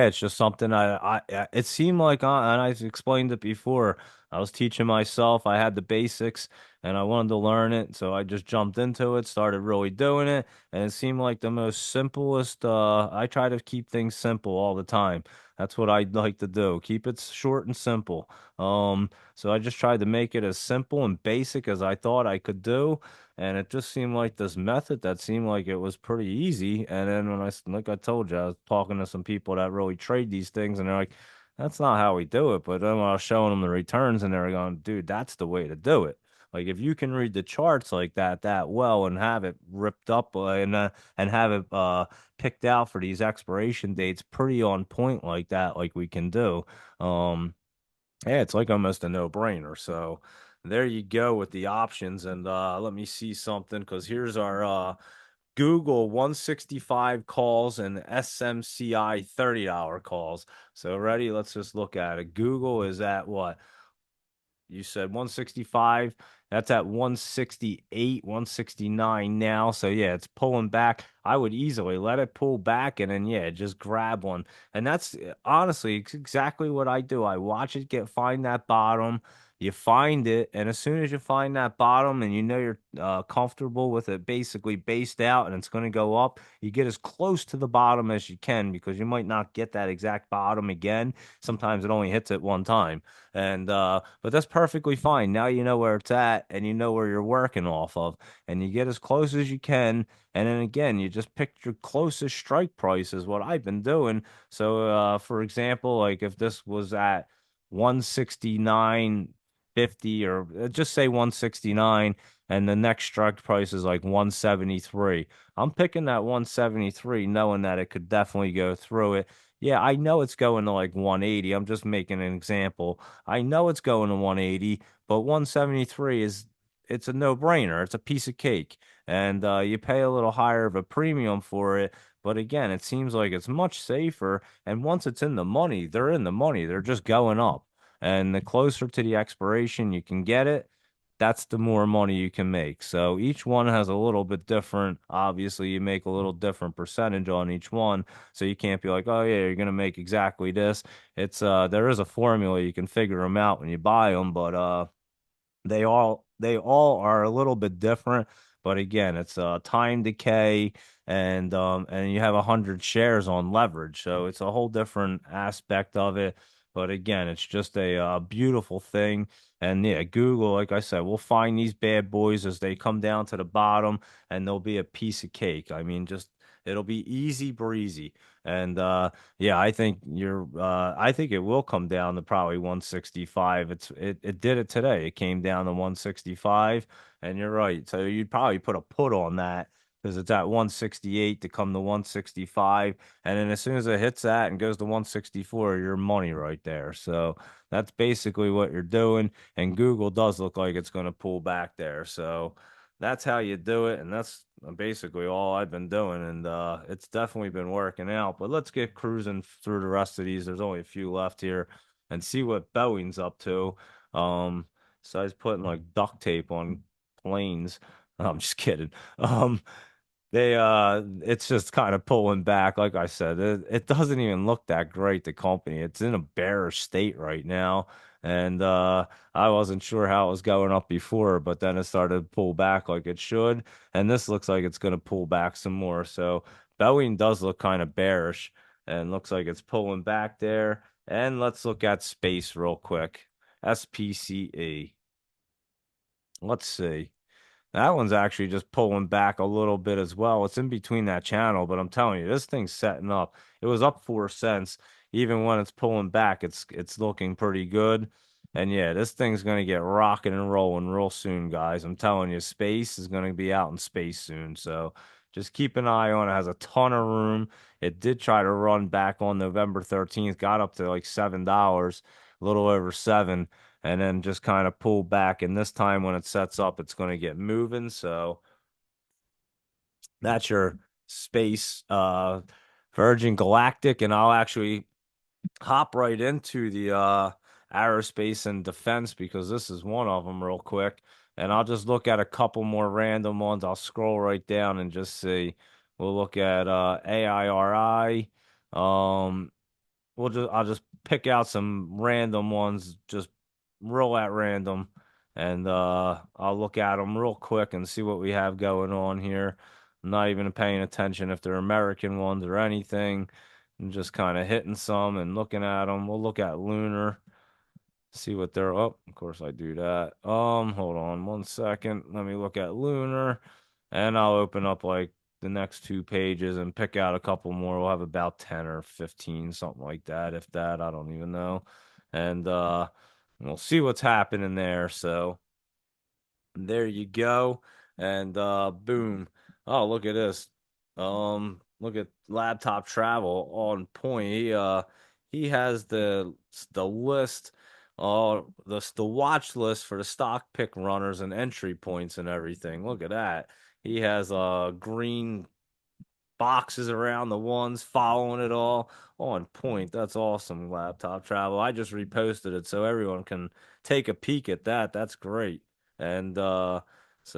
it's just something it seemed like, and I explained it before. I was teaching myself. I had the basics and I wanted to learn it. So I just jumped into it, started really doing it. And it seemed like the most simplest. I try to keep things simple all the time. That's what I like to do. Keep it short and simple. So I just tried to make it as simple and basic as I thought I could do. And it just seemed like this method that seemed like it was pretty easy. And then like I told you, I was talking to some people that really trade these things, and they're like, That's not how we do it. But then when I was showing them the returns and they're going, dude, that's the way to do it. Like if you can read the charts like that well and have it ripped up and have it picked out for these expiration dates pretty on point like that, like we can do. Um, yeah, it's like almost a no-brainer. So there you go with the options. And let me see something because here's our Google 165 calls and SMCI $30 calls. So ready? Let's just look at it. Google is at what? You said 165. That's at 168, 169 now. So yeah, it's pulling back. I would easily let it pull back and then yeah, just grab one. And that's honestly exactly what I do. I watch it find that bottom. You find it, and as soon as you find that bottom and you know you're comfortable with it basically based out and it's going to go up, you get as close to the bottom as you can because you might not get that exact bottom again. Sometimes it only hits it one time. And but that's perfectly fine. Now you know where it's at and you know where you're working off of. And you get as close as you can. And then again, you just pick your closest strike price is what I've been doing. So for example, like if this was at 169.50 or just say 169 and the next strike price is like 173. I'm picking that 173 knowing that it could definitely go through it. Yeah, I know it's going to like 180. I'm just making an example. I know it's going to 180, but 173 it's a no-brainer. It's a piece of cake. And you pay a little higher of a premium for it. But again, it seems like it's much safer. And once it's in the money, they're in the money. They're just going up. And the closer to the expiration you can get it, that's the more money you can make. So each one has a little bit different. Obviously, you make a little different percentage on each one. So you can't be like, oh yeah, you're gonna make exactly this. It's there is a formula you can figure them out when you buy them, but they all are a little bit different, but again, it's time decay and you have 100 shares on leverage, so it's a whole different aspect of it. But again, it's just a beautiful thing. And yeah, Google, like I said, we'll find these bad boys as they come down to the bottom, and they'll be a piece of cake. I mean, just it'll be easy breezy. And yeah, I think it will come down to probably 165. It did it today. It came down to 165, and you're right. So you'd probably put a put on that because it's at 168 to come to 165. And then as soon as it hits that and goes to 164, your money right there. So that's basically what you're doing. And Google does look like it's going to pull back there. So that's how you do it, and that's basically all I've been doing, and it's definitely been working out. But let's get cruising through the rest of these. There's only a few left here, and see what Boeing's up to. Um, so I was putting like duct tape on planes. I'm just kidding. It's just kind of pulling back. Like I said, it doesn't even look that great, the company. It's in a bearish state right now. And I wasn't sure how it was going up before, but then it started to pull back like it should. And this looks like it's going to pull back some more. So Boeing does look kind of bearish and looks like it's pulling back there. And let's look at space real quick. SPCE. Let's see. That one's actually just pulling back a little bit as well. It's in between that channel, but I'm telling you, this thing's setting up. It was up 4 cents. Even when it's pulling back, it's looking pretty good. And yeah, this thing's gonna get rocking and rolling real soon, guys. I'm telling you, space is gonna be out in space soon. So just keep an eye on it. It has a ton of room. It did try to run back on November 13th, got up to like $7, a little over seven and then just kind of pull back. And this time when it sets up, it's going to get moving. So that's your space, Virgin Galactic. And I'll actually hop right into the aerospace and defense because this is one of them real quick. And I'll just look at a couple more random ones. I'll scroll right down and just see. We'll look at AIRI. Um, I'll just pick out some random ones, just roll at random, and I'll look at them real quick and see what we have going on here. I'm not even paying attention if they're American ones or anything. I'm just kind of hitting some and looking at them. We'll look at Lunar, see what they're up. Of course, I do that. Hold on one second. Let me look at Lunar, and I'll open up like the next two pages and pick out a couple more. We'll have about 10 or 15, something like that. If that, I don't even know. And we'll see what's happening there. So there you go. And boom. Oh, look at this. Look at laptop travel on point. He has the list, the watch list for the stock pick runners and entry points and everything. Look at that. He has green boxes around the ones, following it all on point. That's awesome, laptop travel. I just reposted it so everyone can take a peek at that. That's great. And so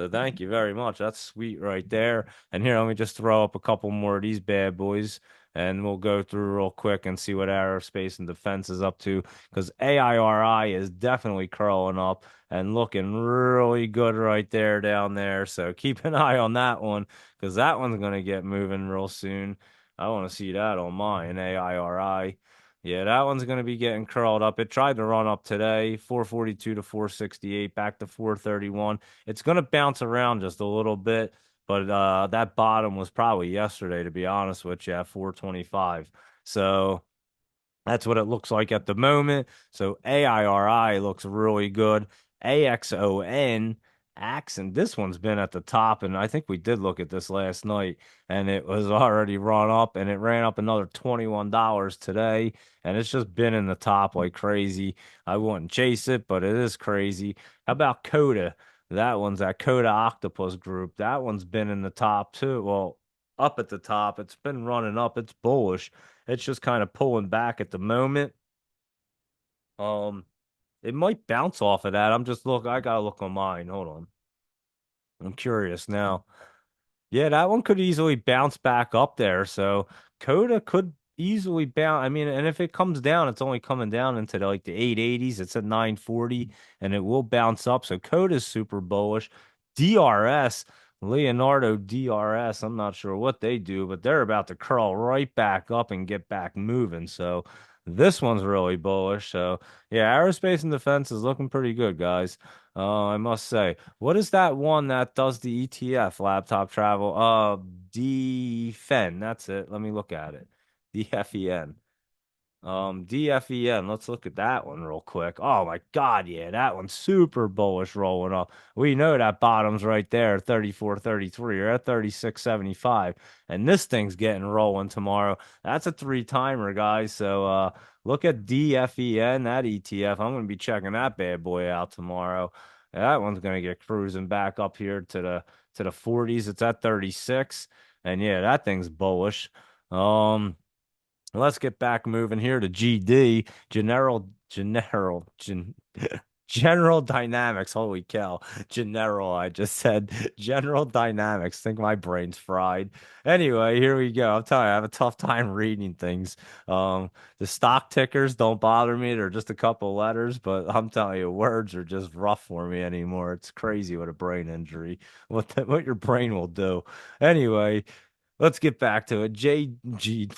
thank you very much. That's sweet right there. And here, let me just throw up a couple more of these bad boys. And we'll go through real quick and see what aerospace and defense is up to. Because AIRI is definitely curling up and looking really good right there down there. So keep an eye on that one because that one's going to get moving real soon. I want to see that on mine, AIRI. Yeah, that one's going to be getting curled up. It tried to run up today, 442 to 468, back to 431. It's going to bounce around just a little bit, but that bottom was probably yesterday, to be honest with you, at 425. So that's what it looks like at the moment. So AIRI looks really good. AXON, Axon, this one's been at the top, and I think we did look at this last night, and it was already run up, and it ran up another $21 today, and it's just been in the top like crazy. I wouldn't chase it, but it is crazy. How about Coda? That one's that Coda Octopus Group. That one's been in the top too. Well, up at the top. It's been running up. It's bullish. It's just kind of pulling back at the moment. Um, it might bounce off of that. I gotta look on mine. Hold on. I'm curious now. Yeah, that one could easily bounce back up there. So Coda could easily bounce. I mean, and if it comes down, it's only coming down into like the 880s. It's at 940 and it will bounce up. So Coda's super bullish. DRS, Leonardo DRS, I'm not sure what they do, but they're about to curl right back up and get back moving. So this one's really bullish. So yeah, aerospace and defense is looking pretty good, guys. I must say. What is that one that does the ETF laptop travel? DFEN. That's it. Let me look at it. DFEN. DFEN. Let's look at that one real quick. Oh my God, yeah, that one's super bullish rolling up. We know that bottom's right there, 34.33 or at 36.75. And this thing's getting rolling tomorrow. That's a three-timer, guys. So look at DFEN, that ETF. I'm gonna be checking that bad boy out tomorrow. That one's gonna get cruising back up here to the 40s. It's at 36. And yeah, that thing's bullish. Um Let's get back moving here to GD, General Dynamics. Holy cow. General, I just said General Dynamics. Think my brain's fried. Anyway, here we go. I'm telling you, I have a tough time reading things. The stock tickers don't bother me. They're just a couple letters, but I'm telling you, words are just rough for me anymore. It's crazy what a brain injury, what your brain will do. Anyway, let's get back to it. GD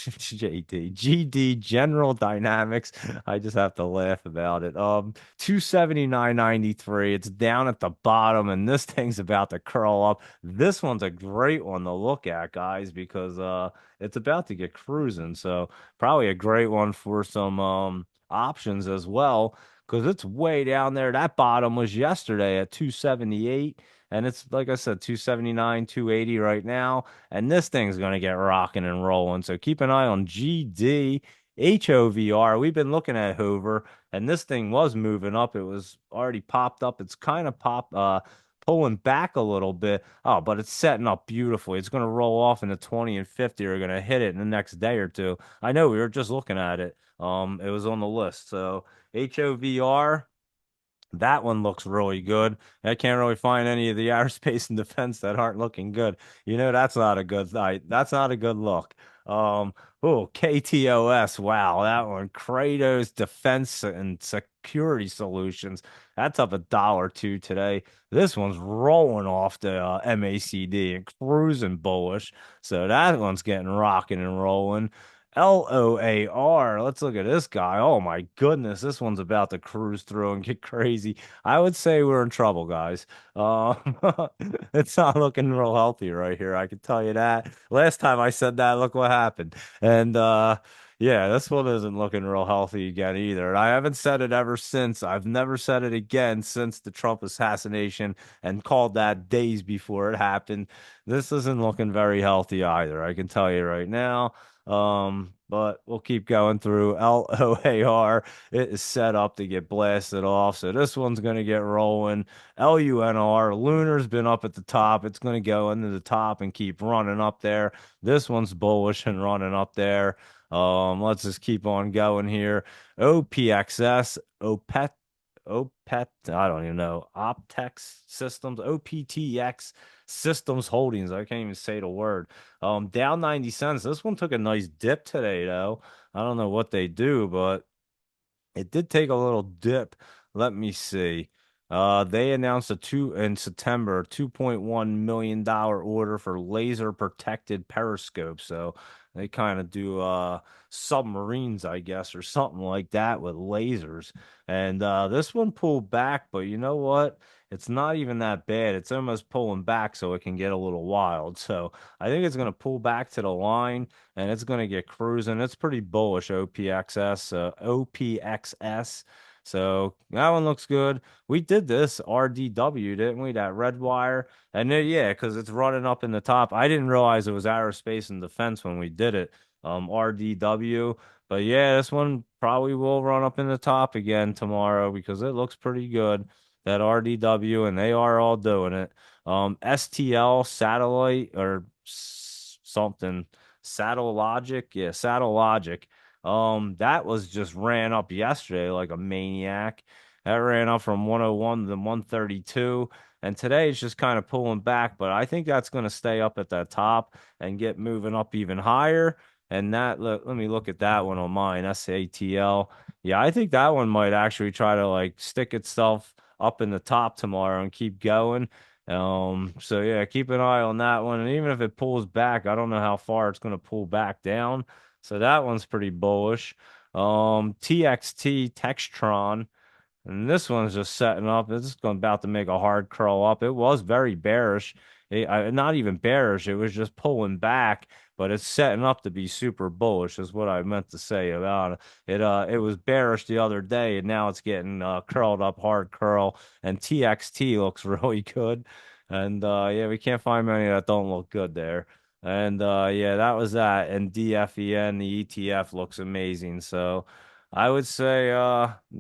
General Dynamics. I just have to laugh about it. 279.93. It's down at the bottom, and this thing's about to curl up. This one's a great one to look at, guys, because it's about to get cruising. So probably a great one for some options as well, because it's way down there. That bottom was yesterday at 278. And it's like I said, 279, 280 right now. And this thing's going to get rocking and rolling. So keep an eye on GD, HOVR. We've been looking at Hover, and this thing was moving up. It was already popped up. It's kind of pulling back a little bit. Oh, but it's setting up beautifully. It's going to roll off into 20 and 50. We're going to hit it in the next day or two. I know we were just looking at it. It was on the list. So HOVR. That one looks really good. I can't really find any of the aerospace and defense that aren't looking good. You know, that's not a good night. That's not a good look. Oh, KTOS. Wow, that one. Kratos Defense and Security Solutions. That's up $1 today. This one's rolling off the MACD and cruising bullish. So that one's getting rocking and rolling. LOAR. Let's look at this guy. Oh my goodness, this one's about to cruise through and get crazy. I would say we're in trouble, guys. Um, it's not looking real healthy right here. I can tell you that. Last time I said that, look what happened. And yeah, this one isn't looking real healthy again either. And I haven't said it ever since. I've never said it again since the Trump assassination and called that days before it happened. This isn't looking very healthy either. I can tell you right now. But we'll keep going through LOAR. It is set up to get blasted off. So this one's going to get rolling. LUNR, Lunar's been up at the top. It's going to go into the top and keep running up there. This one's bullish and running up there. Let's just keep on going here. OPXS, OPET, I don't even know. Optex Systems, OPTX Systems Holdings. I can't even say the word. Down 90 cents. This one took a nice dip today, though. I don't know what they do, but it did take a little dip. Let me see. They announced a two in September, $2.1 million order for laser protected periscope. So they kind of do submarines, I guess, or something like that with lasers. And this one pulled back, but you know what? It's not even that bad. It's almost pulling back so it can get a little wild. So I think it's going to pull back to the line and it's going to get cruising. It's pretty bullish, OPXS. So that one looks good. We did this RDW, didn't we? That red wire. And then, yeah, because it's running up in the top. I didn't realize it was aerospace and defense when we did it. RDW. But yeah, this one probably will run up in the top again tomorrow because it looks pretty good. That RDW, and they are all doing it. STL satellite or something. Satellogic, yeah, Satellogic. That was just ran up yesterday like a maniac. That ran up from 101 to 132. And today it's just kind of pulling back, but I think that's going to stay up at that top and get moving up even higher. And that, let me look at that one on mine, SATL. Yeah, I think that one might actually try to like stick itself up in the top tomorrow and keep going. So yeah, keep an eye on that one. And even if it pulls back, I don't know how far it's going to pull back down. So that one's pretty bullish. TXT Textron. And this one's just setting up. It's just about to make a hard curl up. It was very bearish. Not even bearish. It was just pulling back, but it's setting up to be super bullish, is what I meant to say about it. It was bearish the other day, and now it's getting curled up, hard curl. And TXT looks really good. And yeah, we can't find many that don't look good there. And yeah, that was that. And DFEN, the ETF looks amazing. So. I would say,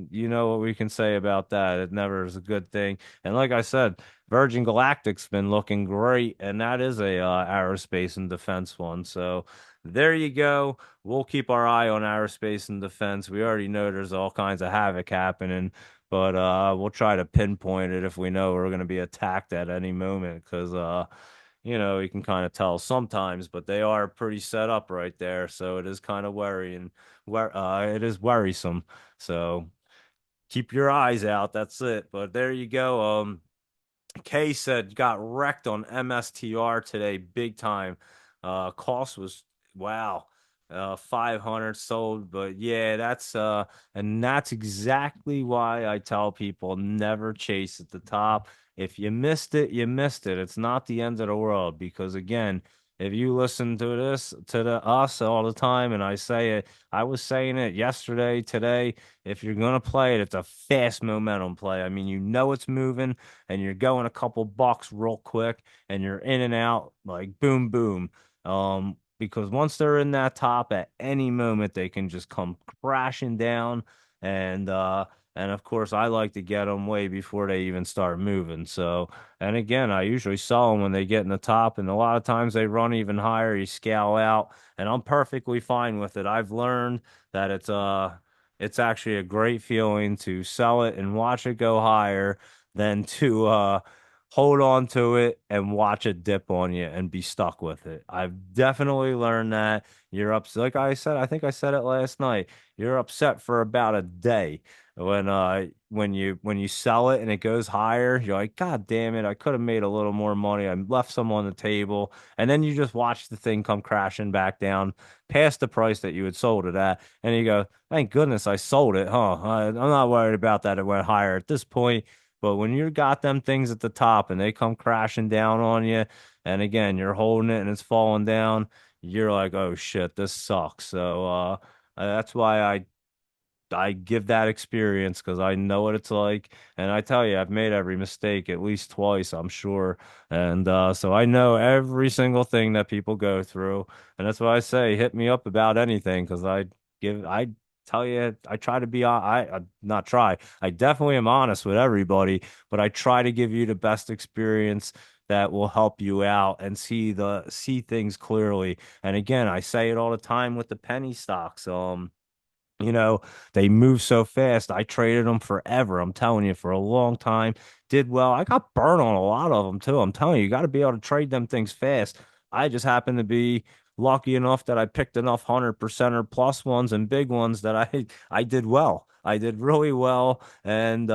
you know what we can say about that. It never is a good thing. And like I said, Virgin Galactic's been looking great, and that is a aerospace and defense one. So there you go. We'll keep our eye on aerospace and defense. We already know there's all kinds of havoc happening, but we'll try to pinpoint it if we know we're going to be attacked at any moment, because you know, you can kind of tell sometimes, but they are pretty set up right there. So it is kind of worrying, where it is worrisome. So keep your eyes out. That's it. But there you go. Kay said got wrecked on MSTR today, big time. Cost was wow, 500 sold, but yeah, and that's exactly why I tell people never chase at the top. If you missed it, you missed it. It's not the end of the world because again, if you listen to this to the us all the time, and I say it, I was saying it yesterday, today. If you're gonna play it, it's a fast momentum play. I mean, you know it's moving and you're going a couple bucks real quick and you're in and out like boom boom. Because once they're in that top at any moment they can just come crashing down and of course I like to get them way before they even start moving. So and again, I usually sell them when they get in the top, and a lot of times they run even higher, you scale out, and I'm perfectly fine with it. I've learned that it's actually a great feeling to sell it and watch it go higher than to hold on to it and watch it dip on you and be stuck with it. I've definitely learned that. You're upset, like I said, I think I said it last night. You're upset for about a day when you sell it and it goes higher, you're like, God damn it, I could have made a little more money. I left some on the table. And then you just watch the thing come crashing back down past the price that you had sold it at. And you go, thank goodness I sold it, huh? I'm not worried about that. It went higher at this point. But when you got them things at the top and they come crashing down on you, and again, you're holding it and it's falling down, you're like, oh shit, this sucks. So that's why I give that experience because I know what it's like. And I tell you, I've made every mistake at least twice, I'm sure. And so I know every single thing that people go through. And that's why I say, hit me up about anything because I tell you, I try to be on, I not try, I definitely am honest with everybody, but I try to give you the best experience that will help you out and see things clearly. And again, I say it all the time with the penny stocks. You know, they move so fast. I traded them forever. I'm telling you, for a long time. Did well. I got burned on a lot of them too. I'm telling you, you got to be able to trade them things fast. I just happened to be lucky enough that I picked enough 100% or plus ones and big ones that I did well. I did really well, and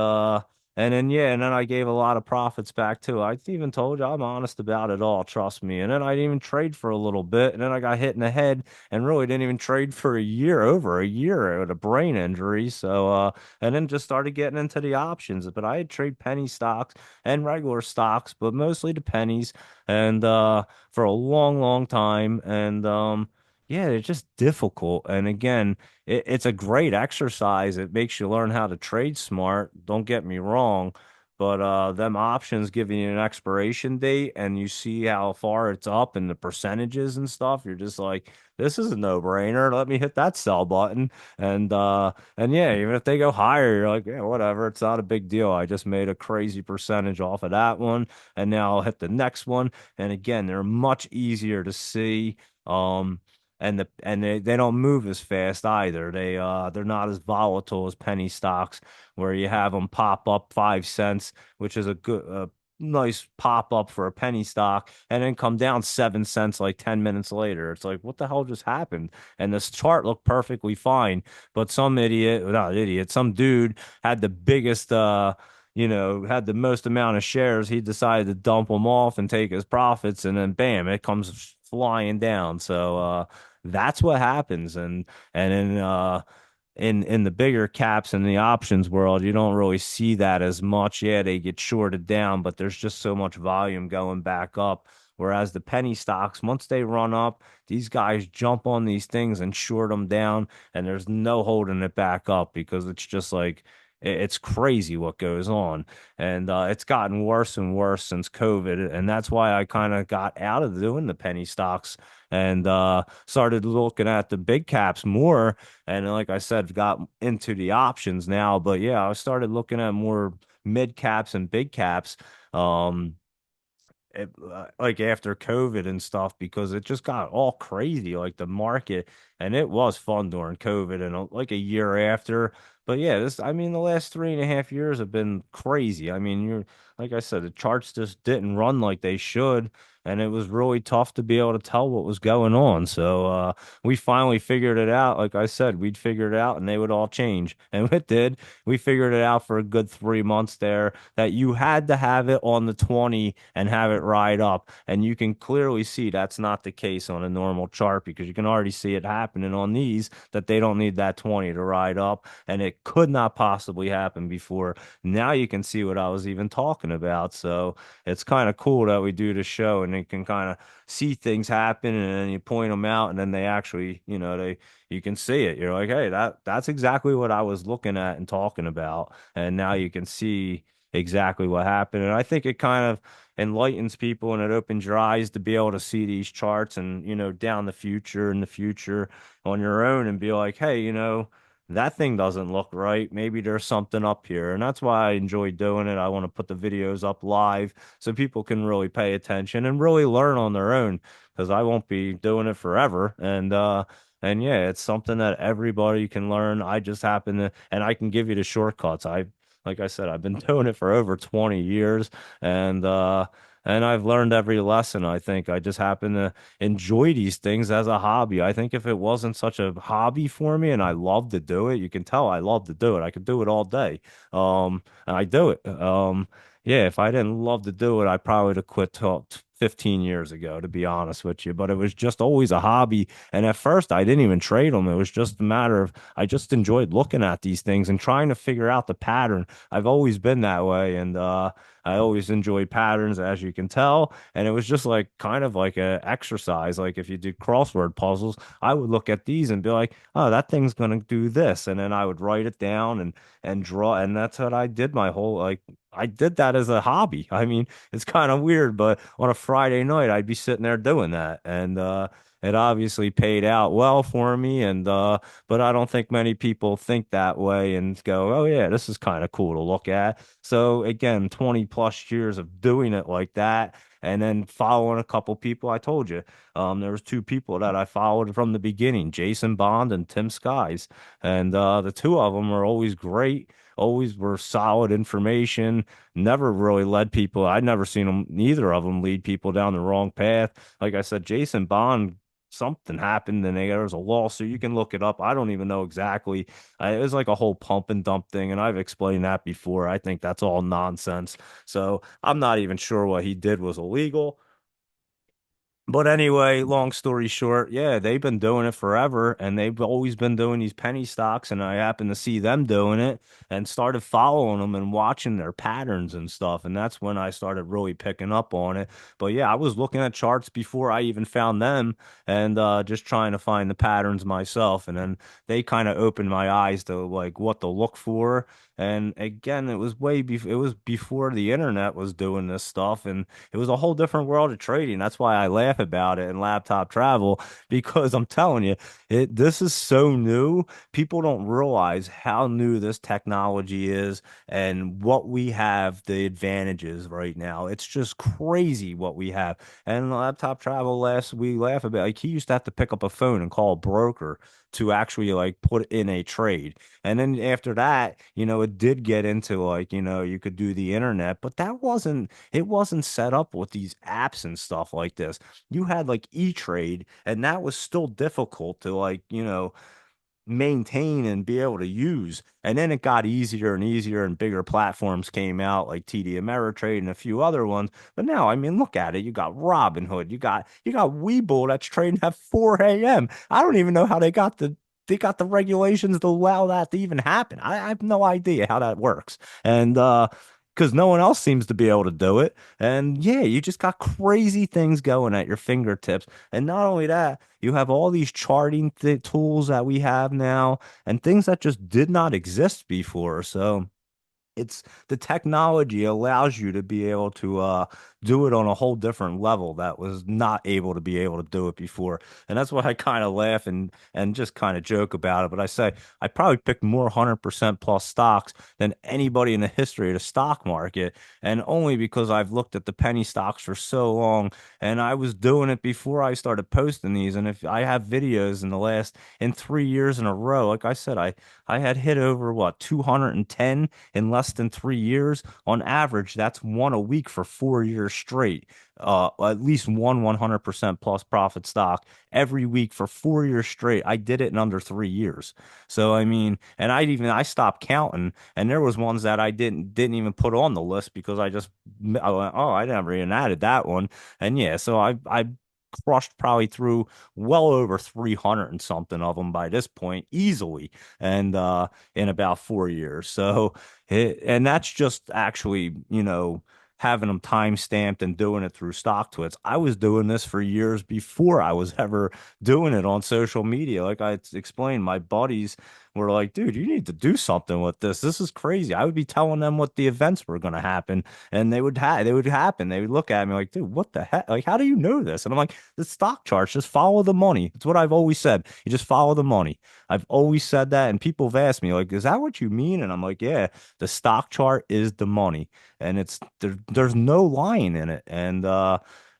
then yeah, and then I gave a lot of profits back too. I even told you I'm honest about it all. Trust me. And then I didn't even trade for a little bit, and then I got hit in the head and really didn't even trade for a year, over a year with a brain injury. So, and then just started getting into the options. But I had trade penny stocks and regular stocks, but mostly the pennies, and for a long, long time. And yeah, it's just difficult. And again, it's a great exercise. It makes you learn how to trade smart. Don't get me wrong. But them options giving you an expiration date and you see how far it's up and the percentages and stuff, you're just like, this is a no-brainer. Let me hit that sell button. And yeah, even if they go higher, you're like, yeah, whatever. It's not a big deal. I just made a crazy percentage off of that one. And now I'll hit the next one. And again, they're much easier to see. Um, and they don't move as fast either. They're not as volatile as penny stocks where you have them pop up 5 cents, which is a good nice pop up for a penny stock, and then come down 7 cents like 10 minutes later. It's like, what the hell just happened? And this chart looked perfectly fine, but some idiot, not idiot, some dude had the biggest had the most amount of shares. He decided to dump them off and take his profits, and then bam, it comes flying down. So that's what happens. And in the bigger caps and the options world, you don't really see that as much. Yeah, they get shorted down, but there's just so much volume going back up. Whereas the penny stocks, once they run up, these guys jump on these things and short them down, and there's no holding it back up because it's just like it's crazy what goes on. And it's gotten worse and worse since COVID. And that's why I kind of got out of doing the penny stocks and started looking at the big caps more. And like I said, got into the options now. But yeah, I started looking at more mid caps and big caps. Like after COVID and stuff because it just got all crazy, like the market, and it was fun during COVID and like a year after. But yeah, I mean, the last 3.5 years have been crazy. I mean, like I said, the charts just didn't run like they should, and it was really tough to be able to tell what was going on. So we finally figured it out. Like I said, we'd figure it out, and they would all change, and it did. We figured it out for a good 3 months there that you had to have it on the 20 and have it ride up. And you can clearly see that's not the case on a normal chart because you can already see it happening on these that they don't need that 20 to ride up. And it could not possibly happen before. Now you can see what I was even talking about. So it's kind of cool that we do the show and you can kind of see things happen and then you point them out and then they actually, you can see it. You're like, hey, that's exactly what I was looking at and talking about. And now you can see exactly what happened. And I think it kind of enlightens people and it opens your eyes to be able to see these charts and, down the future in the future on your own and be like, hey, that thing doesn't look right. Maybe there's something up here. And that's why I enjoy doing it. I want to put the videos up live so people can really pay attention and really learn on their own because I won't be doing it forever. And yeah, it's something that everybody can learn. I just happen to, and I can give you the shortcuts. Like I said, I've been doing it for over 20 years and and I've learned every lesson. I think I just happen to enjoy these things as a hobby. I think if it wasn't such a hobby for me and I love to do it, you can tell I love to do it. I could do it all day. And I do it. Yeah, if I didn't love to do it, I probably would have quit 15 years ago, to be honest with you. But it was just always a hobby. And at first, I didn't even trade them. It was just a matter of I just enjoyed looking at these things and trying to figure out the pattern. I've always been that way. And I always enjoy patterns, as you can tell. And it was just like kind of like a exercise. Like if you did crossword puzzles, I would look at these and be like, oh, that thing's gonna do this. And then I would write it down and draw. And that's what I did my whole like I did that as a hobby. I mean, it's kind of weird, but on a Friday night, I'd be sitting there doing that. And it obviously paid out well for me. And but I don't think many people think that way and go, oh yeah, this is kind of cool to look at. So again, 20 plus years of doing it like that. And then following a couple people, I told you, there was two people that I followed from the beginning, Jason Bond and Tim Skies, and the two of them are always great, always were solid information, never really led people. I'd never seen them, neither of them lead people down the wrong path. Like I said, Jason Bond, something happened and there was a lawsuit. You can look it up. I don't even know exactly. It was like a whole pump and dump thing, and I've explained that before. I think that's all nonsense. So I'm not even sure what he did was illegal. But anyway, long story short, yeah, they've been doing it forever and they've always been doing these penny stocks. And I happened to see them doing it and started following them and watching their patterns and stuff. And that's when I started really picking up on it. But yeah, I was looking at charts before I even found them and just trying to find the patterns myself. And then they kind of opened my eyes to like what to look for. And again, it was before the internet was doing this stuff, and it was a whole different world of trading. That's why I laugh about it in laptop travel because I'm telling you, this is so new. People don't realize how new this technology is and what we have, the advantages right now. It's just crazy what we have. And laptop travel last we laugh about like he used to have to pick up a phone and call a broker to actually like put in a trade. And then after that, it did get into like, you could do the internet, but it wasn't set up with these apps and stuff like this. You had like E-Trade, and that was still difficult to like, maintain and be able to use. And then it got easier and easier, and bigger platforms came out like TD Ameritrade and a few other ones. But now, I mean, look at it. You got Robinhood, you got Webull that's trading at 4 a.m. I don't even know how they got the regulations to allow that to even happen. I have no idea how that works. And because no one else seems to be able to do it. And yeah, you just got crazy things going at your fingertips. And not only that, you have all these charting tools that we have now and things that just did not exist before. So it's the technology allows you to be able to do it on a whole different level that was not able to be able to do it before. And that's why I kind of laugh and just kind of joke about it. But I say I probably picked more 100% plus stocks than anybody in the history of the stock market. And only because I've looked at the penny stocks for so long, and I was doing it before I started posting these. And if I have videos in 3 years in a row, like I said, I had hit over what 210 in less than 3 years. On average, that's one a week for 4 years straight. At least one 100% plus profit stock every week for 4 years straight. I did it in under 3 years. So I mean, and I stopped counting, and there was ones that I didn't even put on the list because I went, oh, I never even added that one. And yeah, so I crushed probably through well over 300 and something of them by this point easily, and in about 4 years. So and that's just actually, having them time stamped and doing it through stock twits. I was doing this for years before I was ever doing it on social media. Like I explained, my buddies were like, dude, you need to do something with this. This is crazy. I would be telling them what the events were going to happen, and they would happen. They would look at me like, dude, what the heck? Like, how do you know this? And I'm like, the stock charts, just follow the money. It's what I've always said. You just follow the money. I've always said that, and people have asked me, like, is that what you mean? And I'm like, yeah, the stock chart is the money, and there's no lying in it. And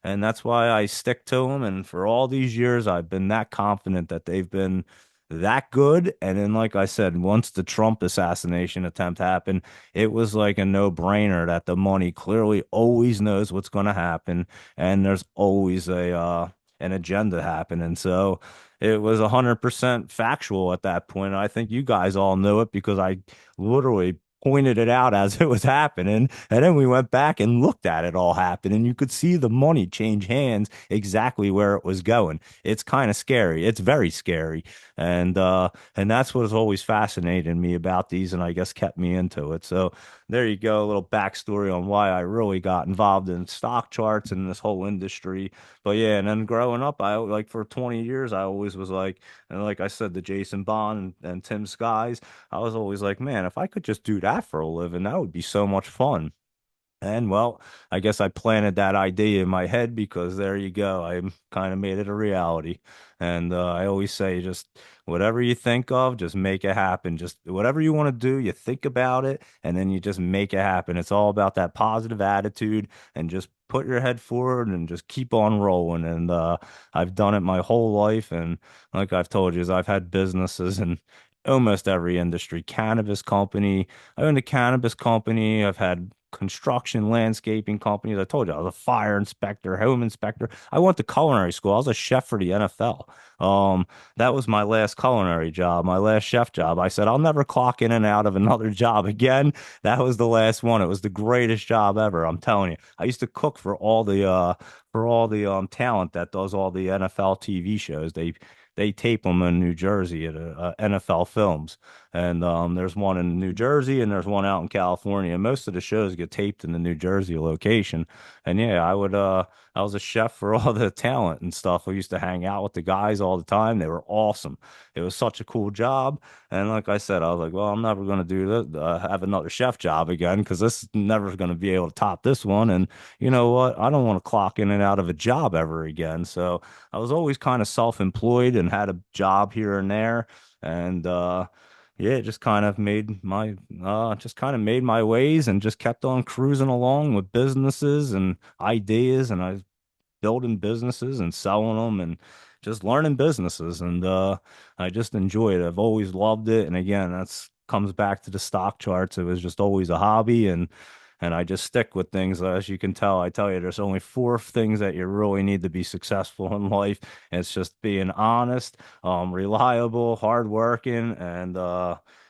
that's why I stick to them. And for all these years, I've been that confident that they've been that good. And then, like I said, once the Trump assassination attempt happened, it was like a no-brainer that the money clearly always knows what's going to happen, and there's always a an agenda happening. So it was 100% factual at that point. I think you guys all know it because I literally pointed it out as it was happening. And then we went back and looked at it all happen, and you could see the money change hands exactly where it was going. It's kind of scary. It's very scary. And that's what has always fascinated me about these, and I guess kept me into it. So there you go, a little backstory on why I really got involved in stock charts and this whole industry. But yeah, and then growing up, I like for 20 years, I always was like, and like I said, the Jason Bond and Tim Skies, I was always like, man, if I could just do that for a living, that would be so much fun. And well, I guess I planted that idea in my head because there you go. I kind of made it a reality. And I always say, just whatever you think of, just make it happen. Just whatever you want to do, you think about it and then you just make it happen. It's all about that positive attitude and just put your head forward and just keep on rolling. And I've done it my whole life. And like I've told you, is I've had businesses in almost every industry, cannabis company. I owned a cannabis company. I've had construction, landscaping companies. I told you I was a fire inspector, home inspector. I went to culinary school. I was a chef for the NFL. Um, that was my last culinary job, my last chef job. I said I'll never clock in and out of another job again. That was the last one. It was the greatest job ever. I'm telling you. I used to cook for all the talent that does all the NFL TV shows. They tape them in New Jersey at NFL Films. And there's one in New Jersey and there's one out in California. Most of the shows get taped in the New Jersey location. And yeah, I was a chef for all the talent and stuff. I used to hang out with the guys all the time. They were awesome. It was such a cool job. And like I said, I was like, well, I'm never going to do this, have another chef job again because this is never going to be able to top this one. And you know what? I don't want to clock in and out of a job ever again. So I was always kind of self-employed and had a job here and there. And yeah, it just kind of made my ways and just kept on cruising along with businesses and ideas. And I building businesses and selling them and just learning businesses. And I just enjoy it. I've always loved it. And again, that's comes back to the stock charts. It was just always a hobby and I just stick with things. As you can tell, I tell you, there's only four things that you really need to be successful in life. And it's just being honest, reliable, hardworking, and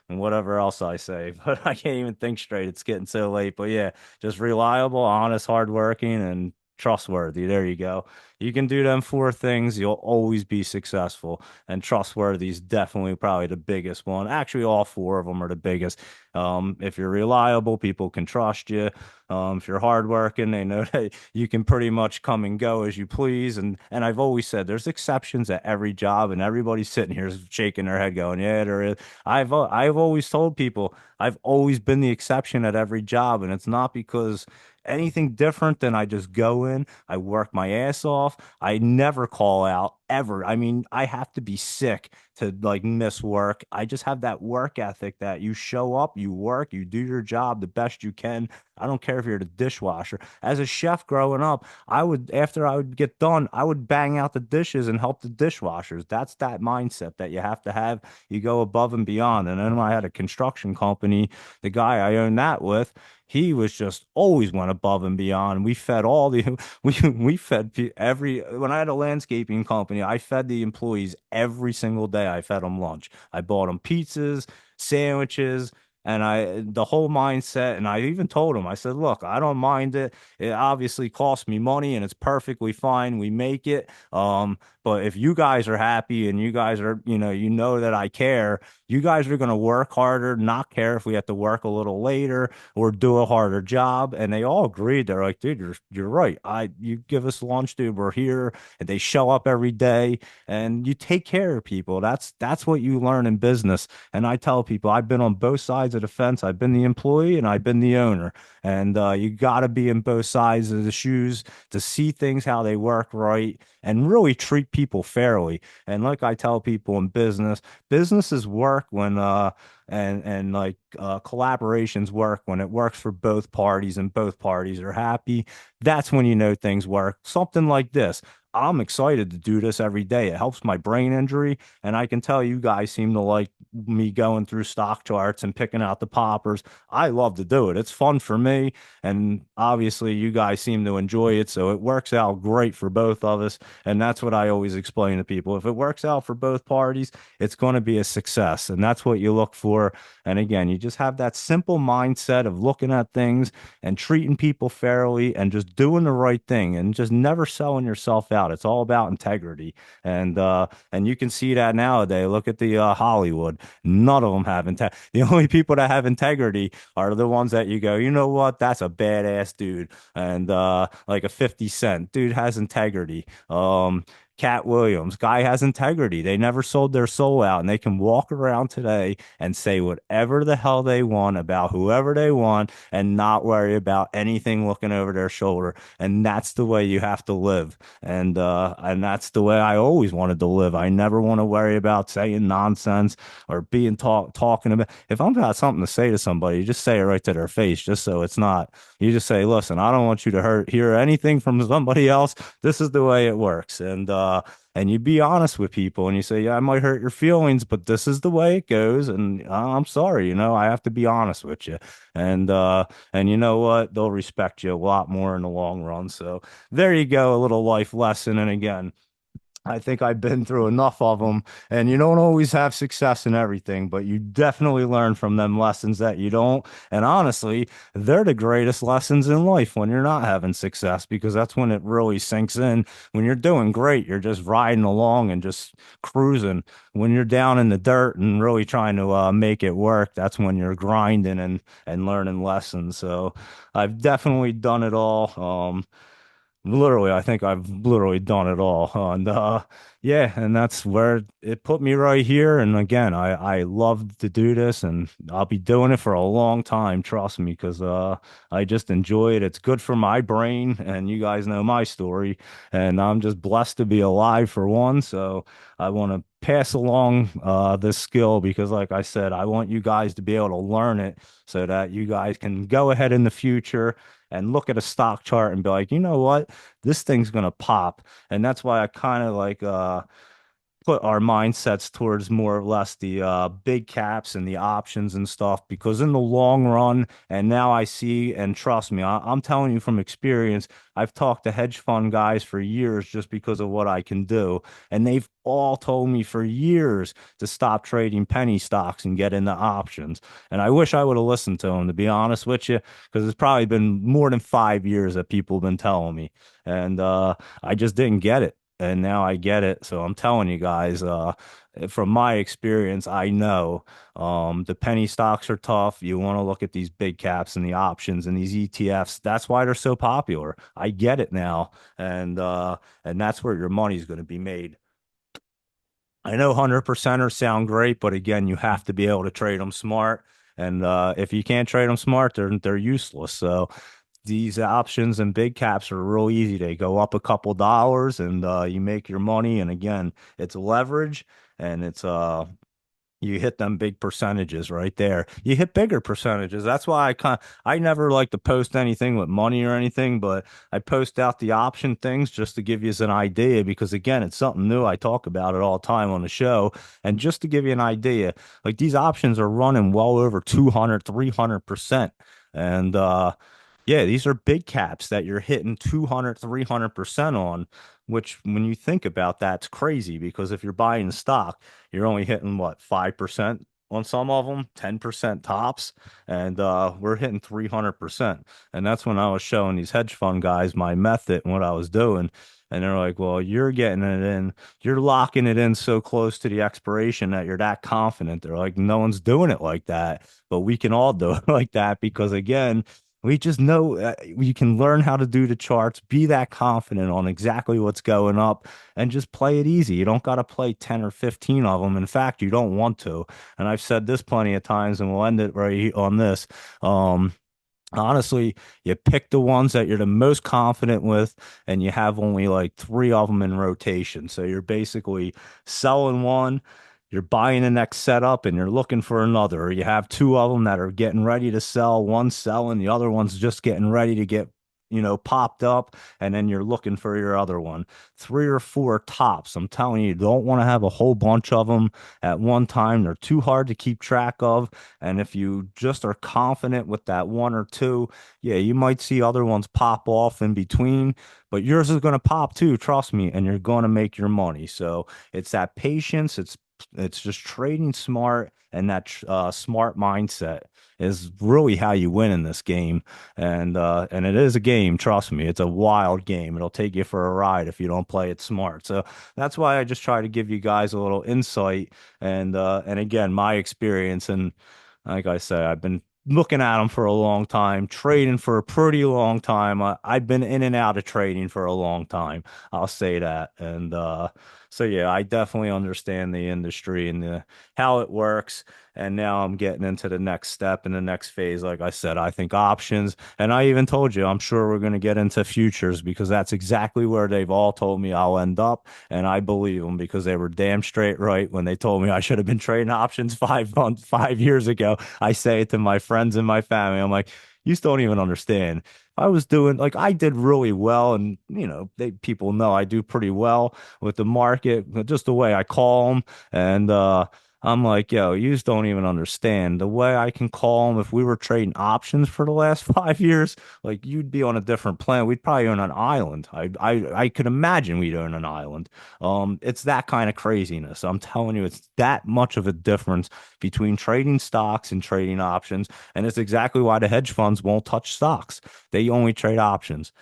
whatever else I say. But I can't even think straight. It's getting so late. But yeah, just reliable, honest, hardworking, and trustworthy. There you go. You can do them four things, you'll always be successful. And trustworthy is definitely probably the biggest one. Actually, all four of them are the biggest. If you're reliable, people can trust you. If you're hardworking, they know that you can pretty much come and go as you please. And I've always said there's exceptions at every job, and everybody's sitting here shaking their head, going, "Yeah, there is." I've always told people I've always been the exception at every job, and it's not because anything different than I just go in, I work my ass off. I never call out ever. I mean, I have to be sick to like miss work. I just have that work ethic that you show up, you work, you do your job the best you can. I don't care if you're the dishwasher. As a chef growing up, after I would get done, I would bang out the dishes and help the dishwashers. That's that mindset that you have to have. You go above and beyond. And then when I had a construction company, the guy I owned that with, he was just always went above and beyond. We fed all the we fed every when I had a landscaping company, I fed the employees every single day. I fed them lunch. I bought them pizzas, sandwiches, and I the whole mindset. And I even told them, I said, look, I don't mind it. It obviously costs me money, and it's perfectly fine. We make it. But if you guys are happy and you guys are, you know that I care, you guys are going to work harder, not care if we have to work a little later or do a harder job. And they all agreed. They're like, dude, you're right. You give us lunch, dude. We're here. And they show up every day and you take care of people. That's what you learn in business. And I tell people I've been on both sides of the fence. I've been the employee and I've been the owner. And you got to be in both sides of the shoes to see things how they work right and really treat people fairly. And like I tell people in business, businesses work when and like collaborations work when it works for both parties and both parties are happy. That's when you know things work. Something like this. I'm excited to do this every day. It helps my brain injury, and I can tell you guys seem to like me going through stock charts and picking out the poppers. I love to do it. It's fun for me, and obviously you guys seem to enjoy it, so it works out great for both of us. And that's what I always explain to people. If it works out for both parties, it's going to be a success, and that's what you look for. And again, you just have that simple mindset of looking at things and treating people fairly and just doing the right thing and just never selling yourself out. It's all about integrity. And you can see that nowadays. Look at the Hollywood. None of them have integrity. The only people that have integrity are the ones that you go, you know what? That's a badass dude. And like a 50 Cent dude has integrity. Cat Williams, guy has integrity. They never sold their soul out, and they can walk around today and say whatever the hell they want about whoever they want and not worry about anything looking over their shoulder. And that's the way you have to live. And that's the way I always wanted to live. I never want to worry about saying nonsense or being talking about. If I'm got something to say to somebody, you just say it right to their face, just so it's not. You just say, "Listen, I don't want you to hear anything from somebody else. This is the way it works." And you be honest with people and you say, yeah, I might hurt your feelings, but this is the way it goes. And I'm sorry, I have to be honest with you. And you know what? They'll respect you a lot more in the long run. So there you go, a little life lesson. And again, I think I've been through enough of them, and you don't always have success in everything, but you definitely learn from them lessons that you don't. And honestly, they're the greatest lessons in life when you're not having success, because that's when it really sinks in. When you're doing great, you're just riding along and just cruising. When you're down in the dirt and really trying to make it work, that's when you're grinding and learning lessons. So I've definitely done it all. Literally, I think I've literally done it all. And yeah, and that's where it put me right here. And again, I love to do this, and I'll be doing it for a long time, trust me, because I just enjoy it. It's good for my brain, and you guys know my story. And I'm just blessed to be alive for one. So I want to pass along this skill because, like I said, I want you guys to be able to learn it so that you guys can go ahead in the future and look at a stock chart and be like, you know what? This thing's gonna pop. And that's why I kind of like put our mindsets towards more or less the big caps and the options and stuff, because in the long run, and now I see, and trust me, I'm telling you from experience, I've talked to hedge fund guys for years just because of what I can do, and they've all told me for years to stop trading penny stocks and get into options. And I wish I would have listened to them, to be honest with you, because it's probably been more than 5 years that people have been telling me, and I just didn't get it, and now I get it. So I'm telling you guys, from my experience, I know the penny stocks are tough. You want to look at these big caps and the options and these ETFs. That's why they're so popular. I get it now, and that's where your money's going to be made. I know 100%ers sound great, but again, you have to be able to trade them smart. And if you can't trade them smart, they're useless. So these options and big caps are real easy. They go up a couple dollars and you make your money. And again, it's leverage, and it's you hit them big percentages right there. You hit bigger percentages. That's why I never like to post anything with money or anything, but I post out the option things just to give you an idea, because again, it's something new. I talk about it all the time on the show. And just to give you an idea, like these options are running well over 200, 300%. And yeah, these are big caps that you're hitting 200, 300% on, which when you think about that's crazy, because if you're buying stock, you're only hitting what, 5% on some of them, 10% tops, and we're hitting 300%. And that's when I was showing these hedge fund guys my method and what I was doing. And they're like, well, you're getting it in, you're locking it in so close to the expiration that you're that confident. They're like, no one's doing it like that, but we can all do it like that, because again, we just know you can learn how to do the charts, be that confident on exactly what's going up, and just play it easy. You don't got to play 10 or 15 of them. In fact, you don't want to. And I've said this plenty of times, and we'll end it right on this. Honestly, you pick the ones that you're the most confident with, and you have only like three of them in rotation. So you're basically selling one, you're buying the next setup, and you're looking for another. Or you have two of them that are getting ready to sell, one's selling, the other one's just getting ready to get popped up, and then you're looking for your other one. Three or four tops. I'm telling you, you don't want to have a whole bunch of them at one time. They're too hard to keep track of. And if you just are confident with that one or two, yeah, you might see other ones pop off in between, but yours is going to pop too, trust me, and you're going to make your money. So it's that patience, it's just trading smart, and that smart mindset is really how you win in this game. And it is a game, trust me. It's a wild game. It'll take you for a ride if you don't play it smart. So that's why I just try to give you guys a little insight and again, my experience. And like I said, I've been looking at them for a long time, trading for a pretty long time. I've been in and out of trading for a long time. I'll say that. So yeah, I definitely understand the industry and how it works. And now I'm getting into the next step and the next phase. Like I said, I think options, and I even told you, I'm sure we're going to get into futures because that's exactly where they've all told me I'll end up. And I believe them because they were damn straight right when they told me I should have been trading options 5 months, 5 years ago. I say it to my friends and my family. I'm like, you still don't even understand. I was doing like I did really well, and people know I do pretty well with the market, just the way I call them. And I'm like, yo, you just don't even understand the way I can call them. If we were trading options for the last 5 years, like you'd be on a different planet. We'd probably own an island. I could imagine we'd own an island. It's that kind of craziness. I'm telling you, it's that much of a difference between trading stocks and trading options. And it's exactly why the hedge funds won't touch stocks. They only trade options.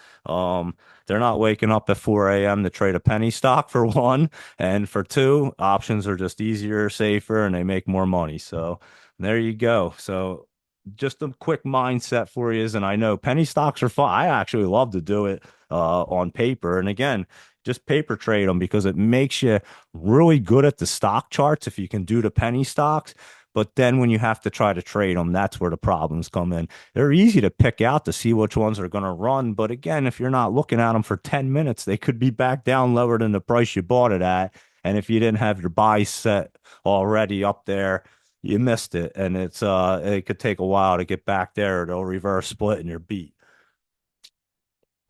They're not waking up at 4 a.m. to trade a penny stock for one. And for two, options are just easier, safer, and they make more money. So there you go. So just a quick mindset for you is, and I know penny stocks are fun. I actually love to do it on paper. And again, just paper trade them because it makes you really good at the stock charts if you can do the penny stocks. But then when you have to try to trade them, that's where the problems come in. They're easy to pick out to see which ones are going to run. But again, if you're not looking at them for 10 minutes, they could be back down lower than the price you bought it at. And if you didn't have your buy set already up there, you missed it. And it could take a while to get back there. They'll reverse split and you're beat.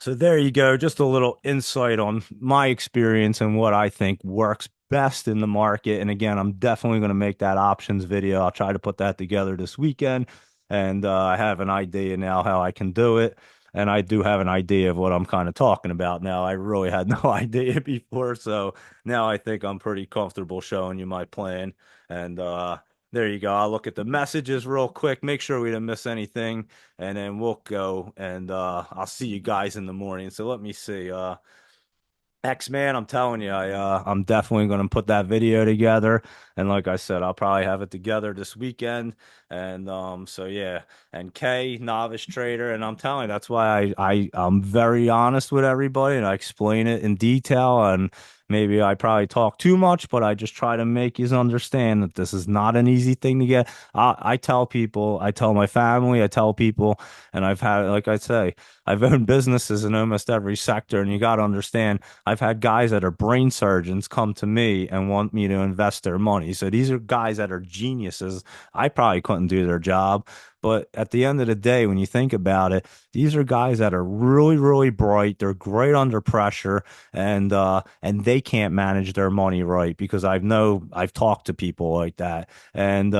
So there you go. Just a little insight on my experience and what I think works best in the market. And again, I'm definitely going to make that options video. I'll try to put that together this weekend. And I have an idea now how I can do it. And I do have an idea of what I'm kind of talking about now. I really had no idea before. So now I think I'm pretty comfortable showing you my plan. And there you go. I'll look at the messages real quick, make sure we didn't miss anything, and then we'll go and I'll see you guys in the morning. So let me see. X-Man, I'm telling you, I'm definitely going to put that video together. And like I said, I'll probably have it together this weekend. And so yeah. And K, novice trader, and I'm telling you, that's why I'm very honest with everybody and I explain it in detail. And maybe I probably talk too much, but I just try to make you understand that this is not an easy thing to get. I tell people, I tell my family, I tell people, and I've had, like I say, I've owned businesses in almost every sector, and you got to understand. I've had guys that are brain surgeons come to me and want me to invest their money. So these are guys that are geniuses. I probably couldn't do their job. But at the end of the day, when you think about it, these are guys that are really, really bright. They're great under pressure, and they can't manage their money right because I've talked to people like that, and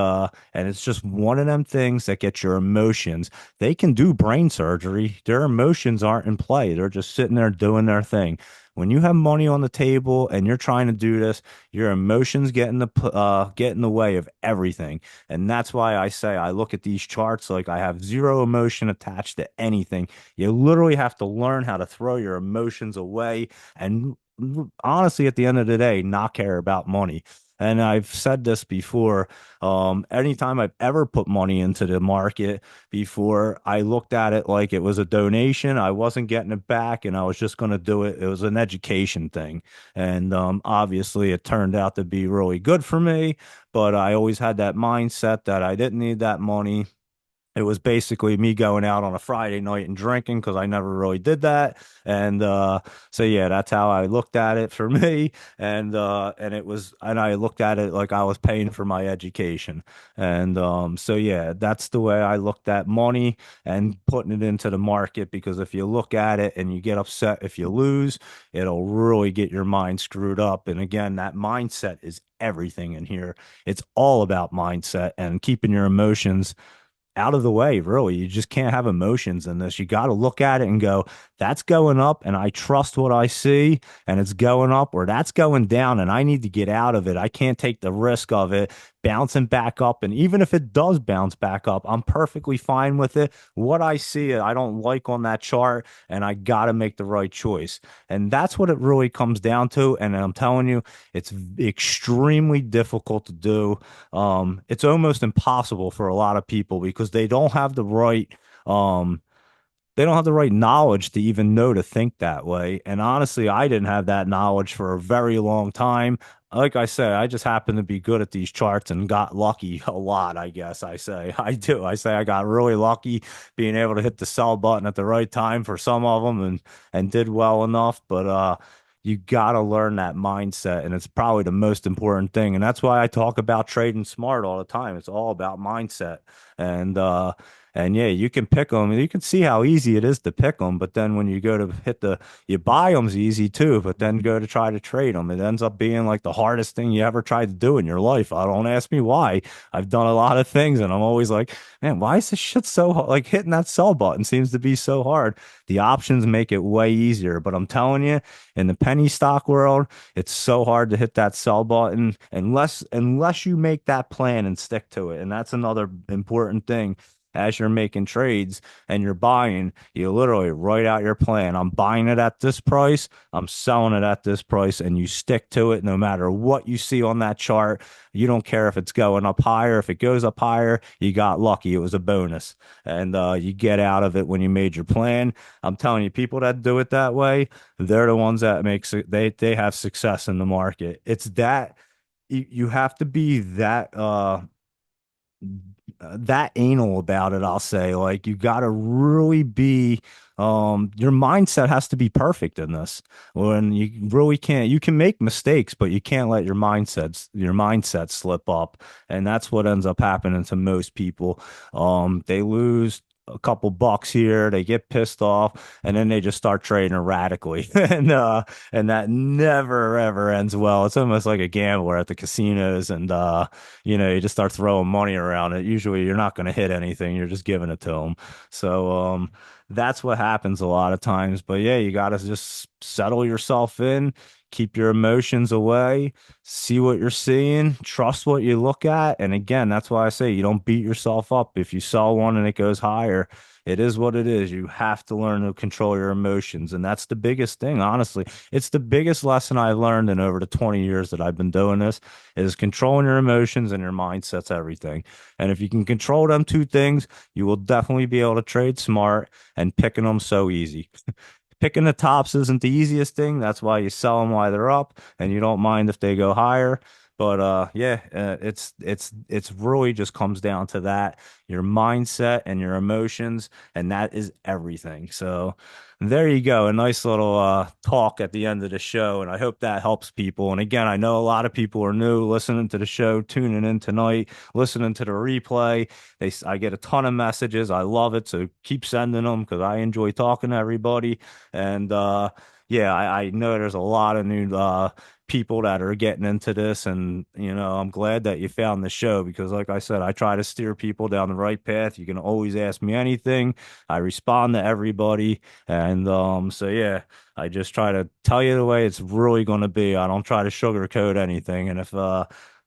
it's just one of them things that gets your emotions. They can do brain surgery. Their emotions aren't in play. They're just sitting there doing their thing. When you have money on the table and you're trying to do this, your emotions get in the way of everything. And that's why I say I look at these charts like I have zero emotion attached to anything. You literally have to learn how to throw your emotions away and honestly, at the end of the day, not care about money. And I've said this before. Anytime I've ever put money into the market before, I looked at it like it was a donation. I wasn't getting it back, and I was just going to do it. It was an education thing. And obviously, it turned out to be really good for me. But I always had that mindset that I didn't need that money. It was basically me going out on a Friday night and drinking because I never really did that. And so yeah, that's how I looked at it for me. And it was, and I looked at it like I was paying for my education. And so yeah, that's the way I looked at money and putting it into the market, because if you look at it and you get upset if you lose, it'll really get your mind screwed up. And again, that mindset is everything in here. It's all about mindset and keeping your emotions out of the way, really. You just can't have emotions in this. You got to look at it and go, that's going up, and I trust what I see, and it's going up, or that's going down, and I need to get out of it. I can't take the risk of it bouncing back up. And even if it does bounce back up, I'm perfectly fine with it. What I see, I don't like on that chart, and I got to make the right choice. And that's what it really comes down to. And I'm telling you, it's extremely difficult to do. It's almost impossible for a lot of people because um, they don't have the right knowledge to even know to think that way. And honestly, I didn't have that knowledge for a very long time. Like I said, I just happened to be good at these charts and got lucky a lot, I guess I say. I do. I say I got really lucky being able to hit the sell button at the right time for some of them, and did well enough. But you got to learn that mindset, and it's probably the most important thing. And that's why I talk about trading smart all the time. It's all about mindset. And and yeah, you can pick them. You can see how easy it is to pick them, but then when you go to hit you buy them's easy too, but then go to try to trade them, it ends up being like the hardest thing you ever tried to do in your life. I don't ask me why. I've done a lot of things, and I'm always like, man, why is this shit so hard? Like hitting that sell button seems to be so hard. The options make it way easier, but I'm telling you, in the penny stock world, it's so hard to hit that sell button unless you make that plan and stick to it. And that's another important thing. As you're making trades and you're buying, you literally write out your plan. I'm buying it at this price, I'm selling it at this price, and you stick to it no matter what you see on that chart. You don't care if it's going up higher. If it goes up higher, you got lucky. It was a bonus. And you get out of it when you made your plan. I'm telling you, people that do it that way, they're the ones that they have success in the market. It's that you have to be that anal about it, I'll say. Like you got to really be your mindset has to be perfect in this. When you really can't, you can make mistakes, but you can't let your mindset slip up. And that's what ends up happening to most people. They lose a couple bucks here, they get pissed off, and then they just start trading erratically. And that never ever ends well. It's almost like a gambler at the casinos, and you just start throwing money around it. Usually you're not going to hit anything. You're just giving it to them. So that's what happens a lot of times. But yeah, you got to just settle yourself in, keep your emotions away, see what you're seeing, trust what you look at. And again, that's why I say you don't beat yourself up if you sell one and it goes higher. It is what it is. You have to learn to control your emotions. And that's the biggest thing, honestly. It's the biggest lesson I've learned in over the 20 years that I've been doing this is controlling your emotions, and your mindset's everything. And if you can control them two things, you will definitely be able to trade smart, and picking them so easy. Picking the tops isn't the easiest thing. That's why you sell them while they're up, and you don't mind if they go higher. But yeah, it's really just comes down to that, your mindset and your emotions, and that is everything. So there you go, a nice little talk at the end of the show, and I hope that helps people. And again, I know a lot of people are new listening to the show, tuning in tonight, listening to the replay. I get a ton of messages. I love it, so keep sending them because I enjoy talking to everybody. And yeah, I know there's a lot of new people that are getting into this, and I'm glad that you found the show because like I said, I try to steer people down the right path. You can always ask me anything. I respond to everybody. And so yeah, I just try to tell you the way it's really going to be. I don't try to sugarcoat anything. And if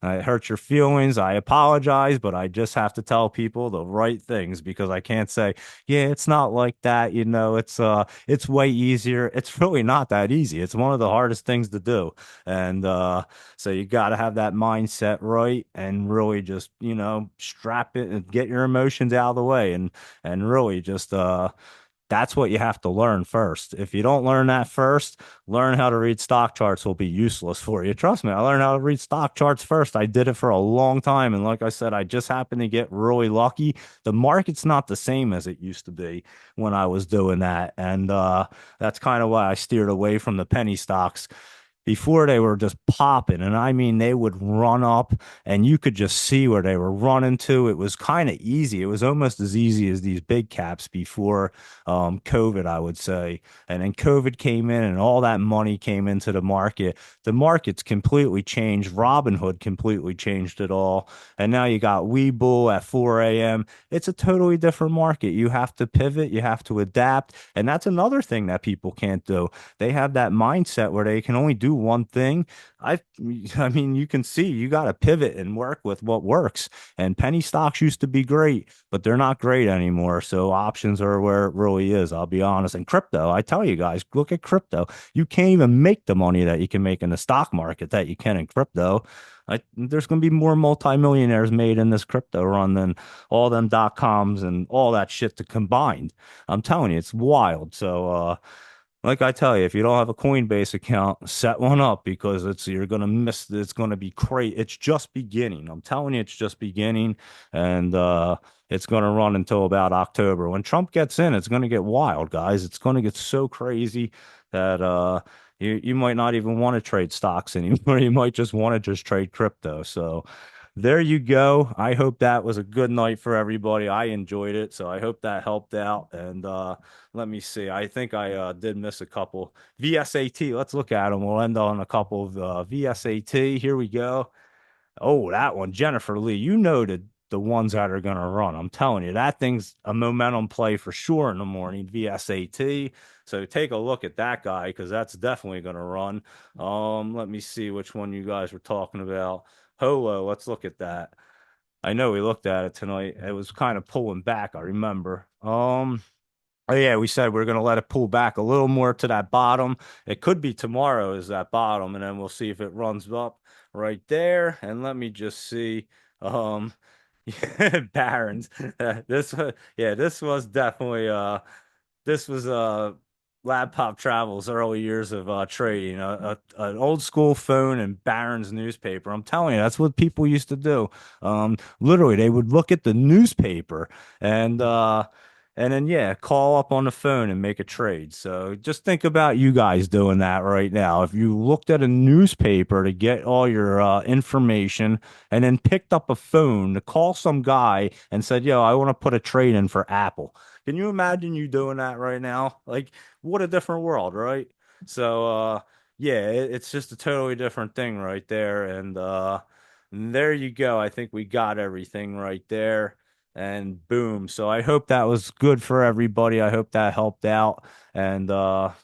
I hurt your feelings, I apologize, but I just have to tell people the right things because I can't say, yeah, it's not like that. It's way easier. It's really not that easy. It's one of the hardest things to do. And so you got to have that mindset right and really just, strap it and get your emotions out of the way, and really just That's what you have to learn first. If you don't learn that first, learn how to read stock charts will be useless for you. Trust me, I learned how to read stock charts first. I did it for a long time. And like I said, I just happened to get really lucky. The market's not the same as it used to be when I was doing that. And that's kind of why I steered away from the penny stocks. Before they were just popping, and I mean, they would run up, and you could just see where they were running to. It was kind of easy. It was almost as easy as these big caps before COVID, I would say. And then COVID came in, and all that money came into the market. The market's completely changed. Robinhood completely changed it all. And now you got Webull at 4 a.m. It's a totally different market. You have to pivot, you have to adapt. And that's another thing that people can't do. They have that mindset where they can only do one thing. I I mean, you can see you got to pivot and work with what works. And penny stocks used to be great, but they're not great anymore. So options are where it really is, I'll be honest. And crypto, I tell you guys, look at crypto. You can't even make the money that you can make in the stock market that you can in crypto. There's going to be more multimillionaires made in this crypto run than all them dot coms and all that shit to combined. I'm telling you, it's wild. So, like I tell you, if you don't have a Coinbase account, set one up because you're gonna miss. It's gonna be great. It's just beginning. I'm telling you, it's just beginning, and it's gonna run until about October. When Trump gets in, it's gonna get wild, guys. It's gonna get so crazy that you might not even want to trade stocks anymore. You might just want to just trade crypto. So there you go. I hope that was a good night for everybody. I enjoyed it, so I hope that helped out. And let me see. I think I did miss a couple. VSAT. Let's look at them. We'll end on a couple of VSAT. Here we go. Oh, that one, Jennifer Lee. You know the ones that are going to run. I'm telling you, that thing's a momentum play for sure in the morning. VSAT. So take a look at that guy because that's definitely going to run. Let me see which one you guys were talking about. Holo. Let's look at that. I know we looked at it tonight. It was kind of pulling back. I remember. Oh yeah, we said we are going to let it pull back a little more to that bottom. It could be tomorrow is that bottom, and then we'll see if it runs up right there. And let me just see. Um, Barron's. Yeah, this was definitely this was Laptop Travel's early years of trading, an old school phone and Barron's newspaper. I'm telling you, that's what people used to do. Literally, they would look at the newspaper and and then yeah, call up on the phone and make a trade. So just think about you guys doing that right now. If you looked at a newspaper to get all your information and then picked up a phone to call some guy and said, "Yo, I want to put a trade in for Apple." Can you imagine you doing that right now? Like, what a different world, right? So, yeah, it's just a totally different thing right there. And there you go. I think we got everything right there. And boom. So I hope that was good for everybody. I hope that helped out. And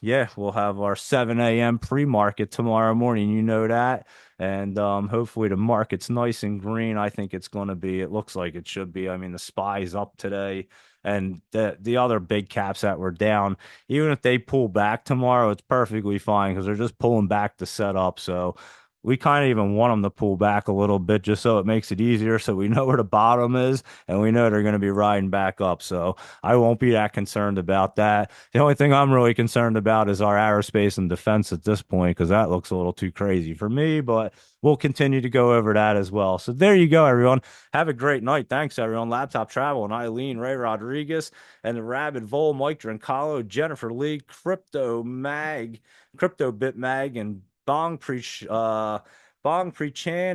yeah, we'll have our 7 a.m. pre-market tomorrow morning. You know that. And hopefully the market's nice and green. I think it's going to be. It looks like it should be. I mean, the SPY's up today, and the other big caps that were down, even if they pull back tomorrow, it's perfectly fine because they're just pulling back to set up. So we kind of even want them to pull back a little bit just so it makes it easier so we know where the bottom is and we know they're going to be riding back up. So I won't be that concerned about that. The only thing I'm really concerned about is our aerospace and defense at this point because that looks a little too crazy for me, but we'll continue to go over that as well. So there you go, everyone. Have a great night. Thanks, everyone. Laptop Travel and Eileen, Ray Rodriguez, and the Rabid Vol, Mike Drincalo, Jennifer Lee, Crypto Bit Mag, and Bong Pre-Chan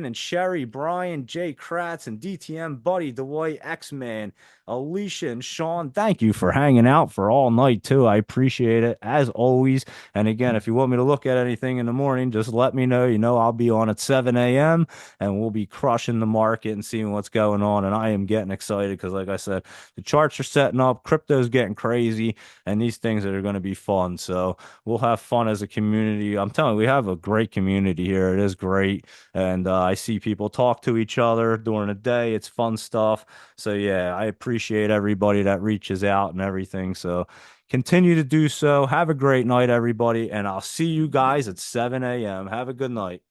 and Sherry, Brian, Jay Kratz, and DTM Buddy, Dwight, X-Man, Alicia, and Sean. Thank you for hanging out for all night, too. I appreciate it, as always. And again, if you want me to look at anything in the morning, just let me know. You know, I'll be on at 7 a.m. and we'll be crushing the market and seeing what's going on. And I am getting excited because, like I said, the charts are setting up, crypto's getting crazy, and these things are going to be fun. So we'll have fun as a community. I'm telling you, we have a great community here. It is great. And I see people talk to each other during the day. It's fun stuff. So yeah, I appreciate everybody that reaches out and everything. So continue to do so. Have a great night, everybody. And I'll see you guys at 7 a.m. Have a good night.